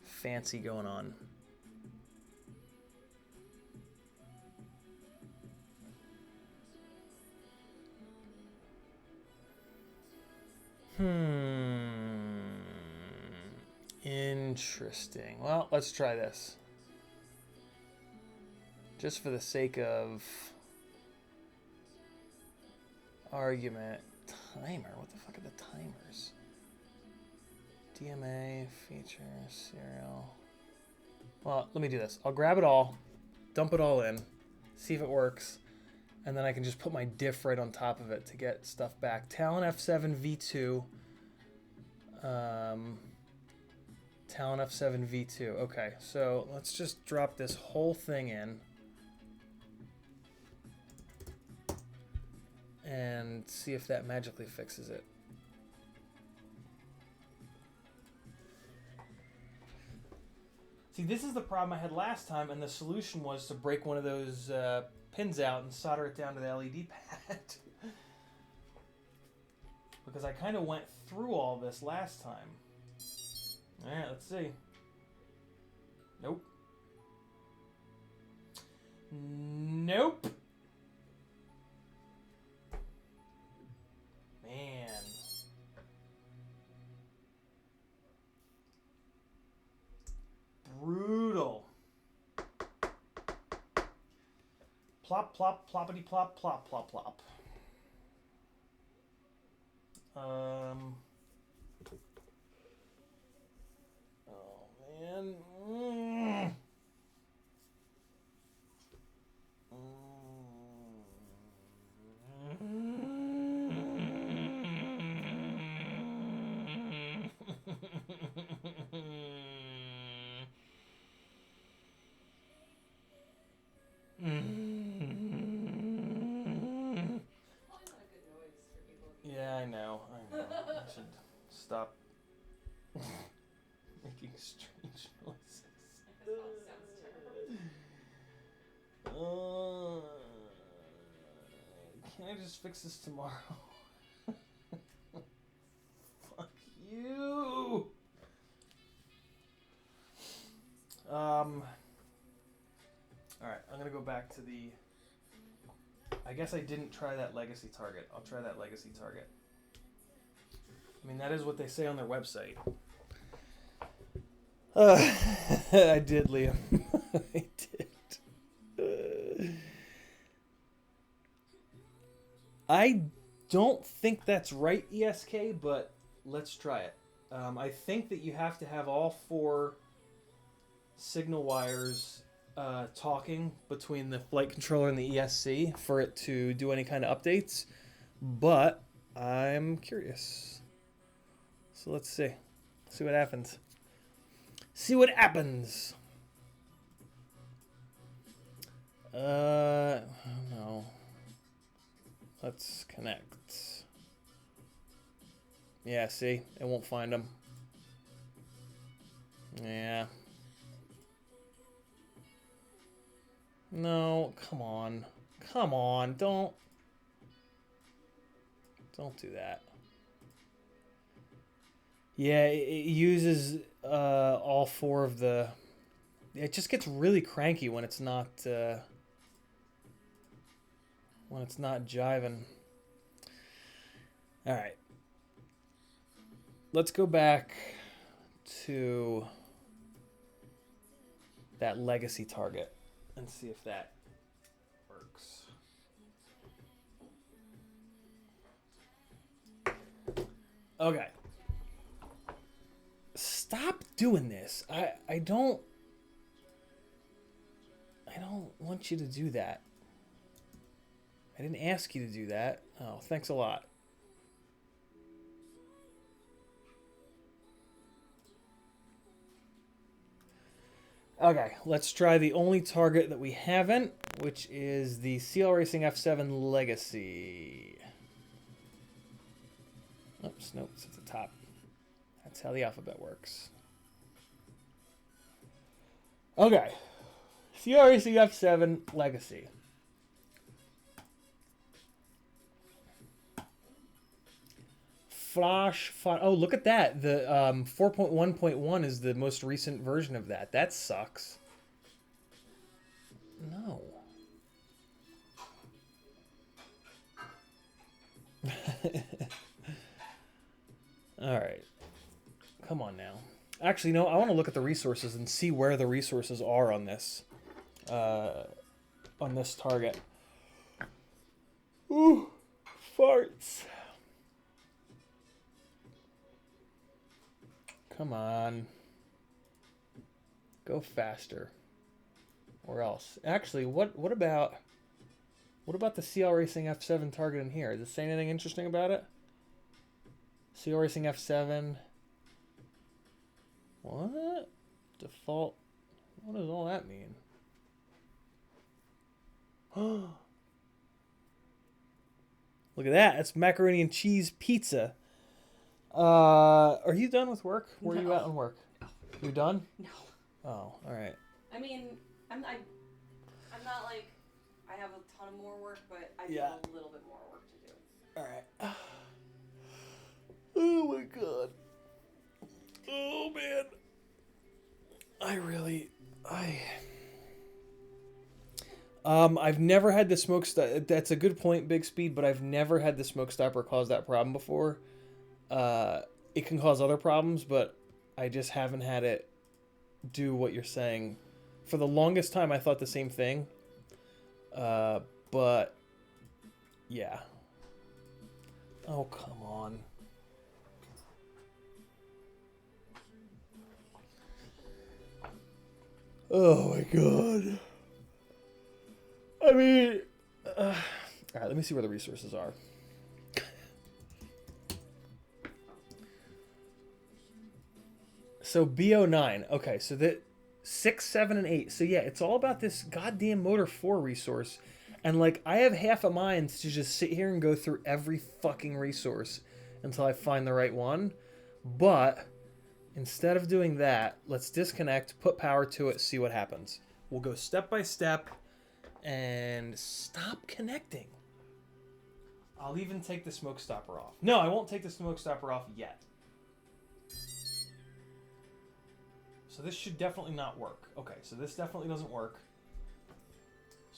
Speaker 1: fancy going on. Interesting. Well, let's try this. Just for the sake of argument. Timer? What the fuck are the timers? DMA, feature, serial. Well, let me do this. I'll grab it all, dump it all in, see if it works, and then I can just put my diff right on top of it to get stuff back. Talon F7 V2. Talon F7 V2. Okay, so let's just drop this whole thing in. And see if that magically fixes it. See, this is the problem I had last time, and the solution was to break one of those pins out and solder it down to the LED pad. Because I kind of went through all this last time. Alright, let's see. Nope. Nope. Man. Brutal. Plop, plop, ploppity, plop, plop, plop, plop. Oh, man. Yeah, I know. I should stop making strange noises. just fix this tomorrow. Fuck you. Alright, I'm gonna go back to the... I guess I didn't try that legacy target. I'll try that legacy target. I mean, that is what they say on their website. I did, Liam. I did. I don't think that's right, ESK, but let's try it. I think that you have to have all 4 signal wires talking between the flight controller and the ESC for it to do any kind of updates, but I'm curious. So let's see. See what happens. See what happens. No. Let's connect. Yeah, see? It won't find them. Yeah. No, come on. Come on, don't do that. Yeah, it uses all 4 of the... It just gets really cranky when it's not jiving. All right. Let's go back to that legacy target and see if that works. Okay. Stop doing this. I don't want you to do that. I didn't ask you to do that. Oh, thanks a lot. Okay, let's try the only target that we haven't, which is the CL Racing F7 Legacy. Oops, nope, it's at the top. That's how the alphabet works. Okay. CL Racing F7 Legacy. Oh, look at that. The 4.1.1 is the most recent version of that. That sucks. No. All right. Come on now. Actually, no, I want to look at the resources and see where the resources are on this target. Ooh, farts. Come on. Go faster. Or else. Actually, what about the CL Racing F7 target in here? Does it say anything interesting about it? CL Racing F7. What? Default. What does all that mean? Look at that. That's macaroni and cheese pizza. Are you done with work? Where are you at on work? You're done?
Speaker 2: No.
Speaker 1: Oh, all right.
Speaker 2: I mean, I'm not like I have a ton of more work, but I
Speaker 1: Yeah.
Speaker 2: have a little bit more work to do.
Speaker 1: All right. Oh my god. Oh man. I've never had the smoke stopper. That's a good point, Big Speed, but I've never had the smoke stopper cause that problem before. It can cause other problems, but I just haven't had it do what you're saying. For the longest time, I thought the same thing. But yeah. Oh, come on. Oh my god. I mean, all right, let me see where the resources are. So BO9. Okay, so the 6, 7, and 8. So yeah, it's all about this goddamn Motor 4 resource. And like, I have half a mind to just sit here and go through every fucking resource until I find the right one. But instead of doing that, let's disconnect, put power to it, see what happens. We'll go step by step and stop connecting. I'll even take the smoke stopper off. No, I won't take the smoke stopper off yet. So this should definitely not work. Okay, so this definitely doesn't work.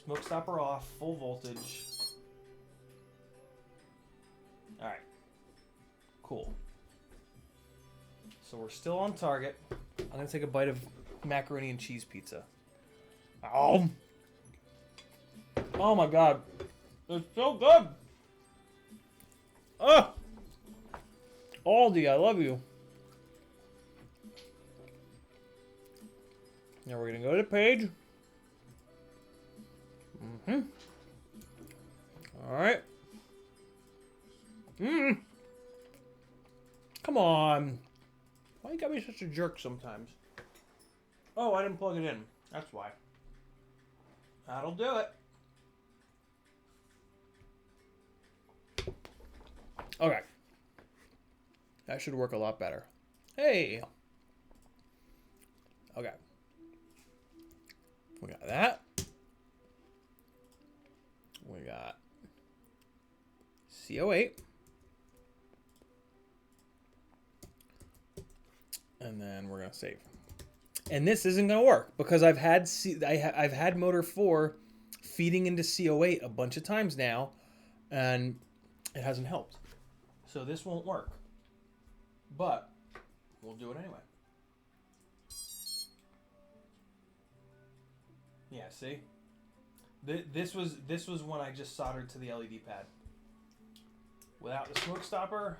Speaker 1: Smoke stopper off, full voltage. Alright. Cool. So we're still on target. I'm going to take a bite of macaroni and cheese pizza. Oh! Oh my god. It's so good! Oh! Aldi, I love you. Now we're going to go to the page. Alright. Come on. Why you gotta be such a jerk sometimes? Oh, I didn't plug it in. That's why. That'll do it. Okay. That should work a lot better. Hey! Okay. We got that. We got CO8. And then we're gonna save. And this isn't gonna work because I've had I've had motor 4 feeding into CO8 a bunch of times now, and it hasn't helped. So this won't work. But we'll do it anyway. Yeah, see? This was when I just soldered to the LED pad. Without the smoke stopper.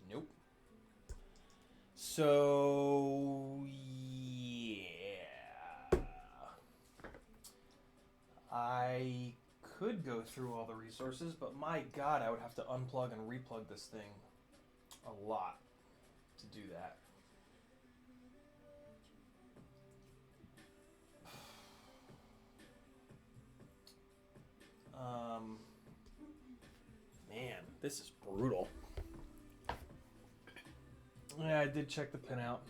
Speaker 1: Nope. So yeah. I could go through all the resources, but my god, I would have to unplug and replug this thing a lot to do that. Man, this is brutal. Yeah, I did check the pin out.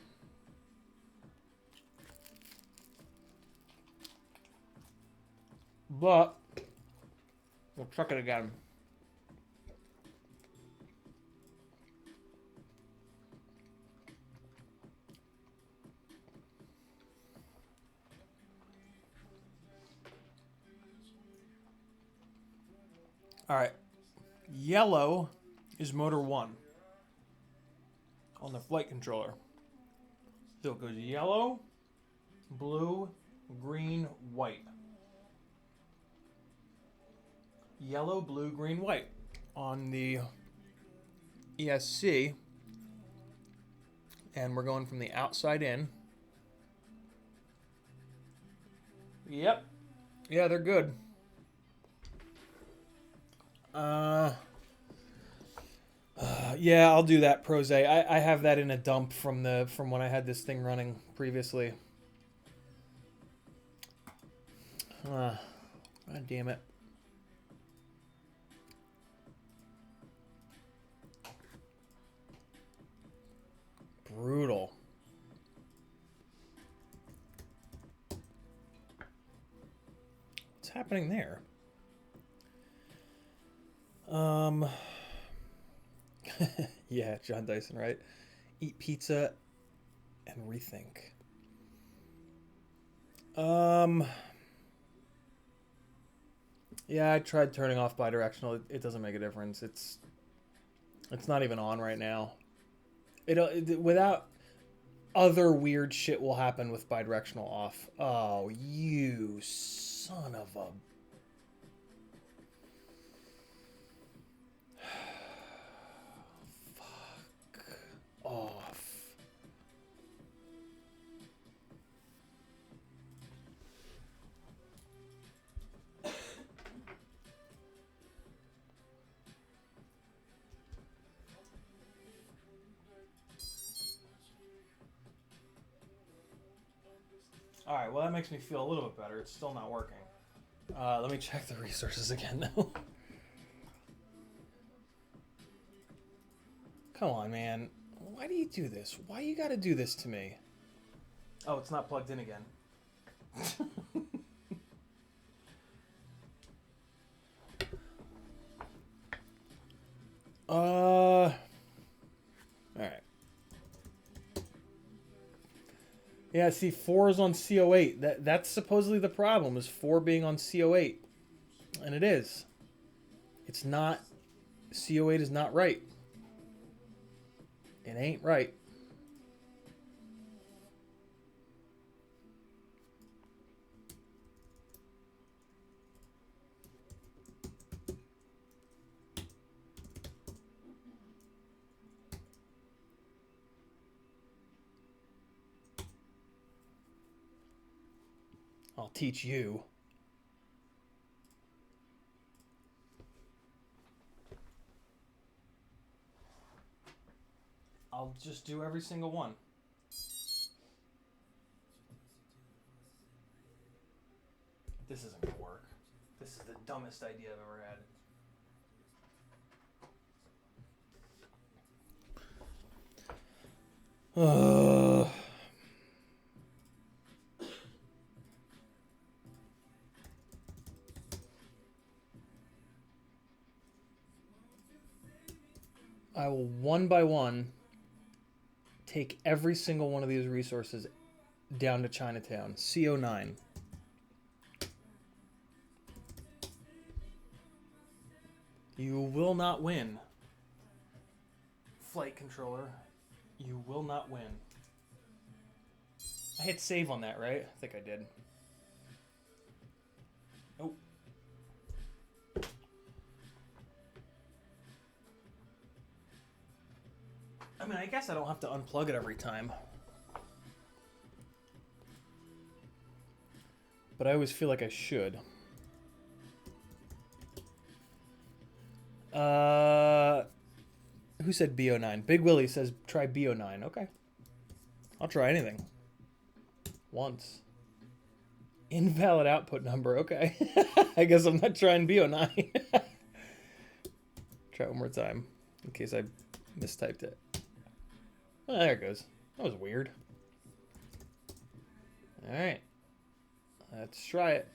Speaker 1: But we'll check it again. All right. Yellow is motor 1 on the flight controller. So it goes yellow, blue, green, white. Yellow, blue, green, white on the ESC. And we're going from the outside in. Yep. Yeah, they're good. Yeah, I'll do that, Prose. I have that in a dump from when I had this thing running previously. God damn it. Brutal. What's happening there? Yeah, John Dyson, right? Eat pizza and rethink. Yeah, I tried turning off bidirectional. It doesn't make a difference. It's not even on right now. It without other weird shit will happen with bidirectional off. Oh, you son of a... Fuck off. Alright, well that makes me feel a little bit better. It's still not working. Let me check the resources again though. Come on, man. Why do you do this? Why you gotta do this to me? Oh, it's not plugged in again. All right. Yeah, see, 4 is on CO8. That's supposedly the problem, is 4 being on CO8. And it is. It's not. CO8 is not right. It ain't right. I'll teach you. I'll just do every single one. This isn't gonna work. This is the dumbest idea I've ever had. I will one by one take every single one of these resources down to Chinatown. CO9. You will not win. Flight controller. You will not win. I hit save on that, right? I think I did. Oh. I mean, I guess I don't have to unplug it every time. But I always feel like I should. Who said BO9? Big Willie says try BO9. Okay. I'll try anything. Once. Invalid output number. Okay. I guess I'm not trying BO9. Try it one more time. In case I mistyped it. Oh, there it goes. That was weird. Alright. Let's try it.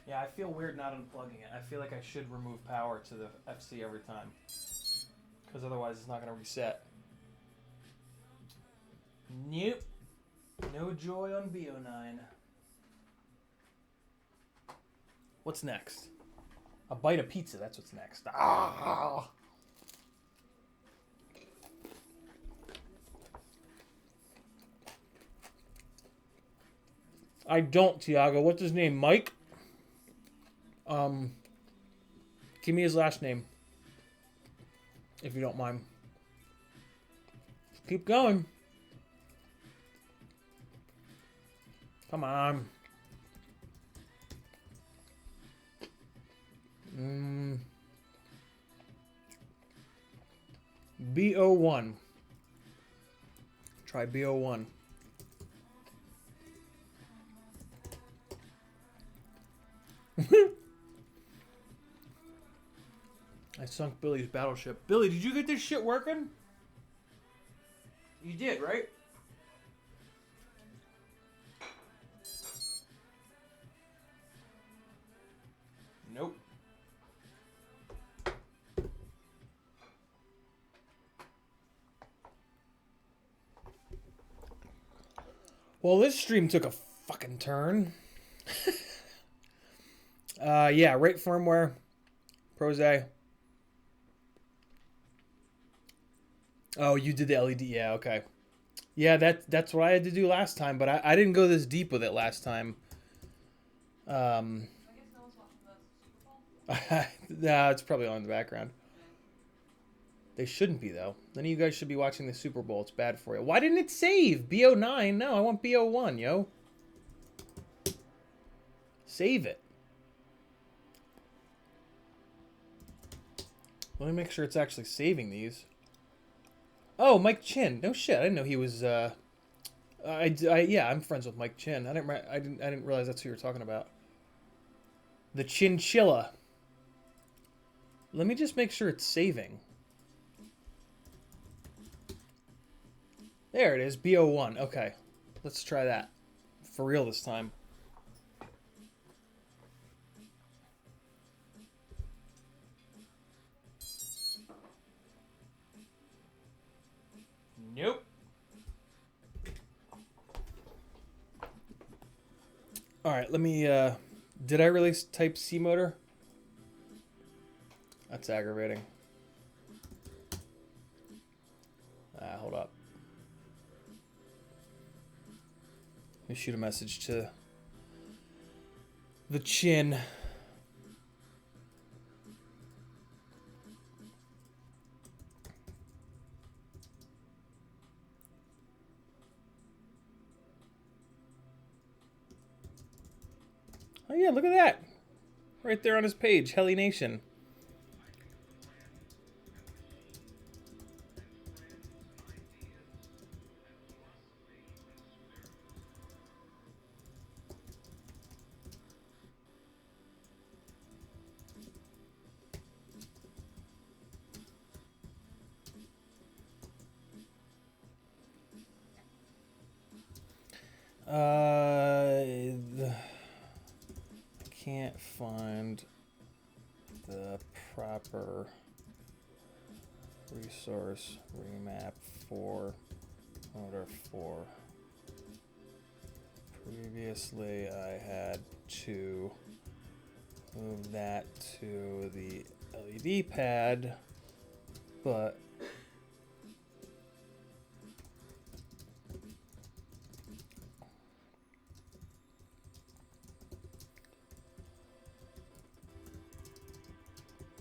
Speaker 1: Yeah, I feel weird not unplugging it. I feel like I should remove power to the FC every time. Because otherwise it's not going to reset. Nope. No joy on BO9. What's next? A bite of pizza, that's what's next. Ah! I don't, Tiago. What's his name? Mike? Give me his last name. If you don't mind. Keep going. Come on. BO1. Try BO1. I sunk Billy's battleship. Billy, did you get this shit working? You did, right? Nope. Well, this stream took a fucking turn. Yeah, right firmware. Prose. Oh, you did the LED. Yeah, okay. Yeah, that's what I had to do last time, but I didn't go this deep with it last time.
Speaker 2: I guess no one's watching the Super Bowl.
Speaker 1: Nah, it's probably on in the background. They shouldn't be, though. None of you guys should be watching the Super Bowl. It's bad for you. Why didn't it save? BO9? No, I want BO1, yo. Save it. Let me make sure it's actually saving these. Oh, Mike Chin. No shit. I didn't know he was. Yeah, I'm friends with Mike Chin. I didn't realize that's who you were talking about. The Chinchilla. Let me just make sure it's saving. There it is, BO1. Okay, let's try that. For real this time. Nope. Alright, let me, did I release Type C motor? That's aggravating. Hold up. Let me shoot a message to the chin. Oh yeah, look at that. Right there on his page, Heli Nation. Can't find the proper resource remap for motor 4. Previously, I had to move that to the LED pad, but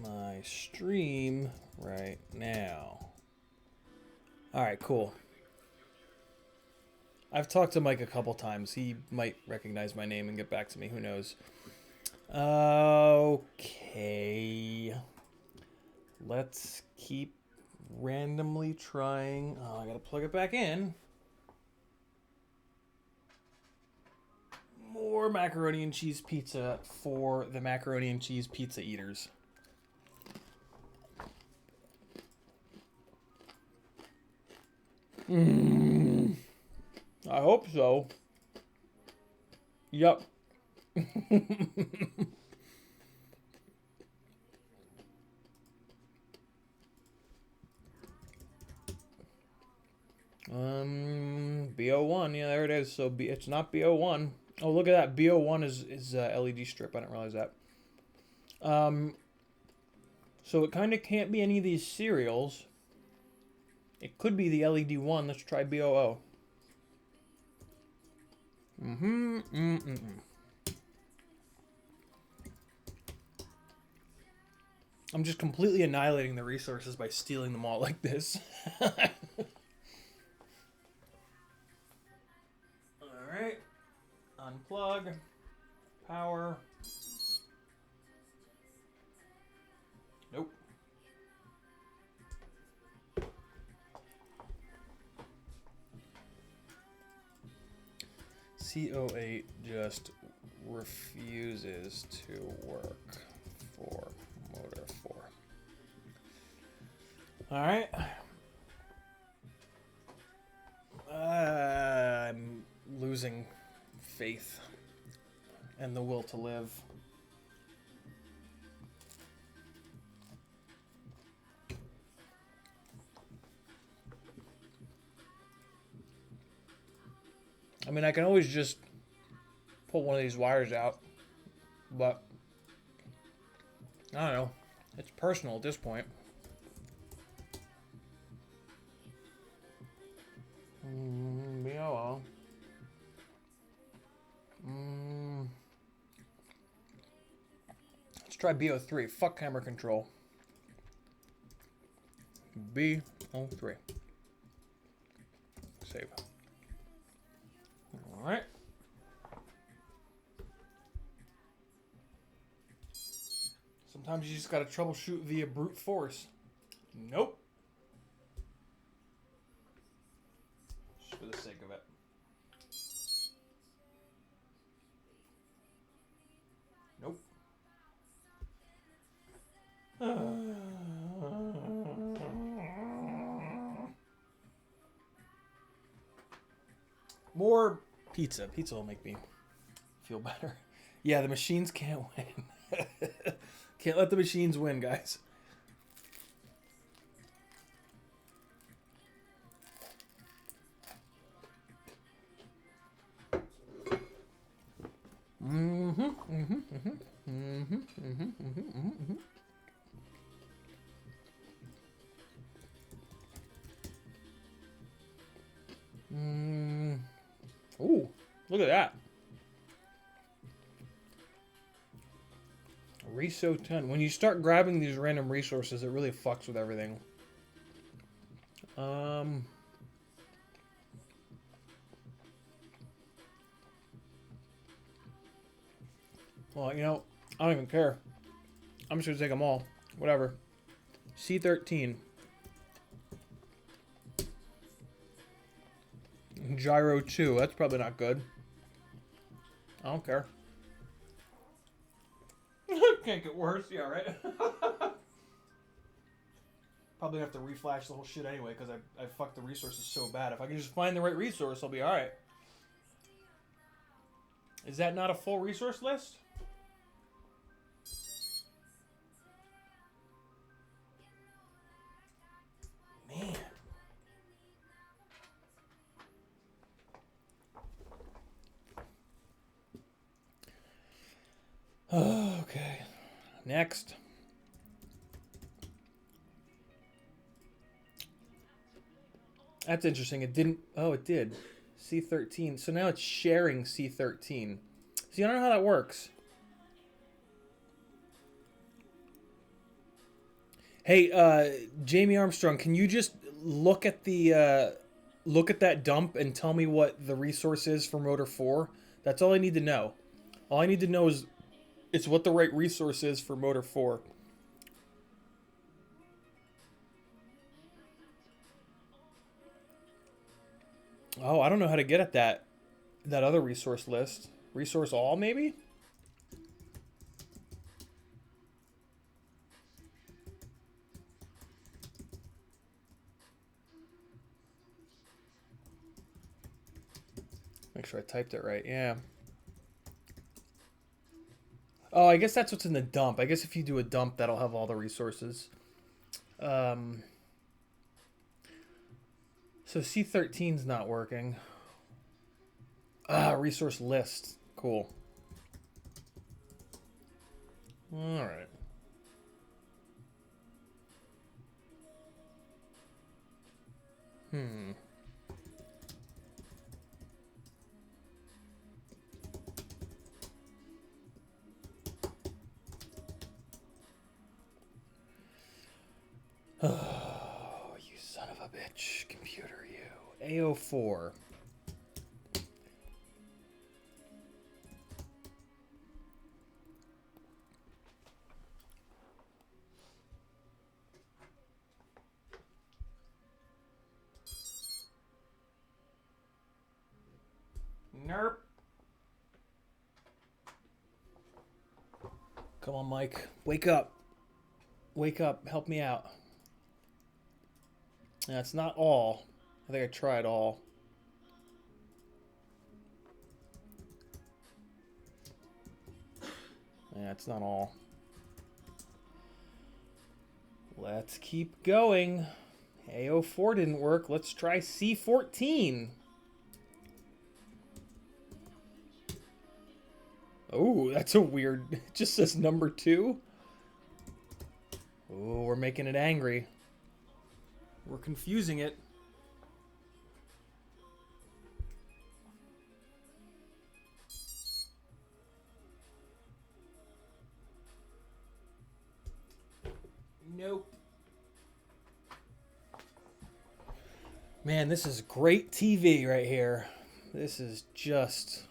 Speaker 1: my stream right now. All right, cool. I've talked to Mike a couple times. He might recognize my name and get back to me. Who knows? Okay. Let's keep randomly trying. Oh, I gotta plug it back in. More macaroni and cheese pizza for the macaroni and cheese pizza eaters. I hope so. Yep. BO1, yeah, there it is. So it's not BO1. Oh, look at that. BO1 is LED strip. I didn't realize that. So it kind of can't be any of these serials. It could be the LED one. Let's try BOO. I'm just completely annihilating the resources by stealing them all like this. Alright. Unplug. Power. Nope. CO8 just refuses to work for motor 4. Alright. I'm losing faith and the will to live. I mean, I can always just pull one of these wires out, but I don't know. It's personal at this point. BOO. Let's try BO3. Fuck camera control. BO3. Save. Alright. Sometimes you just gotta troubleshoot via brute force. Nope. Just for the sake of it. Nope. More pizza. Pizza will make me feel better. Yeah, the machines can't win. Can't let the machines win, guys. Ooh, look at that. Reso 10. When you start grabbing these random resources, it really fucks with everything. Well, you know, I don't even care. I'm just gonna take them all. Whatever. C13. Gyro 2. That's probably not good. I don't care. Can't get worse. Yeah, right? Probably have to reflash the whole shit anyway because I fucked the resources so bad. If I can just find the right resource, I'll be alright. Is that not a full resource list? Man. Okay. Next. That's interesting. It didn't... Oh, it did. C13. So now it's sharing C13. See, I don't know how that works. Hey, Jamie Armstrong, can you just look at the... look at that dump and tell me what the resource is for Motor 4? That's all I need to know. All I need to know is... It's what the right resource is for Motor 4. Oh, I don't know how to get at that other resource list. Resource all, maybe? Make sure I typed it right. Yeah. Oh, I guess that's what's in the dump. I guess if you do a dump, that'll have all the resources. So C13's not working. Ah, resource list. Cool. All right. Oh, you son of a bitch, computer, you. AO4. Nerp. Come on, Mike. Wake up. Wake up. Help me out. That's not all. I think I tried all. Yeah, it's not all. Let's keep going. AO4 didn't work. Let's try C14. Oh, that's a weird... It just says number 2. Oh, we're making it angry. We're confusing it. Nope. Man, this is great TV right here. This is just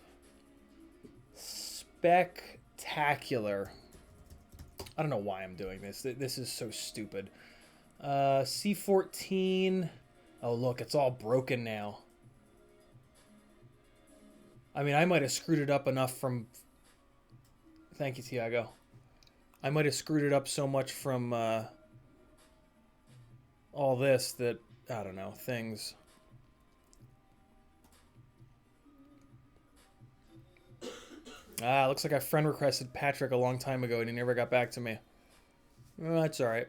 Speaker 1: spectacular. I don't know why I'm doing this. This is so stupid. C14. Oh, look, it's all broken now. I mean, I might have screwed it up enough from... Thank you, Tiago. I might have screwed it up so much from all this that, I don't know, things. Ah, looks like I friend requested Patrick a long time ago and he never got back to me. Well, that's alright.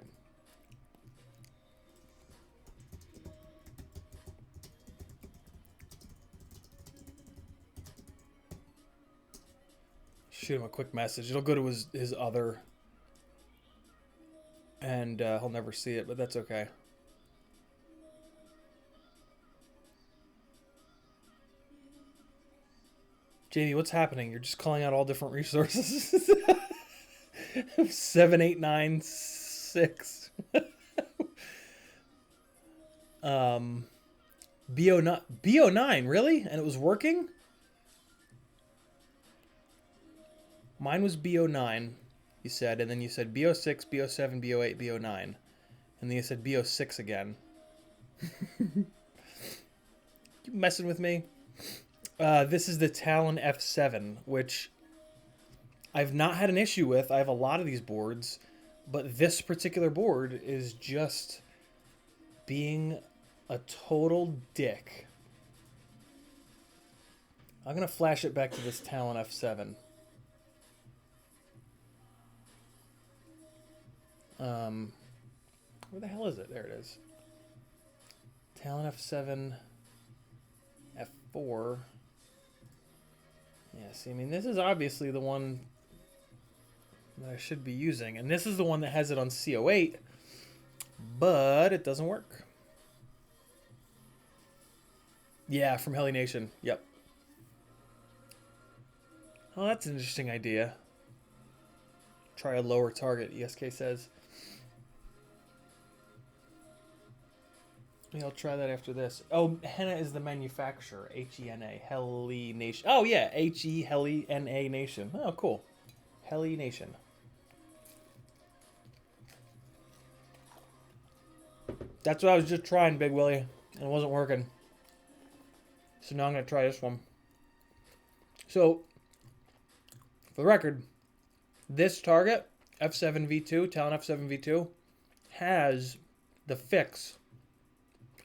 Speaker 1: Shoot him a quick message. It'll go to his other. And he'll never see it, but that's okay. Jamie, what's happening? You're just calling out all different resources. 7896. BO9, really? And it was working? Mine was BO9, you said, and then you said BO6, BO7, BO8, BO9. And then you said BO6 again. You messing with me? This is the Talon F7, which I've not had an issue with. I have a lot of these boards, but this particular board is just being a total dick. I'm going to flash it back to this Talon F7. Where the hell is it? There it is. Talon F7, F4. Yeah, see, I mean, this is obviously the one that I should be using. And this is the one that has it on CO8, but it doesn't work. Yeah, from Heli Nation. Yep. Oh, that's an interesting idea. Try a lower target, ESK says. Maybe I'll try that after this. Oh, Henna is the manufacturer. H-E-N-A. Heli Nation. Oh, yeah. H-E Heli N-A Nation. Oh, cool. Heli Nation. That's what I was just trying, Big Willie. And it wasn't working. So now I'm going to try this one. So, for the record, this target, F7V2, Talon F7V2, has the fix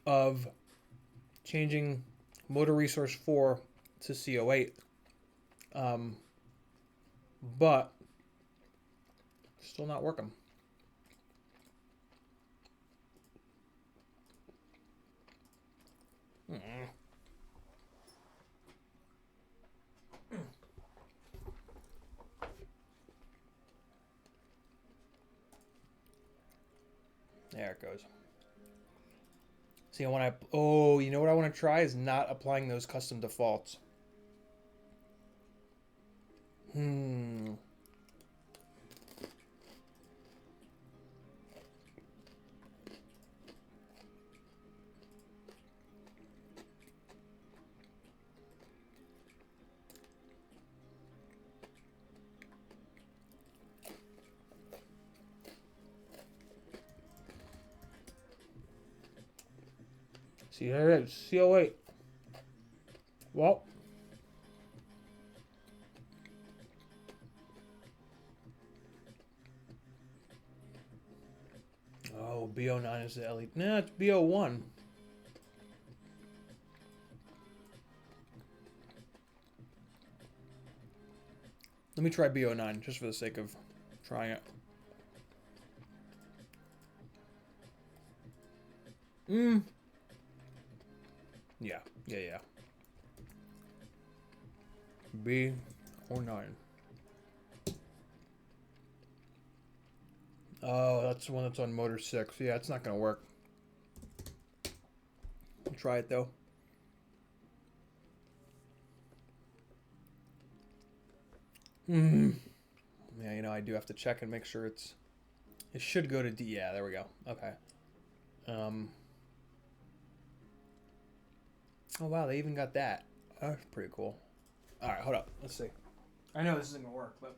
Speaker 1: of changing motor resource 4 to CO8. But still not working. There it goes. See, when I... Oh, you know what I want to try is not applying those custom defaults. See, there it is. CO8. Well. Oh, BO9 is the LED. Nah, it's BO1. Let me try BO9 just for the sake of trying it. Yeah. B or 9. Oh, that's the one that's on motor 6. Yeah, it's not going to work. I'll try it, though. Yeah, you know, I do have to check and make sure it's... It should go to D. Yeah, there we go. Okay. Oh, wow, they even got that. That's pretty cool. All right, hold up. Let's see. I know this isn't going to work, but...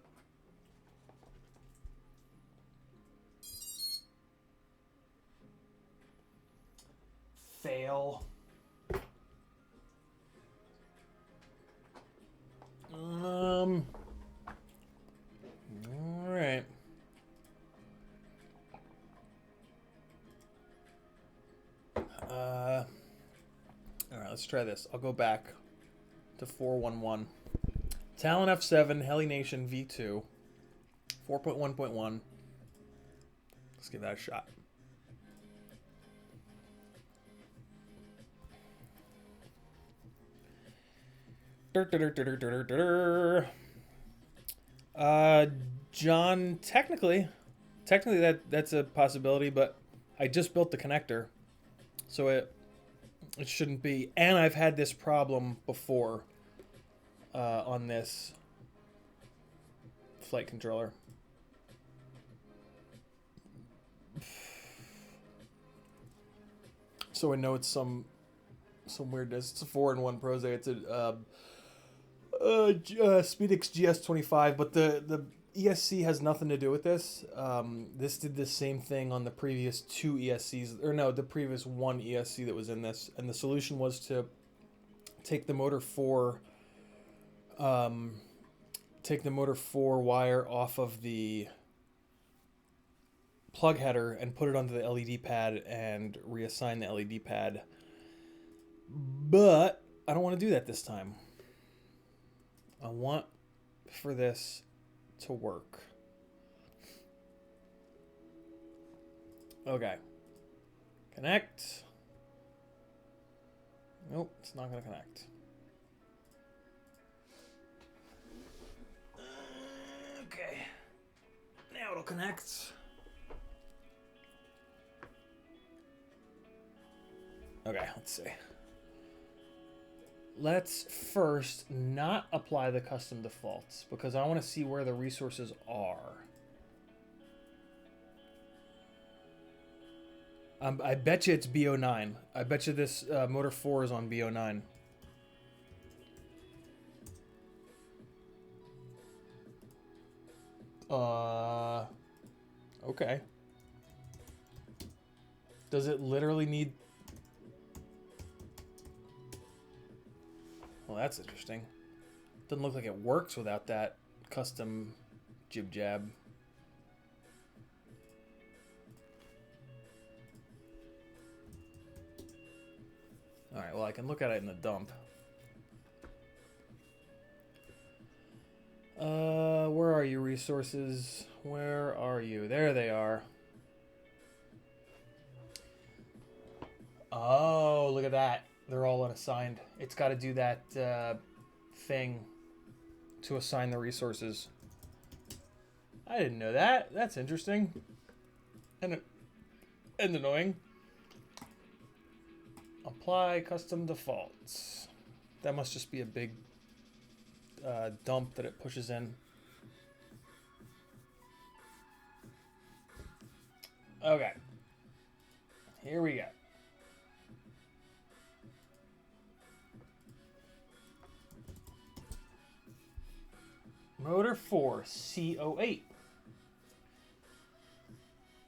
Speaker 1: Fail. All right. All right, let's try this. I'll go back to 411. Talon F7, Heli Nation V2, 4.1.1. Let's give that a shot. John, technically that's a possibility, but I just built the connector, so it shouldn't be. And I've had this problem before on this flight controller. So I know it's some weirdness. It's a 4-in-1 Prose. It's a Speedix GS25, but the ESC has nothing to do with this. This did the same thing on the previous 2 ESCs, or no, the previous 1 ESC that was in this, and the solution was to take the motor 4 wire off of the plug header and put it onto the LED pad and reassign the LED pad. But I don't want to do that this time. I want for this to work. Okay. Connect. Nope, it's not going to connect. Okay. Now it'll connect. Okay, let's see. Let's first not apply the custom defaults because I want to see where the resources are. I bet you it's BO9. I bet you this motor 4 is on BO9. Okay. Does it literally need... Well, that's interesting. Doesn't look like it works without that custom jib jab. Alright, well, I can look at it in the dump. Where are you, resources? Where are you? There they are. Oh, look at that. They're all unassigned. It's got to do that thing to assign the resources. I didn't know that. That's interesting. And annoying. Apply custom defaults. That must just be a big dump that it pushes in. Okay. Here we go. Motor 4, CO8.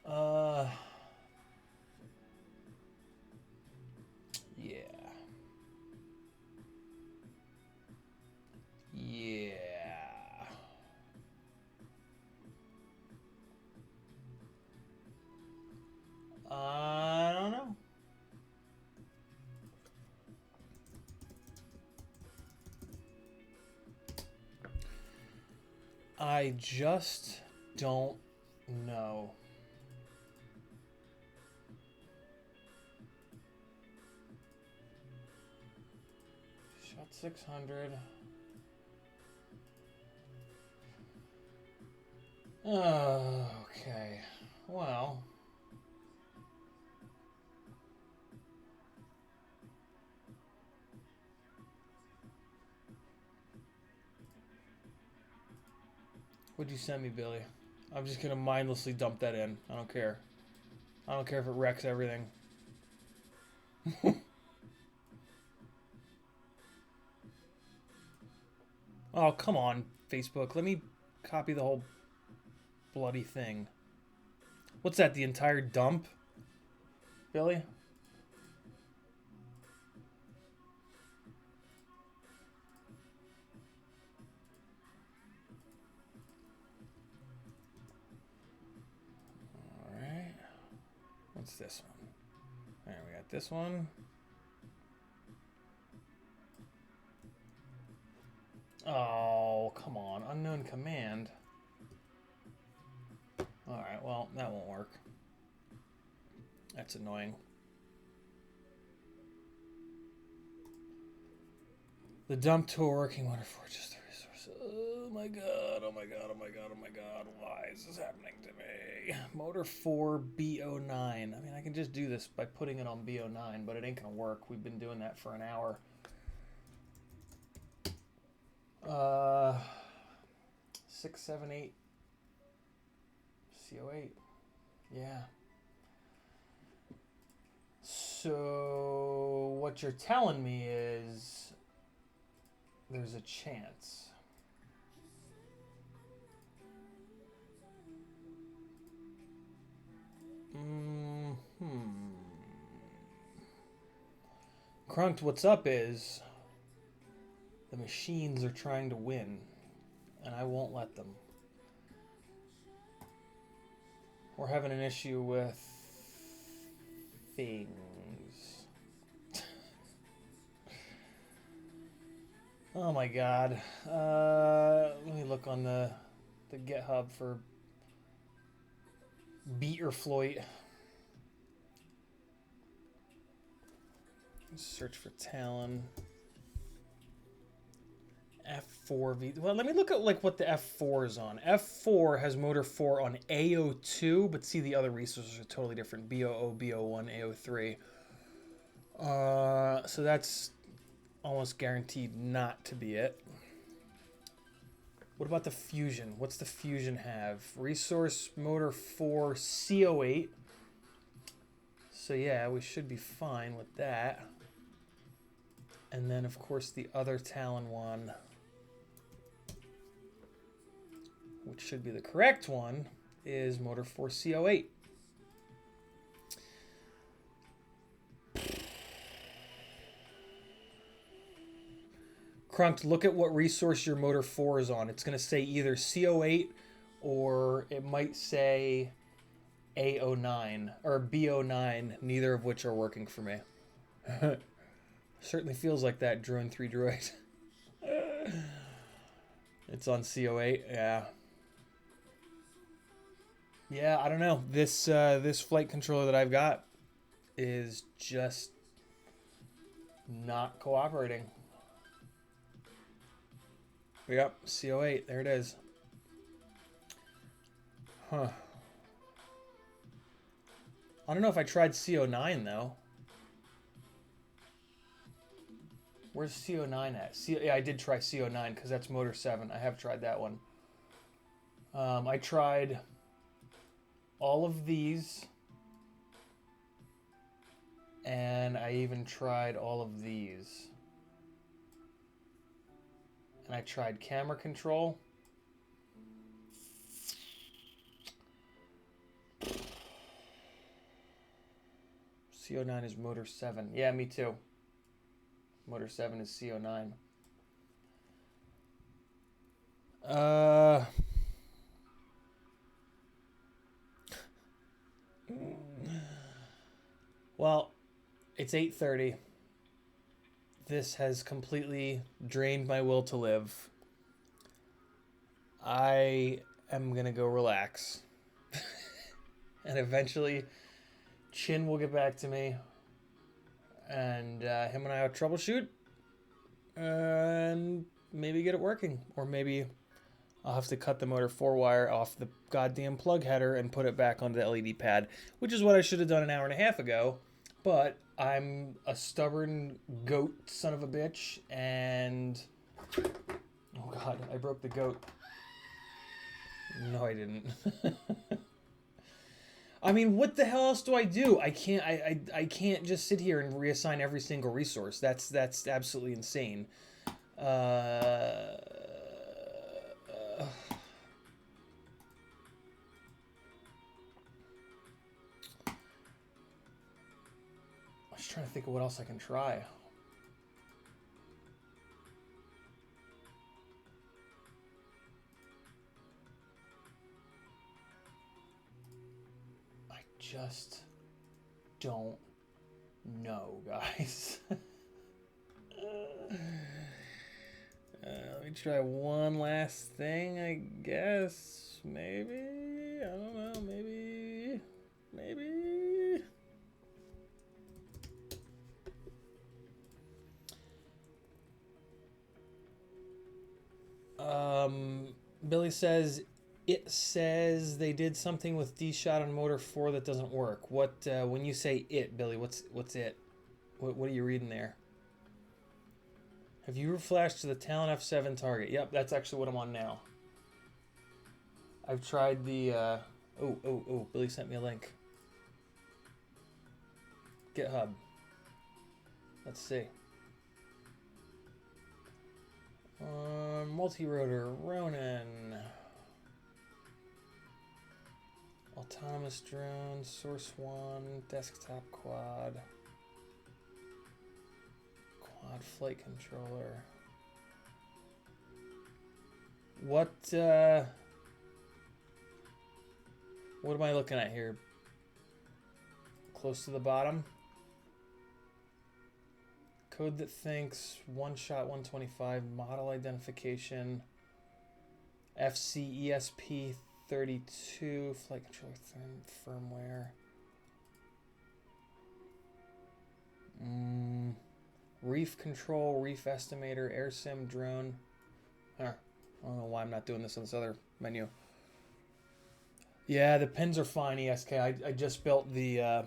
Speaker 1: Yeah. Yeah. I don't know. I just don't know. Shot 600. Okay. Well. What'd you send me, Billy? I'm just gonna mindlessly dump that in. I don't care. I don't care if it wrecks everything. Oh, come on, Facebook. Let me copy the whole bloody thing. What's that, the entire dump? Billy? Alright. What's this one? Alright, we got this one. Oh. unknown command. Alright, well, that won't work. That's annoying. The dump tool working motor for just the resources. Oh my god, oh my god, oh my god, oh my god. Why is this happening to me? Motor 4 BO9. I mean, I can just do this by putting it on BO9, but it ain't gonna work. We've been doing that for an hour. 6, 7, 8. CO8. Yeah. So what you're telling me is there's a chance. Crunked, what's up is the machines are trying to win, and I won't let them. We're having an issue with things. Oh my god. Let me look on the GitHub for Beat or Floyd. Search for Talon. F4V. Well, let me look at like what the F4 is on. F4 has motor 4 on AO2, but see the other resources are totally different. BO0, BO1, AO3. So that's almost guaranteed not to be it. What about the Fusion? What's the Fusion have? Resource motor 4 CO8. So yeah, we should be fine with that. And then of course the other Talon one, which should be the correct one, is motor 4 CO8. Crunked, look at what resource your motor 4 is on. It's going to say either CO8 or it might say AO9 or BO9, neither of which are working for me. Certainly feels like that, Drone 3 Droid. It's on CO8, yeah. Yeah, I don't know. This flight controller that I've got is just not cooperating. Yep, CO8, there it is. Huh. I don't know if I tried CO9 though. Where's CO9 at? Yeah, I did try CO9 because that's motor 7. I have tried that one. I tried all of these, and I even tried all of these. And I tried camera control. CO9 is motor 7. Yeah, me too. Motor 7 is CO9. Well, it's 8:30. This has completely drained my will to live. I am gonna go relax. And eventually, Chin will get back to me. And him and I will troubleshoot. And maybe get it working. Or maybe I'll have to cut the motor 4 wire off the goddamn plug header and put it back onto the LED pad. Which is what I should have done an hour and a half ago. But I'm a stubborn goat son of a bitch, and oh god, I broke the goat. No, I didn't. I mean, what the hell else do I do? I can't just sit here and reassign every single resource. That's absolutely insane. I was trying to think of what else I can try. I just don't know, guys. Let me try one last thing, I guess. Maybe. I don't know. Maybe. Maybe. Billy says, it says they did something with D-Shot on motor 4 that doesn't work. What, when you say it, Billy, what's it? What are you reading there? Have you reflashed to the Talon F7 target? Yep, that's actually what I'm on now. I've tried the, oh, Billy sent me a link. GitHub. Let's see. Multi-rotor, Ronin. Autonomous drone, Source 1, desktop quad. Quad flight controller. What am I looking at here? Close to the bottom. Code that thinks, one shot 125, model identification, FCESP 32, flight controller firmware. Reef control, reef estimator, air sim drone. I don't know why I'm not doing this on this other menu. Yeah, the pins are fine, ESK. I just built the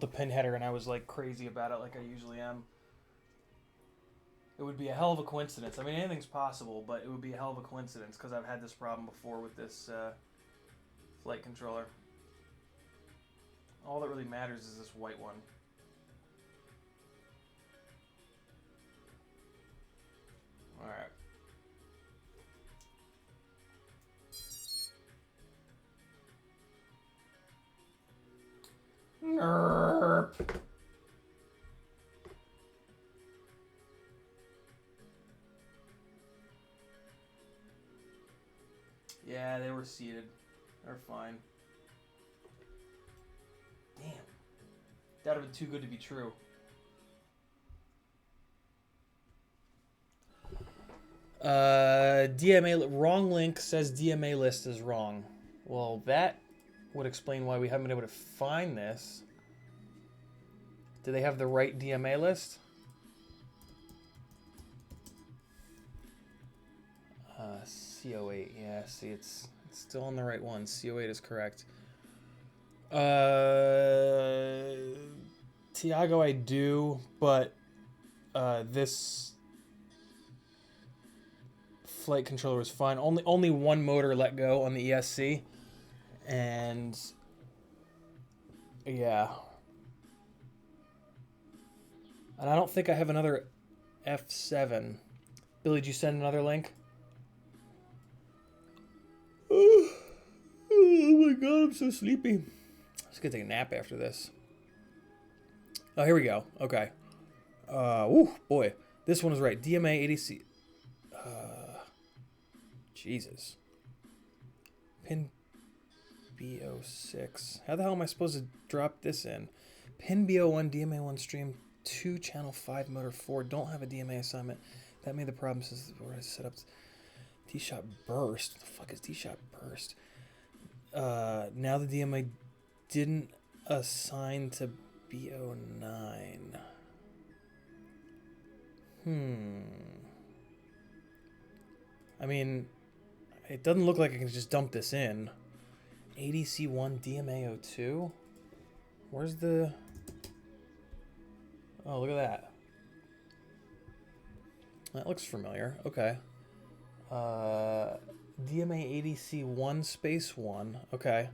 Speaker 1: pin header and I was like crazy about it, like I usually am. It would be a hell of a coincidence. I mean, anything's possible, but it would be a hell of a coincidence because I've had this problem before with this flight controller. All that really matters is this white one. All right. Nerp. Yeah, they were seated. They're fine. Damn. That would have been too good to be true. DMA wrong link says DMA list is wrong. Well, that would explain why we haven't been able to find this. Do they have the right DMA list? CO8, yeah, see, it's still on the right one. CO8 is correct. Tiago, I do, but this flight controller was fine. Only one motor let go on the ESC, and yeah. And I don't think I have another F7. Billy, did you send another link? Oh my god, I'm so sleepy. I'm just gonna take a nap after this. Oh, here we go. Okay. Ooh, boy. This one is right. DMA ADC. Jesus. Pin B06. How the hell am I supposed to drop this in? Pin B01, DMA1 stream 2, channel 5, motor 4. Don't have a DMA assignment. That made the problem since I set up D-Shot burst. What the fuck is D-Shot burst? Now the DMA didn't assign to B09. I mean, it doesn't look like I can just dump this in. ADC1 DMA02? Where's the... Oh, look at that. That looks familiar. Okay. DMA ADC1 space 1. Okay.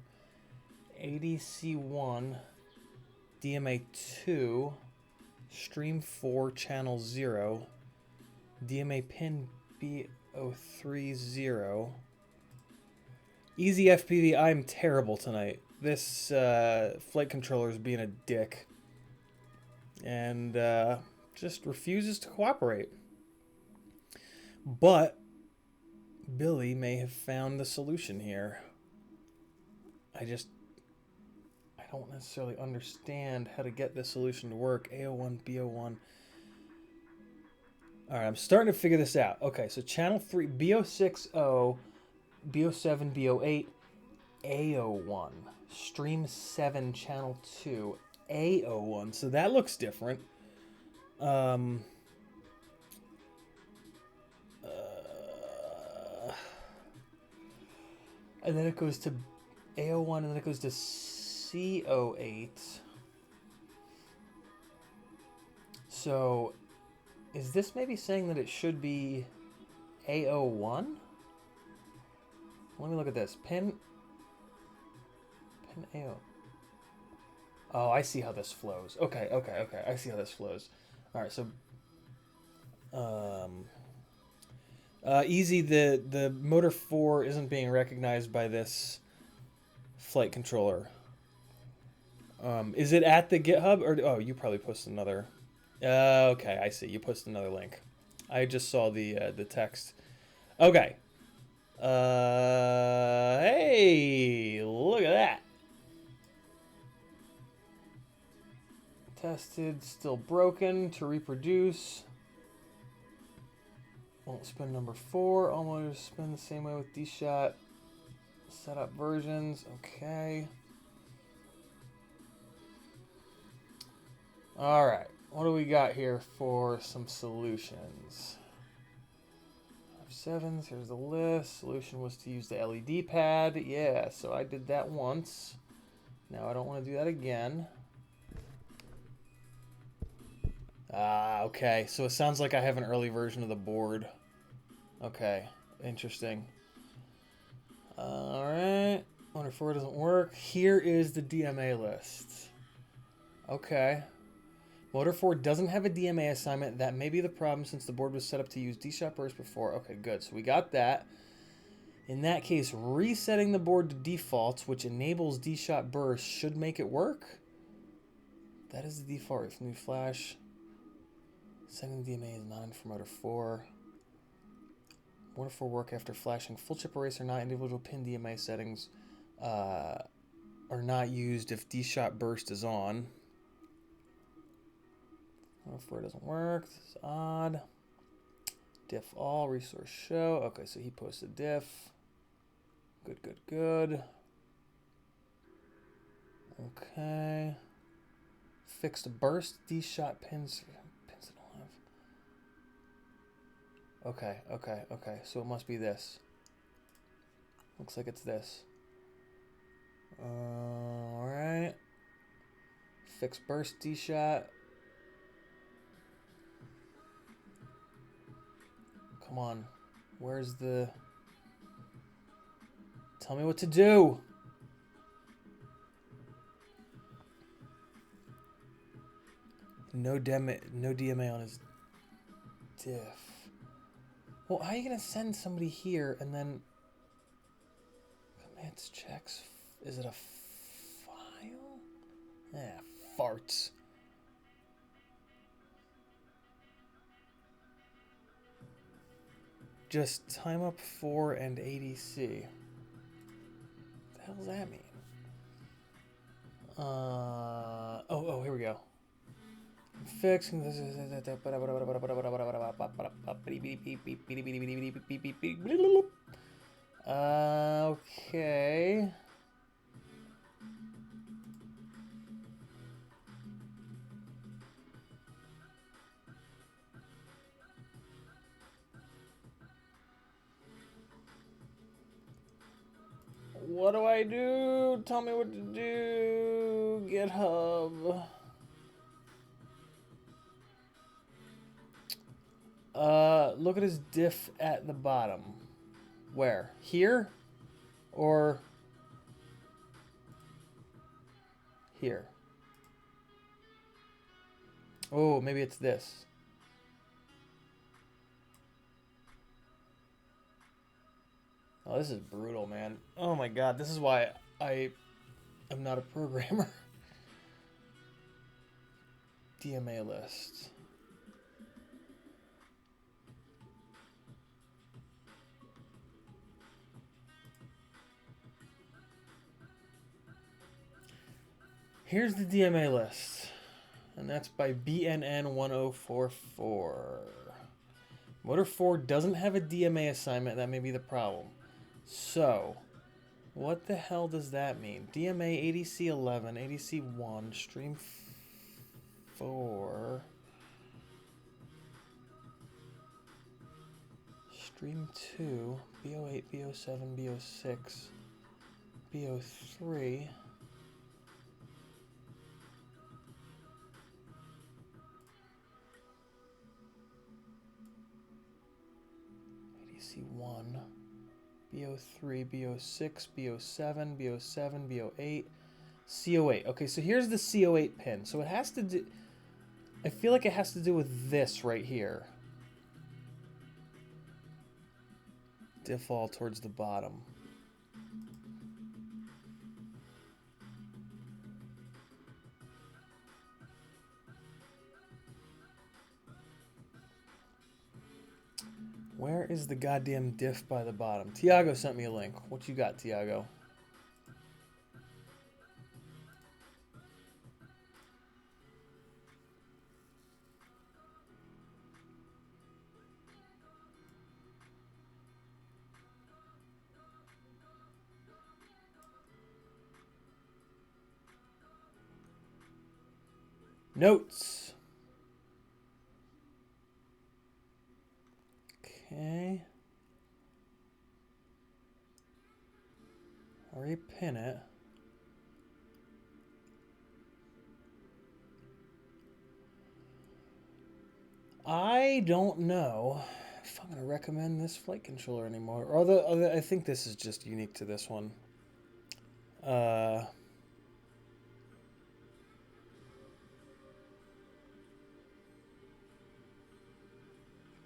Speaker 1: ADC1 DMA2 stream 4 channel 0 DMA pin B030. Easy FPV, I'm terrible tonight. This flight controller is being a dick. And just refuses to cooperate. But Billy may have found the solution here. I don't necessarily understand how to get this solution to work. A01, B01. All right, I'm starting to figure this out. Okay, so channel 3, B060, B07, B08, A01. Stream 7, channel 2, A01. So that looks different. Uh, and then it goes to A01, and then it goes to C08. So is this maybe saying that it should be A01? Let me look at this. Pin A0. Oh, I see how this flows. Okay. I see how this flows. All right, so easy. The motor 4 isn't being recognized by this flight controller. Is it at the GitHub or oh, you probably posted another. Okay, I see. You posted another link. I just saw the text. Okay. Hey, look at that. Tested, still broken to reproduce. Won't spin number 4. Almost spin the same way with D-Shot. Setup versions. Okay. All right. What do we got here for some solutions? 7s. Here's the list. Solution was to use the LED pad. Yeah, so I did that once. Now I don't want to do that again. Okay. So it sounds like I have an early version of the board. Okay. Interesting. All right. Motor 4 doesn't work. Here is the DMA list. Okay. Motor 4 doesn't have a DMA assignment. That may be the problem since the board was set up to use D-Shot burst before. Okay, good. So we got that. In that case, resetting the board to defaults, which enables D-Shot burst, should make it work. That is the default. If new flash. Setting the DMA is not in for Motor 4. Motor 4 work after flashing. Full chip erase or not individual pin DMA settings are not used if D-Shot burst is on. Motor 4 doesn't work. This is odd. Diff all, resource show. Okay, so he posted diff. Good. Okay. Fixed burst D-Shot pins. Pins that don't have. Okay. So it must be this. Looks like it's this. Alright. Fixed burst D-Shot. Come on. Where's the... Tell me what to do. No DMA on his diff. Well, how are you going to send somebody here and then... Commands checks. Is it a file? Farts. Just time up 4 and ADC. What the hell does that mean? Oh, here we go. Fixing this. Okay. What do I do? Tell me what to do. GitHub. Look at his diff at the bottom. Where? Here? Or here? Oh, maybe it's this. Oh, this is brutal, man. Oh my god, this is why I am not a programmer. DMA list. Here's the DMA list. And that's by BNN1044. Motor 4 doesn't have a DMA assignment. That may be the problem. So, what the hell does that mean? DMA ADC 11, ADC 1, stream 4, stream 2, BO8, BO7, BO6, BO3. ADC1, BO3, BO6, BO7, BO7, BO8, CO8. Okay, so here's the CO8 pin. So it has to do... I feel like it has to do with this right here. Diff all towards the bottom. Where is the goddamn diff by the bottom? Tiago sent me a link. What you got, Tiago? Notes. Okay. I'll repin it. I don't know if I'm going to recommend this flight controller anymore. Although I think this is just unique to this one.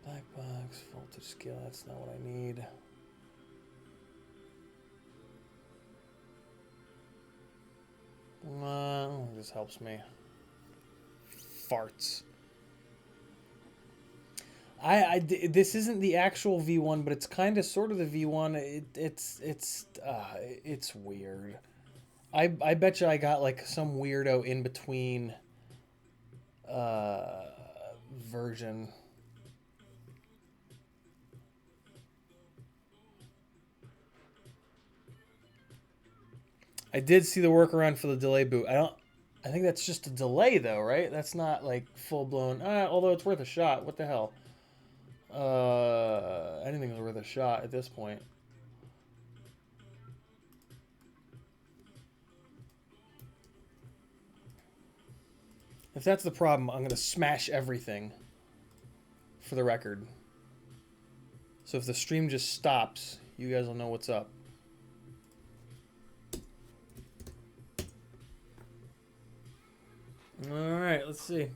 Speaker 1: Black box, voltage scale, that's not what I need. This helps me. Farts. This isn't the actual V1, but it's kind of sort of the V1. It's weird. I bet you I got like some weirdo in between version. I did see the workaround for the delay boot. I think that's just a delay though, right? That's not like full blown. Although it's worth a shot. What the hell? Anything is worth a shot at this point. If that's the problem, I'm gonna smash everything. For the record. So if the stream just stops, you guys will know what's up. Alright, let's see.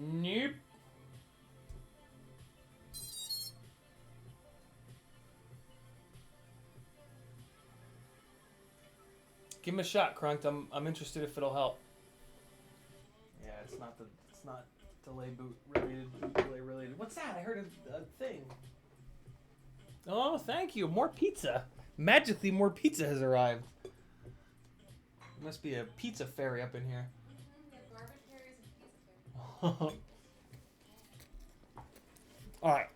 Speaker 1: Nope. Give him a shot, Crunked. I'm interested if it'll help. Yeah, it's not delay boot related, boot delay related. What's that? I heard a thing. Oh, thank you. More pizza. Magically, more pizza has arrived. There must be a pizza fairy up in here.
Speaker 2: Yeah, garbage fairies and pizza fairies.
Speaker 1: All right.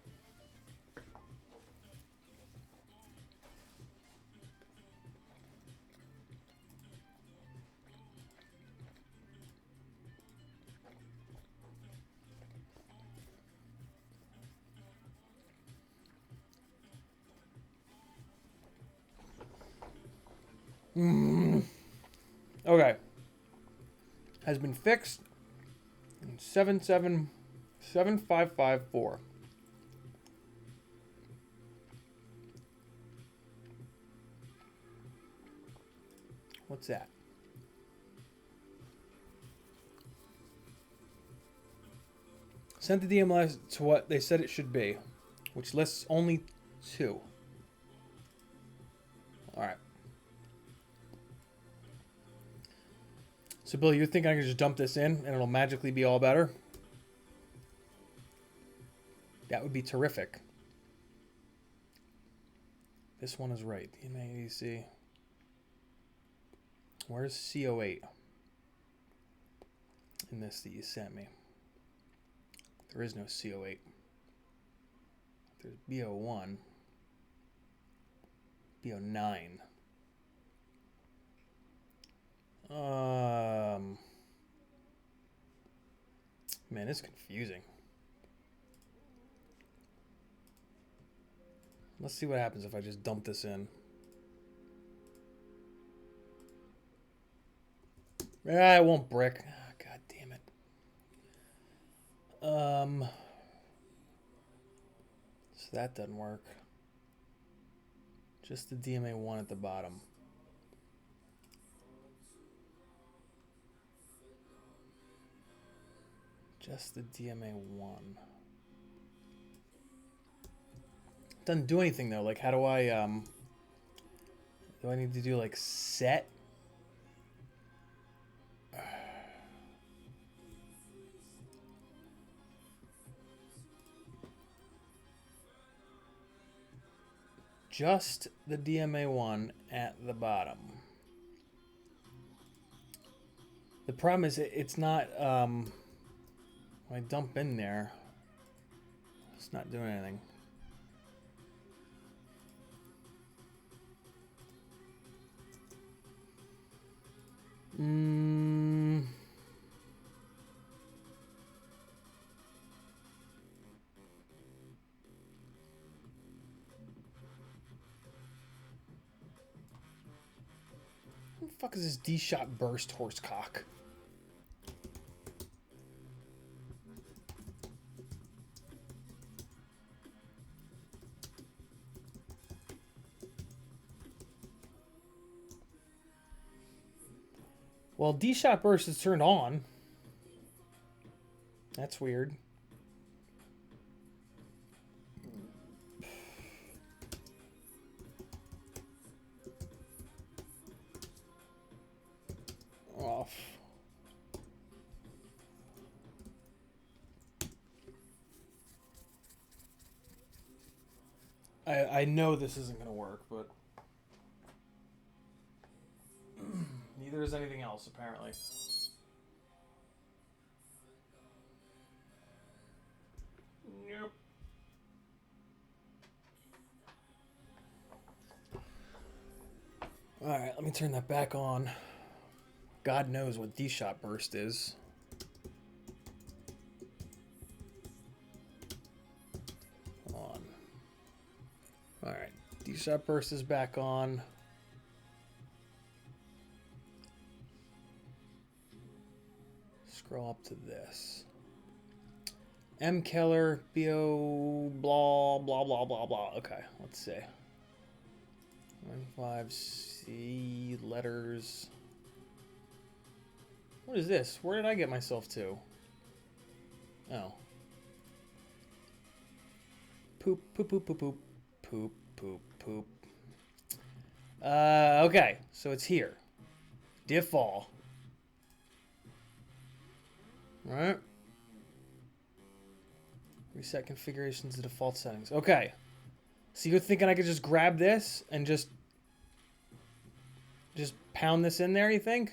Speaker 1: Okay. Has been fixed. 777554. What's that? Sent the DMLS to what they said it should be, which lists only 2. Alright. So, Bill, you're thinking I can just dump this in and it'll magically be all better? That would be terrific. This one is right. DMA ADC. Where's CO8 in this that you sent me? There is no CO8. There's BO1, BO9. Man, it's confusing. Let's see what happens if I just dump this in. Ah, it won't brick. Oh, God damn it. So that doesn't work. Just the DMA1 at the bottom. Just the DMA1. Doesn't do anything though. Like, how do I need to do like set? Just the DMA1 at the bottom. The problem is it's not, when I dump in there, it's not doing anything. What the fuck is this D-shot burst horsecock? Well, D-shot burst is turned on. That's weird. Off. I know this isn't going to work, but neither is anything else, apparently. Nope. Alright, let me turn that back on. God knows what D-shot burst is. On. Alright, D-shot burst is back on. Scroll up to this. M. Keller, BO, blah, blah, blah, blah, blah. Okay, let's see. 5C, letters. What is this? Where did I get myself to? Oh. Poop, poop, poop, poop, poop. Poop, poop, poop. Okay, so it's here. Diff all. Alright. Reset configurations to default settings. Okay. So you're thinking I could just grab this and just pound this in there, you think?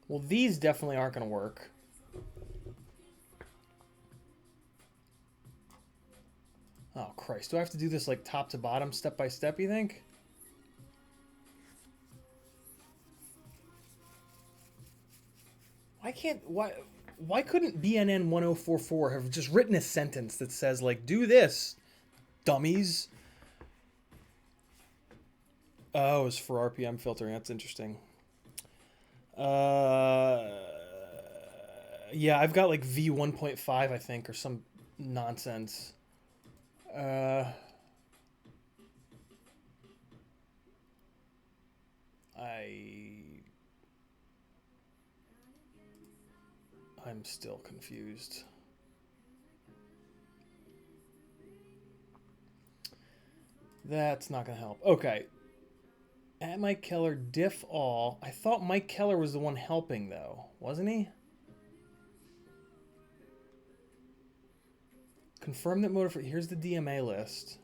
Speaker 1: Well, these definitely aren't going to work. Oh, Christ. Do I have to do this like top to bottom, step by step, you think? Why couldn't BNN 1044 have just written a sentence that says, like, do this, dummies? Oh, it's for RPM filtering. That's interesting. Yeah, I've got like V1.5, I think, or some nonsense. I'm still confused. That's not going to help. Okay. At Mike Keller, diff all. I thought Mike Keller was the one helping, though. Wasn't he? Confirm that motor for... Here's the DMA list.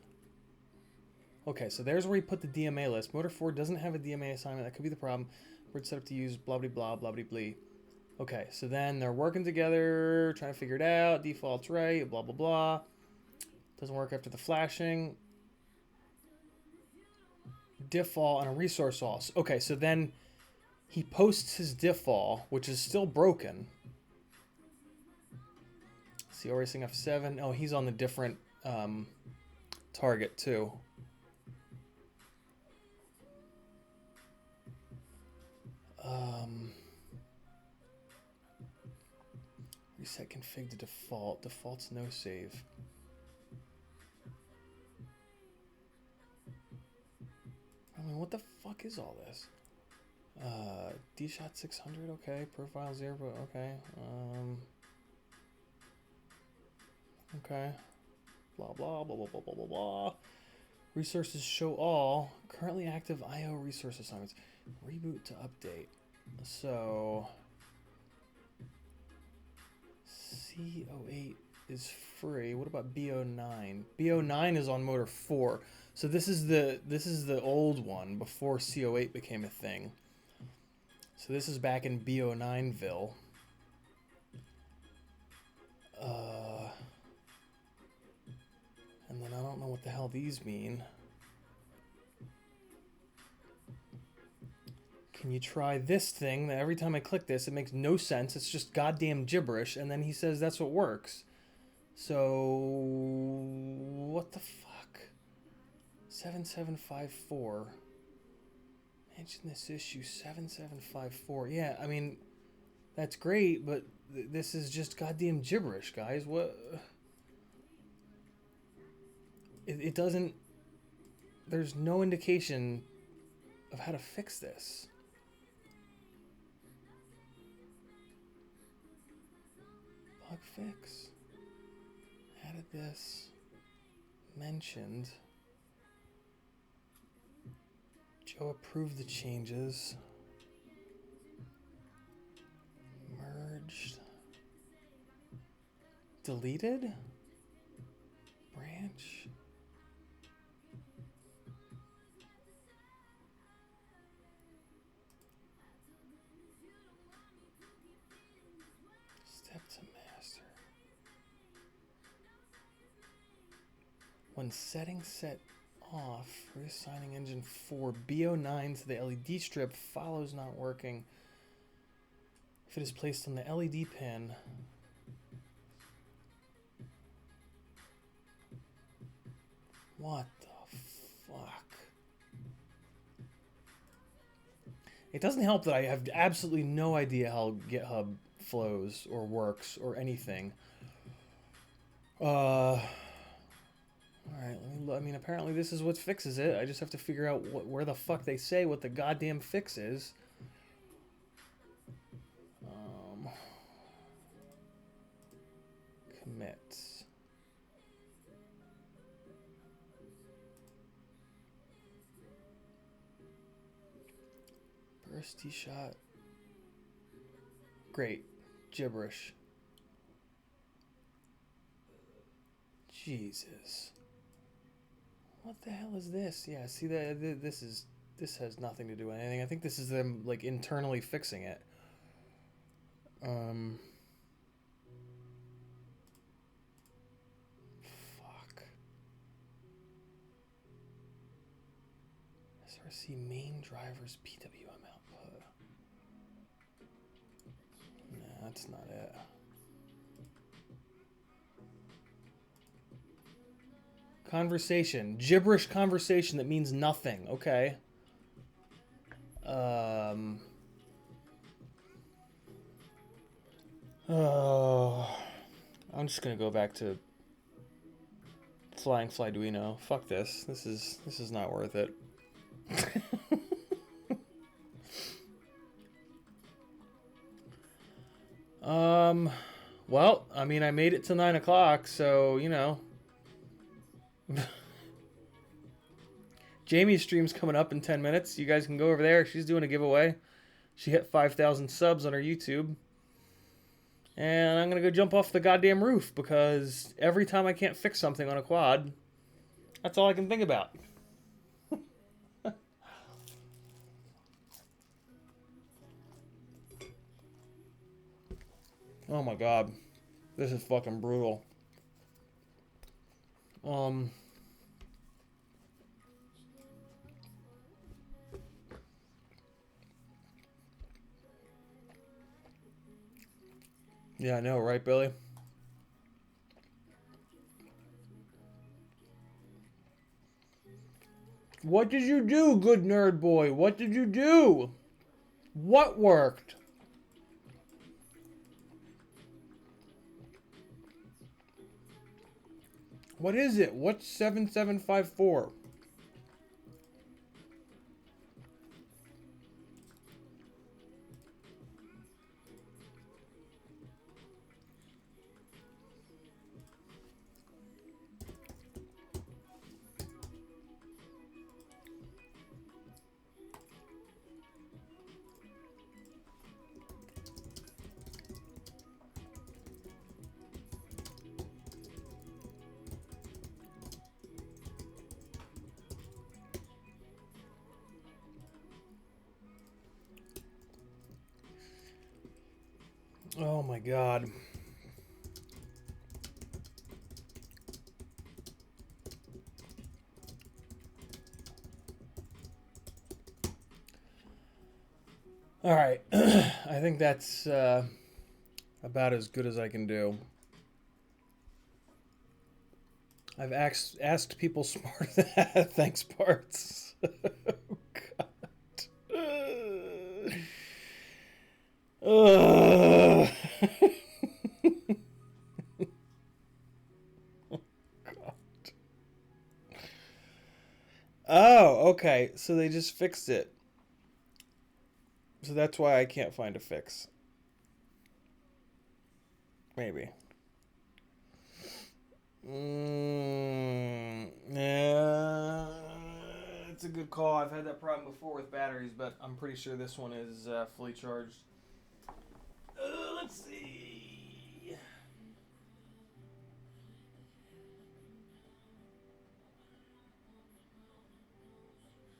Speaker 1: Okay, so there's where he put the DMA list. Motor 4 doesn't have a DMA assignment. That could be the problem. We're set up to use blah, blah, blah, blah, blah, blah. Okay, so then they're working together, trying to figure it out. Default's right, blah, blah, blah. Doesn't work after the flashing. Diff all and a resource all. Okay, so then he posts his diff all, which is still broken. CO Racing F7. Oh, he's on the different target too. Reset config to default. Default's no save. I mean, what the fuck is all this? D-Shot 600, okay. Profile 0, okay. Okay. Blah, blah, blah, blah, blah, blah, blah, blah. Resources show all. Currently active IO resource assignments. Reboot to update. So... C08 is free. What about B09? B09 is on motor 4. So this is the old one before C08 became a thing. So this is back in B09ville. And then I don't know what the hell these mean. Can you try this thing that every time I click this, it makes no sense. It's just goddamn gibberish. And then he says that's what works. So, what the fuck? 7754. Mention this issue, 7754. Yeah, I mean, that's great, but this is just goddamn gibberish, guys. What? It doesn't... There's no indication of how to fix this. Bug fix. Added this. Mentioned. Joe approved the changes. Merged. Deleted. Branch. Step to master. When setting set off, reassigning engine 4, BO9 to the LED strip, follows not working. If it is placed on the LED pin, what the fuck? It doesn't help that I have absolutely no idea how GitHub flows or works or anything. Alright, I mean, apparently this is what fixes it. I just have to figure out where the fuck they say what the goddamn fix is. Commits. Burst shot. Great. Gibberish. Jesus. What the hell is this? Yeah, see that this has nothing to do with anything. I think this is them like internally fixing it. Fuck. SRC main drivers PWM output. Nah, that's not it. Conversation. Gibberish conversation that means nothing. Okay. I'm just gonna go back to Flying Flyduino. Fuck this. This is not worth it. Well, I mean, I made it to 9 o'clock, so, you know. Jamie's stream's coming up in 10 minutes. You guys can go over there. She's doing a giveaway. She hit 5,000 subs on her YouTube. And I'm going to go jump off the goddamn roof because every time I can't fix something on a quad, that's all I can think about. Oh my god. This is fucking brutal. Yeah, I know, right, Billy? What did you do, good nerd boy? What did you do? What worked? What is it? What's 7754? Oh my god. All right. I think that's about as good as I can do. I've asked people smarter than that. Thanks, parts. Oh, God. Oh, God. Oh, okay. So they just fixed it. So that's why I can't find a fix. Maybe. Yeah, it's a good call. I've had that problem before with batteries, but I'm pretty sure this one is fully charged. Let's see.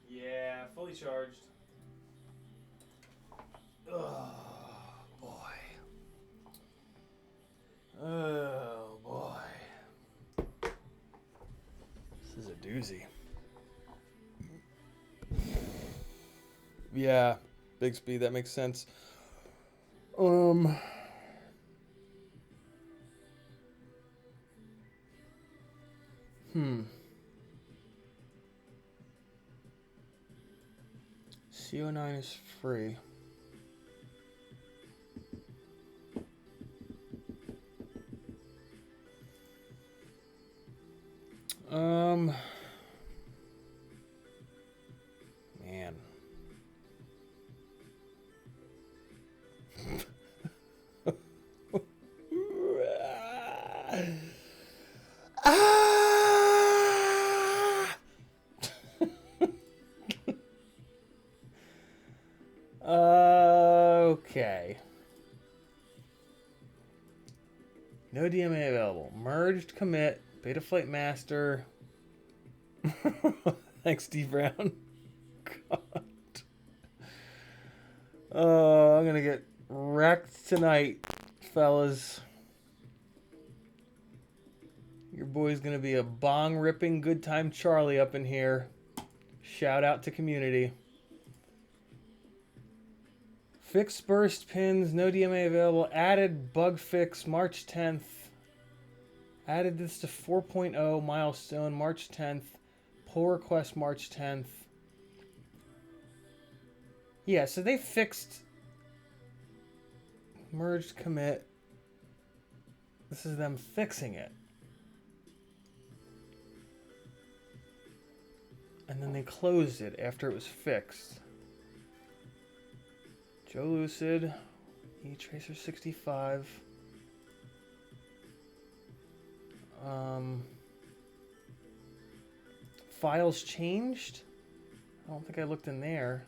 Speaker 1: Yeah, fully charged. Oh, boy. Oh, boy. This is a doozy. Yeah, big speed. That makes sense. CO9 is free. Man. Ah! Okay. No DMA available. Merged commit. Betaflight master. Thanks, Steve Brown. God. Oh, I'm gonna get wrecked tonight, fellas. Your boy's gonna be a bong ripping good time Charlie up in here. Shout out to community. Fixed burst pins, no DMA available. Added bug fix March 10th. Added this to 4.0 milestone March 10th. Pull request March 10th. Yeah, so they fixed merged commit. This is them fixing it. And then they closed it after it was fixed. Joe Lucid, eTracer 65. Files changed? I don't think I looked in there.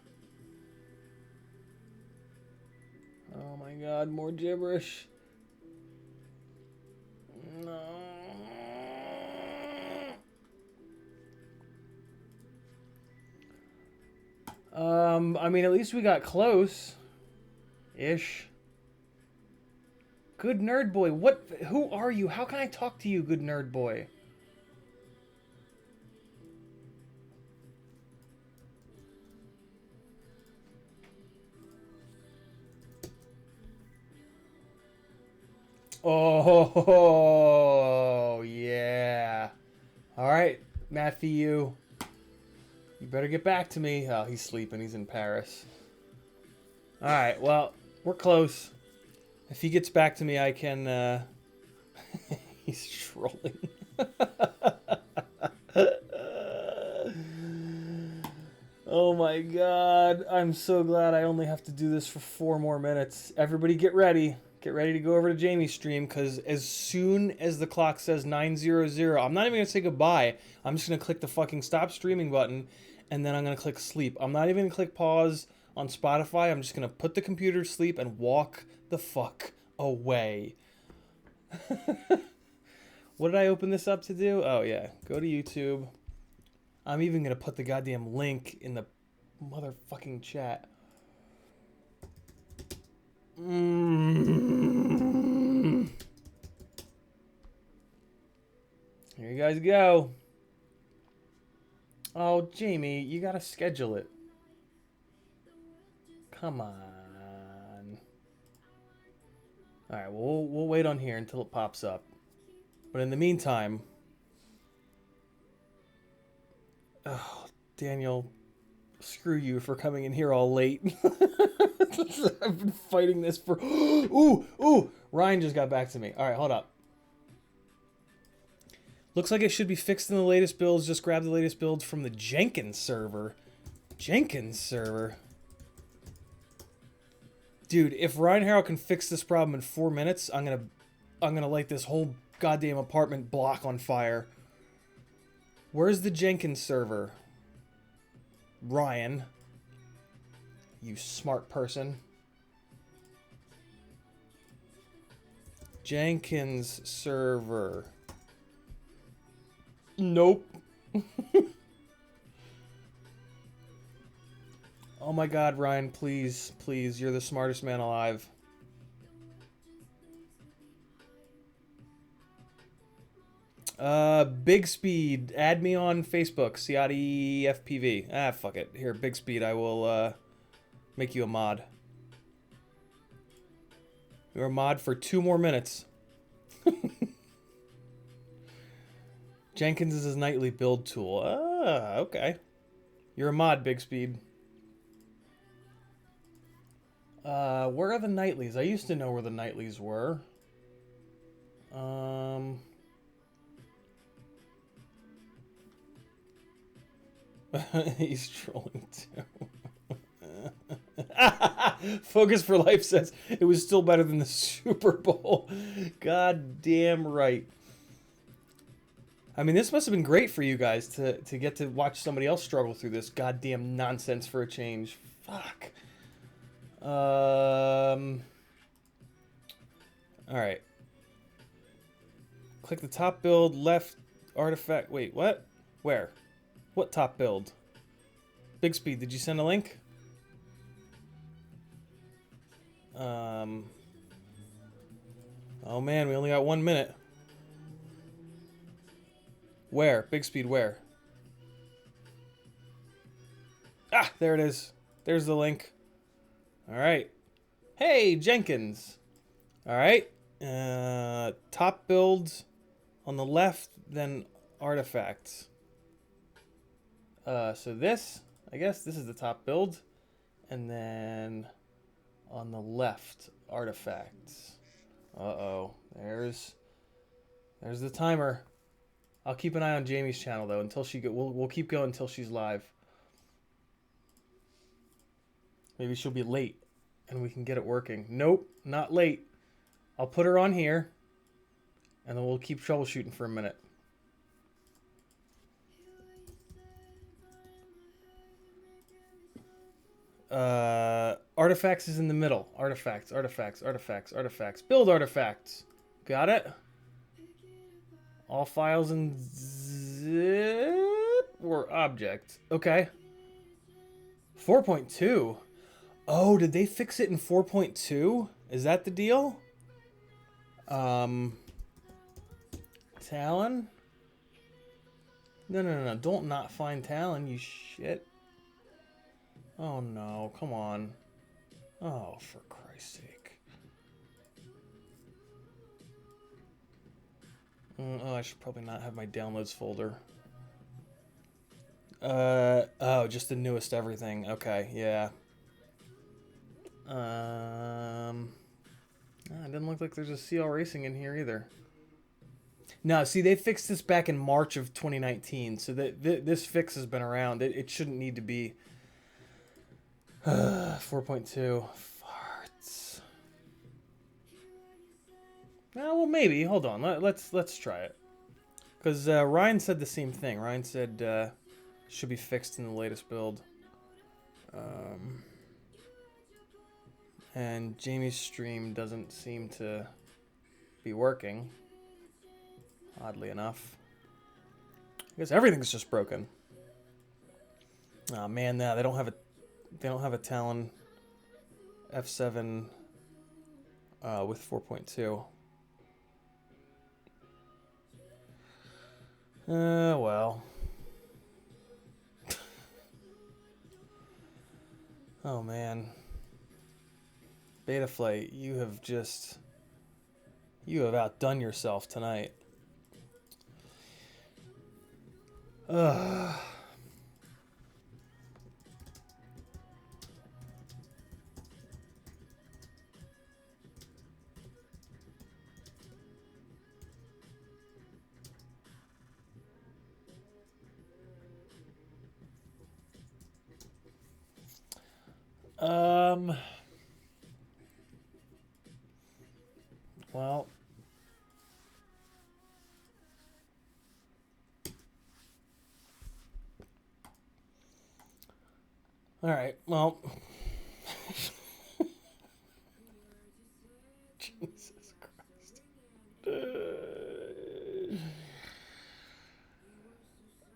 Speaker 1: Oh my god, more gibberish. No. I mean, at least we got close. Ish. Good nerd boy. What? Who are you? How can I talk to you, good nerd boy? Oh, yeah. All right, Matthew. You better get back to me. Oh, he's sleeping. He's in Paris. All right, well, we're close. If he gets back to me, I can... He's trolling. Oh my god. I'm so glad I only have to do this for 4 more minutes. Everybody get ready. Get ready to go over to Jamie's stream, because as soon as the clock says 9:00, I'm not even going to say goodbye. I'm just going to click the fucking stop streaming button, and then I'm going to click sleep. I'm not even going to click pause on Spotify. I'm just going to put the computer to sleep and walk the fuck away. What did I open this up to do? Oh, yeah. Go to YouTube. I'm even going to put the goddamn link in the motherfucking chat. Here you guys go. Oh, Jamie, you got to schedule it. Come on. All right, well, we'll wait on here until it pops up. But in the meantime... Oh, Daniel, screw you for coming in here all late. I've been fighting this for... Ooh! Ryan just got back to me. All right, hold up. Looks like it should be fixed in the latest builds. Just grab the latest builds from the Jenkins server. Jenkins server? Dude, if Ryan Harrell can fix this problem in 4 minutes, I'm gonna light this whole goddamn apartment block on fire. Where's the Jenkins server? Ryan. You smart person. Jenkins server. Nope. Oh my god, Ryan, please, please, you're the smartest man alive. Big Speed, add me on Facebook, CiottiFPV. Ah, fuck it. Here, Big Speed, I will, make you a mod. You're a mod for 2 more minutes. Jenkins is his nightly build tool. Ah, okay. You're a mod, Big Speed. Where are the nightlies? I used to know where the nightlies were. He's trolling too. Focus for Life says it was still better than the Super Bowl. God damn right. I mean, this must have been great for you guys to get to watch somebody else struggle through this goddamn nonsense for a change. Fuck. Alright. Click the top build, left artifact. Wait, what? Where? What top build? Big Speed, did you send a link? Oh man, we only got 1 minute. Where? Big Speed, where? Ah, there it is. There's the link. Alright. Hey, Jenkins. Alright. Top builds on the left, then artifacts. So this, I guess this is the top build. And then on the left, artifacts. Uh-oh. There's the timer. I'll keep an eye on Jamie's channel though until she we'll keep going until she's live. Maybe she'll be late and we can get it working. Nope, not late. I'll put her on here and then we'll keep troubleshooting for a minute. Artifacts is in the middle. Artifacts. Build artifacts. Got it? All files in zip or object. Okay. 4.2. Oh, did they fix it in 4.2? Is that the deal? Talon? No. Don't not find Talon, you shit. Oh no, come on. Oh, for Christ's sake. Oh, I should probably not have my downloads folder. Oh, just the newest everything. Okay, yeah. It doesn't look like there's a CL Racing in here either. No, see, they fixed this back in March of 2019, so this fix has been around. It shouldn't need to be 4.2 farts. Well, maybe. Hold on. Let's try it. Because Ryan said the same thing. Ryan said should be fixed in the latest build. And Jamie's stream doesn't seem to be working. Oddly enough. I guess everything's just broken. Oh man, no, they don't have a Talon F7 with 4.2. Well. Oh man. Betaflight, you have outdone yourself tonight. Ugh. Well. All right. Well. Jesus Christ.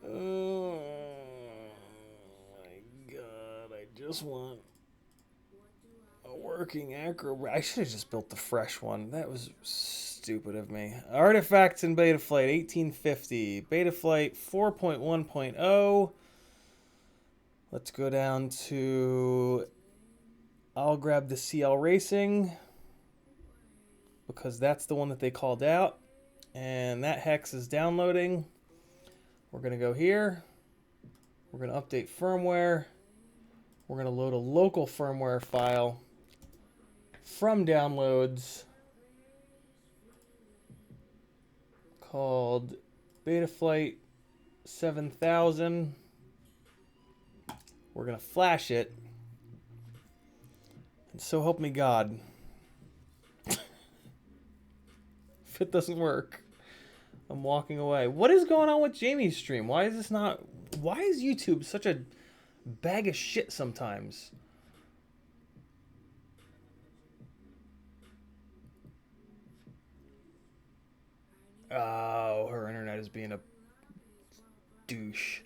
Speaker 1: Oh my God! I just want a working acro. I should have just built the fresh one. That was stupid of me. Artifacts in Betaflight 1850. Betaflight 4.1.0. Let's go down to... I'll grab the CL Racing because that's the one that they called out. And that hex is downloading. We're going to go here. We're going to update firmware. We're going to load a local firmware file from downloads called Betaflight 7000. We're going to flash it. And so help me God. If it doesn't work, I'm walking away. What is going on with Jamie's stream? Why is this not... Why is YouTube such a bag of shit sometimes? Oh, her internet is being a douche.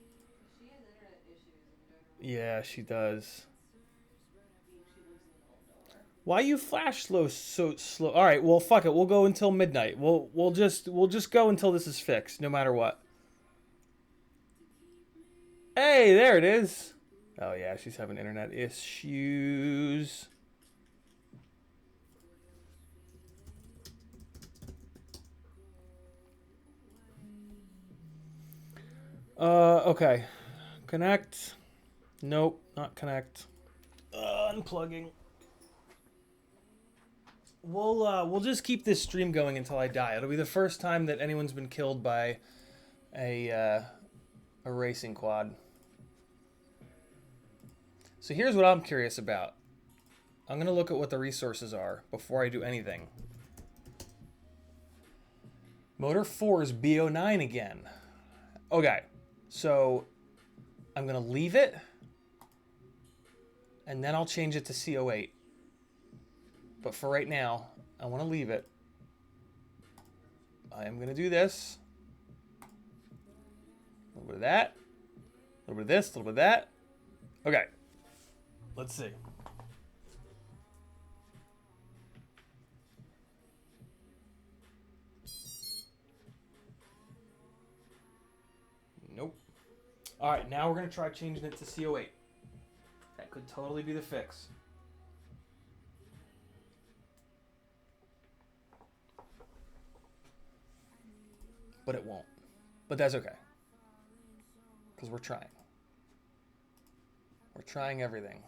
Speaker 2: She has internet issues in general.
Speaker 1: Yeah, she does. Why you flash so slow? All right, well fuck it. We'll go until midnight. We'll just go until this is fixed, no matter what. Hey, there it is. Oh yeah, she's having internet issues. Okay. Connect. Nope, not connect. Unplugging. We'll just keep this stream going until I die. It'll be the first time that anyone's been killed by a racing quad. So here's what I'm curious about. I'm gonna look at what the resources are before I do anything. Motor 4 is B09 again. Okay, so I'm gonna leave it, and then I'll change it to C08. But for right now, I want to leave it. I am going to do this. A little bit of that. A little bit of this, a little bit of that. Okay. Let's see. All right, now we're going to try changing it to CO8. That could totally be the fix. But it won't. But that's okay. Because we're trying. We're trying everything.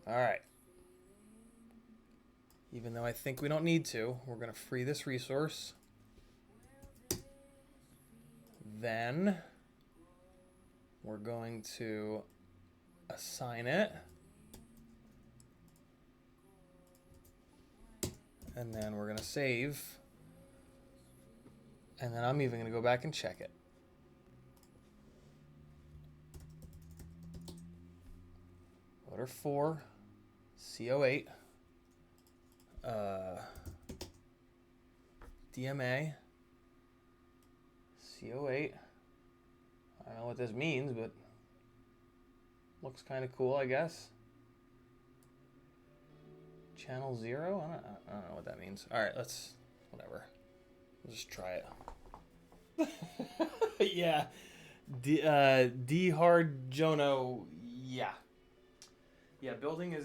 Speaker 1: All right. Even though I think we don't need to, we're going to free this resource. Then we're going to assign it. And then we're going to save. And then I'm even going to go back and check it. Motor 4, CO8, DMA, CO8. I don't know what this means, but looks kind of cool, I guess. Channel 0? I don't know what that means. All right, let's, whatever. We'll just try it. Yeah. D hard Jono. Yeah. Yeah, building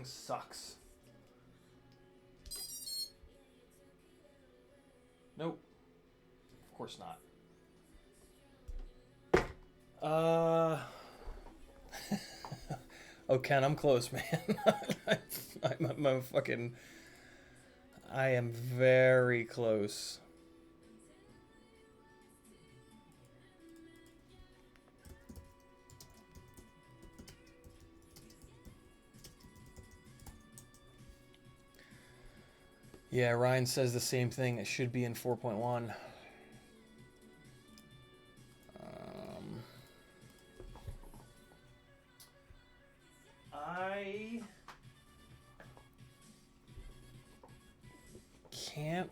Speaker 1: sucks. Nope. Of course not. Oh, Ken, I'm close, man. I'm fucking... I am very close. Yeah, Ryan says the same thing. It should be in 4.1. I can't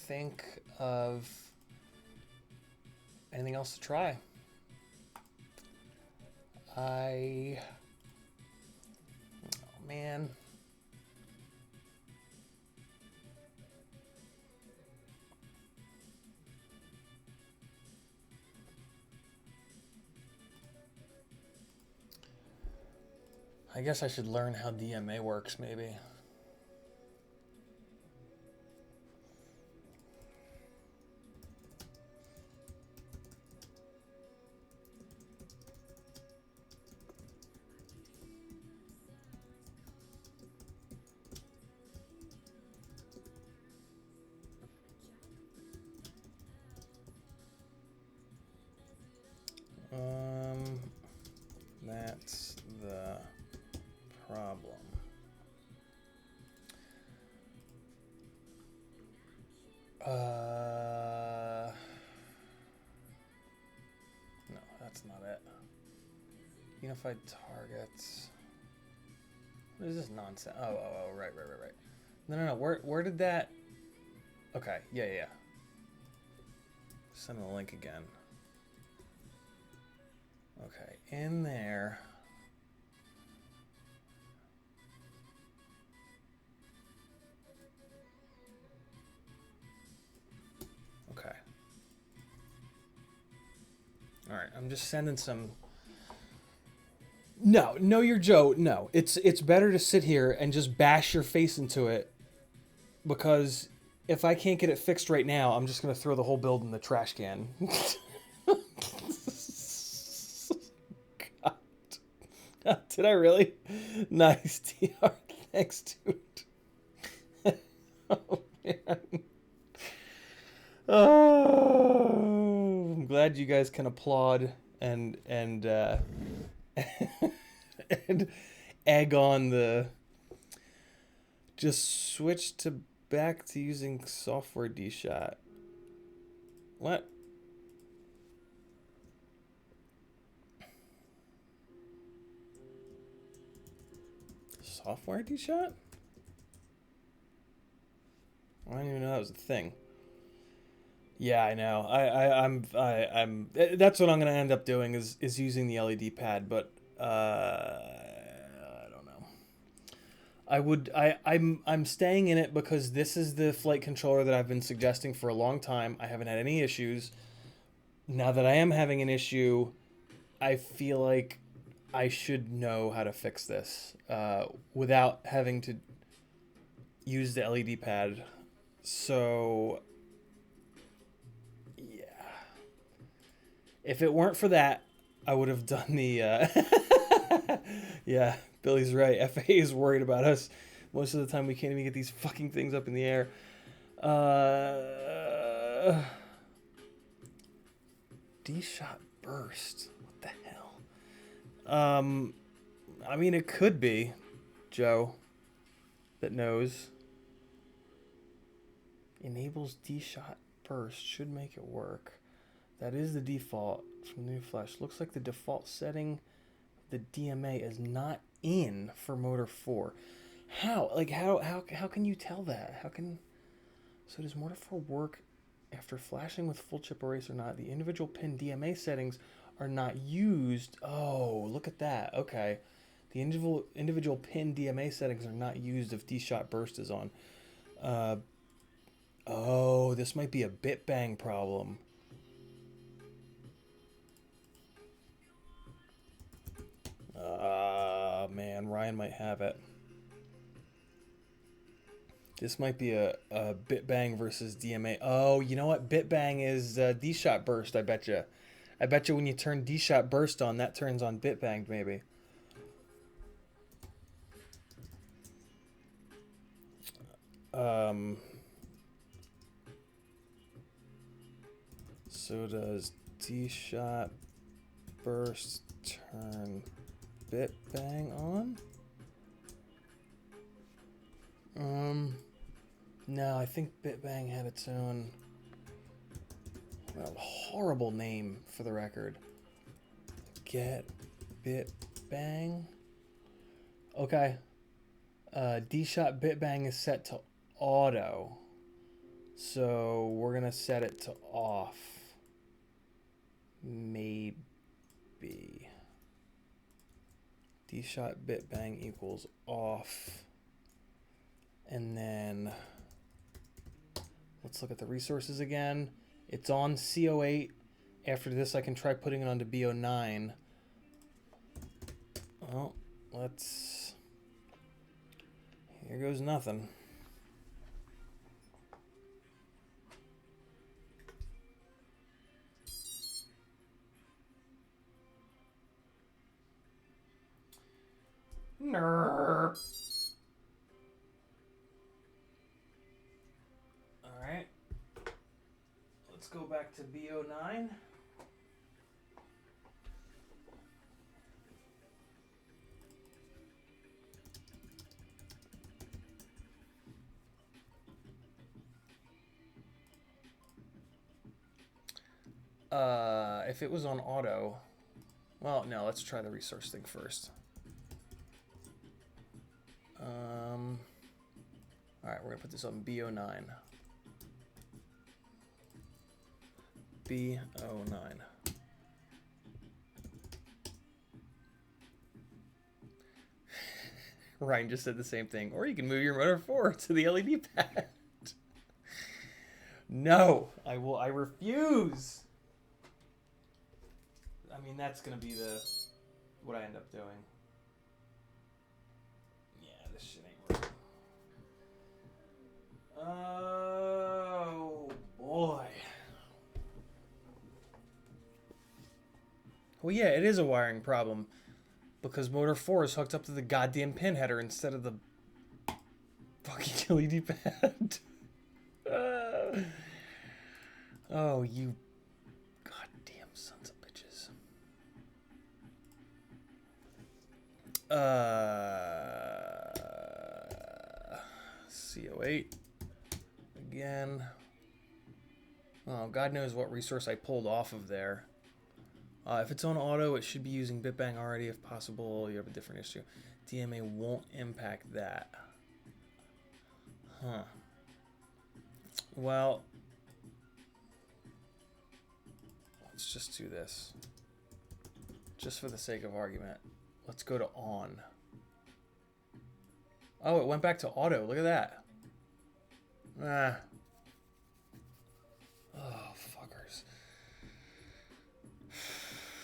Speaker 1: think of anything else to try. Oh, man. I guess I should learn how DMA works, maybe. That's the problem. No, that's not it. Unified targets. What is this nonsense? Oh, right. No. Where did that? Okay, yeah. Send the link again. Okay, in there. Okay. All right, I'm just sending some. No, you're Joe. No, it's better to sit here and just bash your face into it, because if I can't get it fixed right now, I'm just gonna throw the whole build in the trash can. God. Did I really? Nice, TR. Thanks, dude. Oh, man. Oh, I'm glad you guys can applaud and and egg on the. Just switch back to using software D-Shot. What? Software D-Shot? I didn't even know that was a thing. Yeah, I know. I'm. That's what I'm gonna end up doing is using the LED pad, but I don't know. I'm staying in it because this is the flight controller that I've been suggesting for a long time. I haven't had any issues. Now that I am having an issue, I feel like I should know how to fix this without having to use the LED pad. So, yeah. If it weren't for that, I would have done the... Yeah, Billy's right. FAA is worried about us. Most of the time, we can't even get these fucking things up in the air. D-shot burst. What the hell? I mean, it could be Joe that knows. Enables D-shot burst. Should make it work. That is the default from the new Flash. Looks like the default setting, the DMA, is not in for Motor 4. How? Like, how can you tell that? How can... So does Motor 4 work after flashing with full chip erase or not? The individual pin DMA settings are not used. Oh, look at that. Okay. The individual pin DMA settings are not used if D-shot burst is on. Oh, this might be a bit bang problem. Man, Ryan might have it. This might be a bit bang versus DMA. Oh, you know what? Bit bang is D-shot burst, I bet you. I bet you when you turn D-shot burst on, that turns on bit bang, maybe. So does D-shot burst turn bit bang on? No, I think bit bang had its own horrible name for the record. Get bit bang. Okay. D-shot bit bang is set to auto. So we're gonna set it to off. Maybe. D-shot bit bang equals off. And then let's look at the resources again. It's on CO8. After this, I can try putting it onto BO9. Well, let's... Here goes nothing. Nerp. Alright. Let's go back to BO9. If it was on auto... Well, no, let's try the resource thing first. Alright, we're going to put this on BO9. BO9. Ryan just said the same thing. Or you can move your motor forward to the LED pad. No, I refuse. I mean, that's going to be what I end up doing. Yeah, this shit ain't working. Oh, boy. Well, yeah, it is a wiring problem. Because motor 4 is hooked up to the goddamn pin header instead of the fucking LED pad. Oh, you goddamn sons of bitches. CO8 again. Oh, God knows what resource I pulled off of there. If it's on auto, it should be using BitBang already. If possible, you have a different issue. DMA won't impact that. Huh. Well, let's just do this. Just for the sake of argument. Let's go to on. Oh, it went back to auto. Look at that. Ah. Oh, fuckers.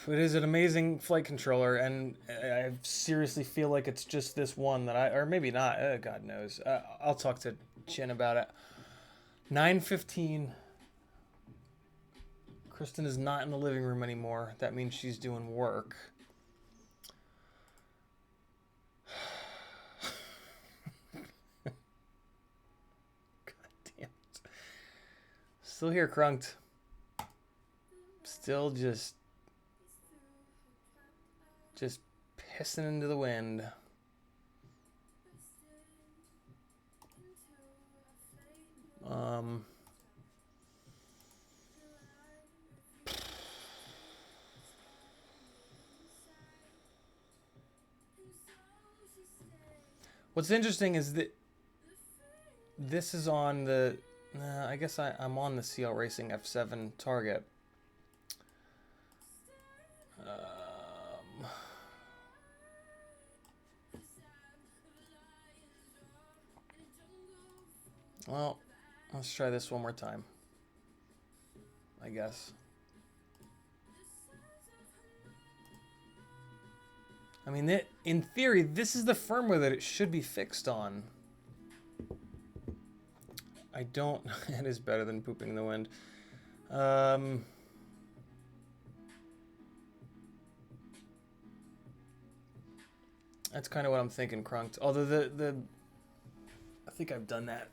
Speaker 1: It is an amazing flight controller, and I seriously feel like it's just this one that or maybe not. God knows. I'll talk to Chin about it. 9:15. Kristen is not in the living room anymore. That means she's doing work. God damn it. Still here, Crunked. Still just pissing into the wind. What's interesting is that this is on the, I guess I'm on the CL Racing F7 target. Well, let's try this one more time, I guess. I mean, in theory, this is the firmware that it should be fixed on. I don't... It is better than pooping in the wind. That's kind of what I'm thinking, Crunked. Although I think I've done that.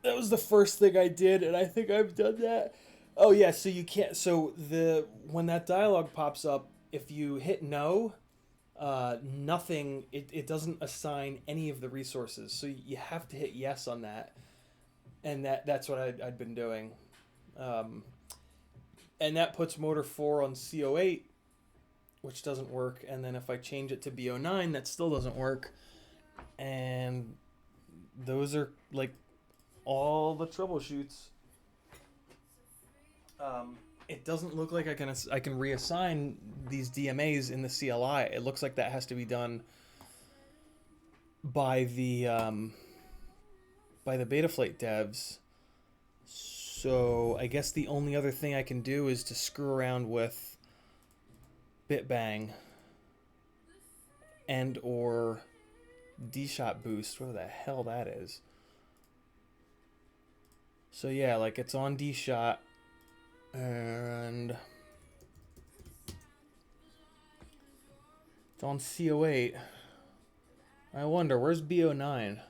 Speaker 1: That was the first thing I did, and I think I've done that. Oh yeah, so you can't. So when that dialog pops up, if you hit no, nothing. It doesn't assign any of the resources. So you have to hit yes on that, and that's what I'd been doing, and that puts motor 4 on CO8, which doesn't work. And then if I change it to BO9, that still doesn't work. And those are like all the troubleshoots. It doesn't look like I can reassign these DMAs in the CLI. It looks like that has to be done by the Betaflight devs. So I guess the only other thing I can do is to screw around with BitBang and or D-Shot Boost, whatever the hell that is. So yeah, like it's on D-Shot, and it's on CO8. I wonder, where's BO9?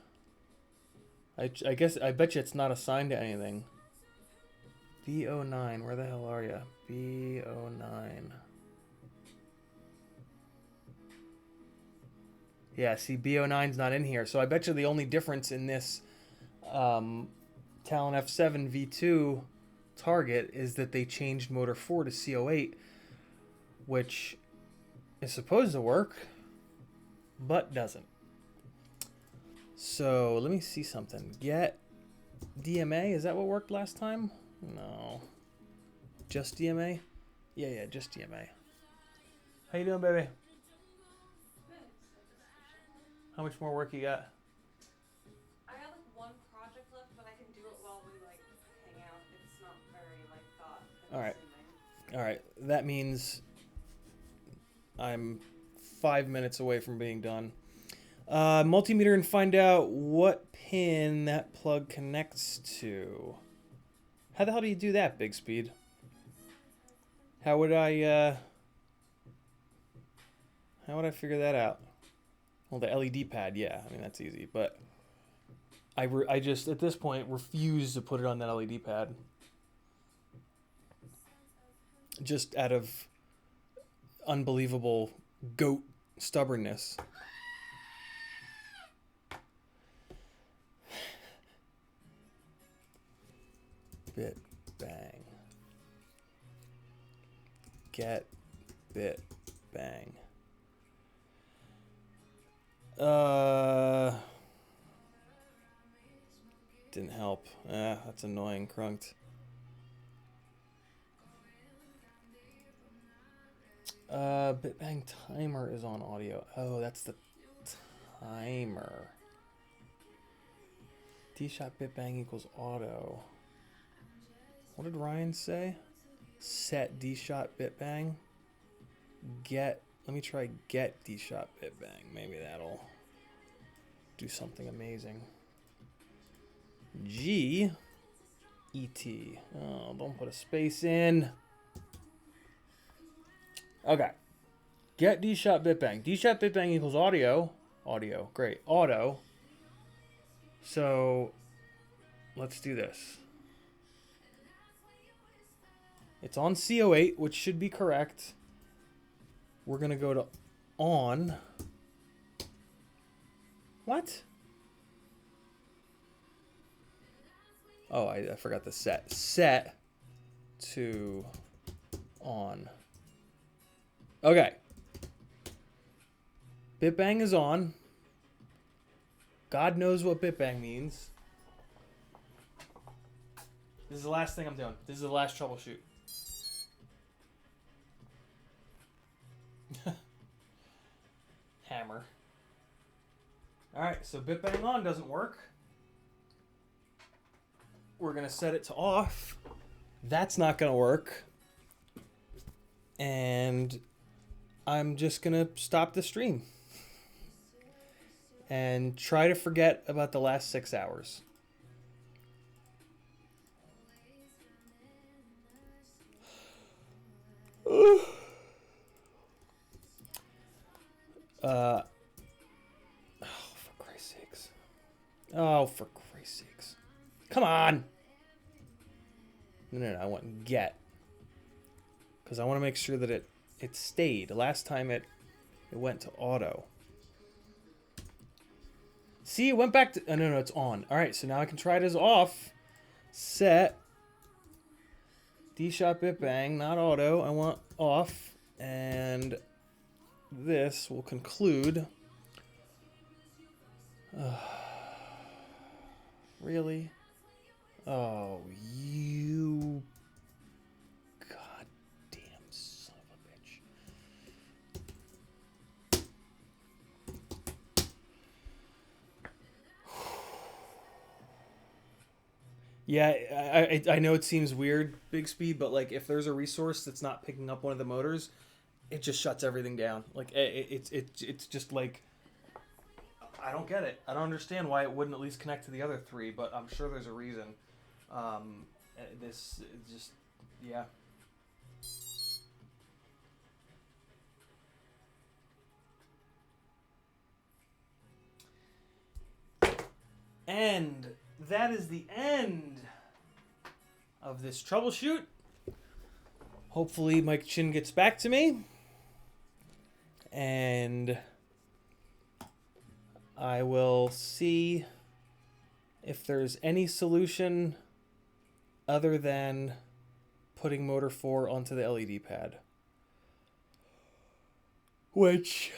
Speaker 1: I bet you it's not assigned to anything. BO9, where the hell are you? BO9. Yeah, see, BO9's not in here. So I bet you the only difference in this Talon F7 V2 target is that they changed motor 4 to CO8, which is supposed to work, but doesn't. So let me see something. Get DMA, is that what worked last time? No. Just DMA? Yeah, just DMA. How you doing, baby? How much more work you got?
Speaker 2: I got like one project left, but I can do it while we like hang out. It's not very like thought.
Speaker 1: All right. That means I'm 5 minutes away from being done. Multimeter and find out what pin that plug connects to. How the hell do you do that, Big Speed? How would I figure that out? Well, the LED pad, yeah. I mean, that's easy. But I just, at this point, refuse to put it on that LED pad. Just out of unbelievable goat stubbornness. Bit bang. Get bit bang. Didn't help. That's annoying, Crunked. Bitbang timer is on audio. Oh, that's the timer. D-shot bitbang equals auto. What did Ryan say? Set D-shot bitbang. Get, let me try get D-shot bitbang. Maybe that'll do something amazing. G E-T. Oh, don't put a space in. Okay. Get D-shot bitbang. D-shot bitbang equals audio. Audio. Great. Auto. So let's do this. It's on CO8, which should be correct. We're going to go to on. What? Oh, I forgot the set. Set to on. Okay. Bitbang is on. God knows what bitbang means. This is the last thing I'm doing. This is the last troubleshoot. Hammer. Alright, so bitbang on doesn't work. We're going to set it to off. That's not going to work. And I'm just going to stop the stream. And try to forget about the last 6 hours. Oh, for Christ's sakes. Oh, for Christ's sakes. Come on. No, I want get. Because I want to make sure that it stayed. Last time it went to auto. See, it went back to... Oh, no, it's on. All right, so now I can try it as off. Set. D-shot bitbang, not auto. I want off. And this will conclude... Really? Oh, you goddamn son of a bitch. Yeah, I know it seems weird, Big Speed, but like if there's a resource that's not picking up one of the motors, it just shuts everything down. Like it's just like... I don't get it. I don't understand why it wouldn't at least connect to the other three, but I'm sure there's a reason. This just, yeah. And that is the end of this troubleshoot. Hopefully Mike Chin gets back to me. And I will see if there's any solution other than putting motor 4 onto the LED pad. Which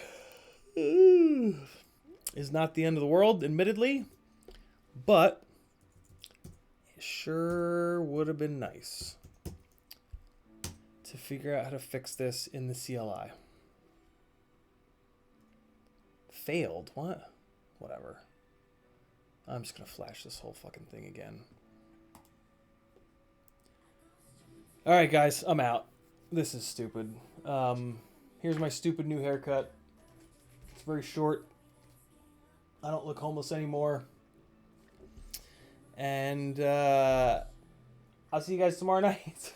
Speaker 1: is not the end of the world, admittedly, but it sure would have been nice to figure out how to fix this in the CLI. Failed? What? Whatever. I'm just going to flash this whole fucking thing again. Alright, guys. I'm out. This is stupid. Here's my stupid new haircut. It's very short. I don't look homeless anymore. And I'll see you guys tomorrow night.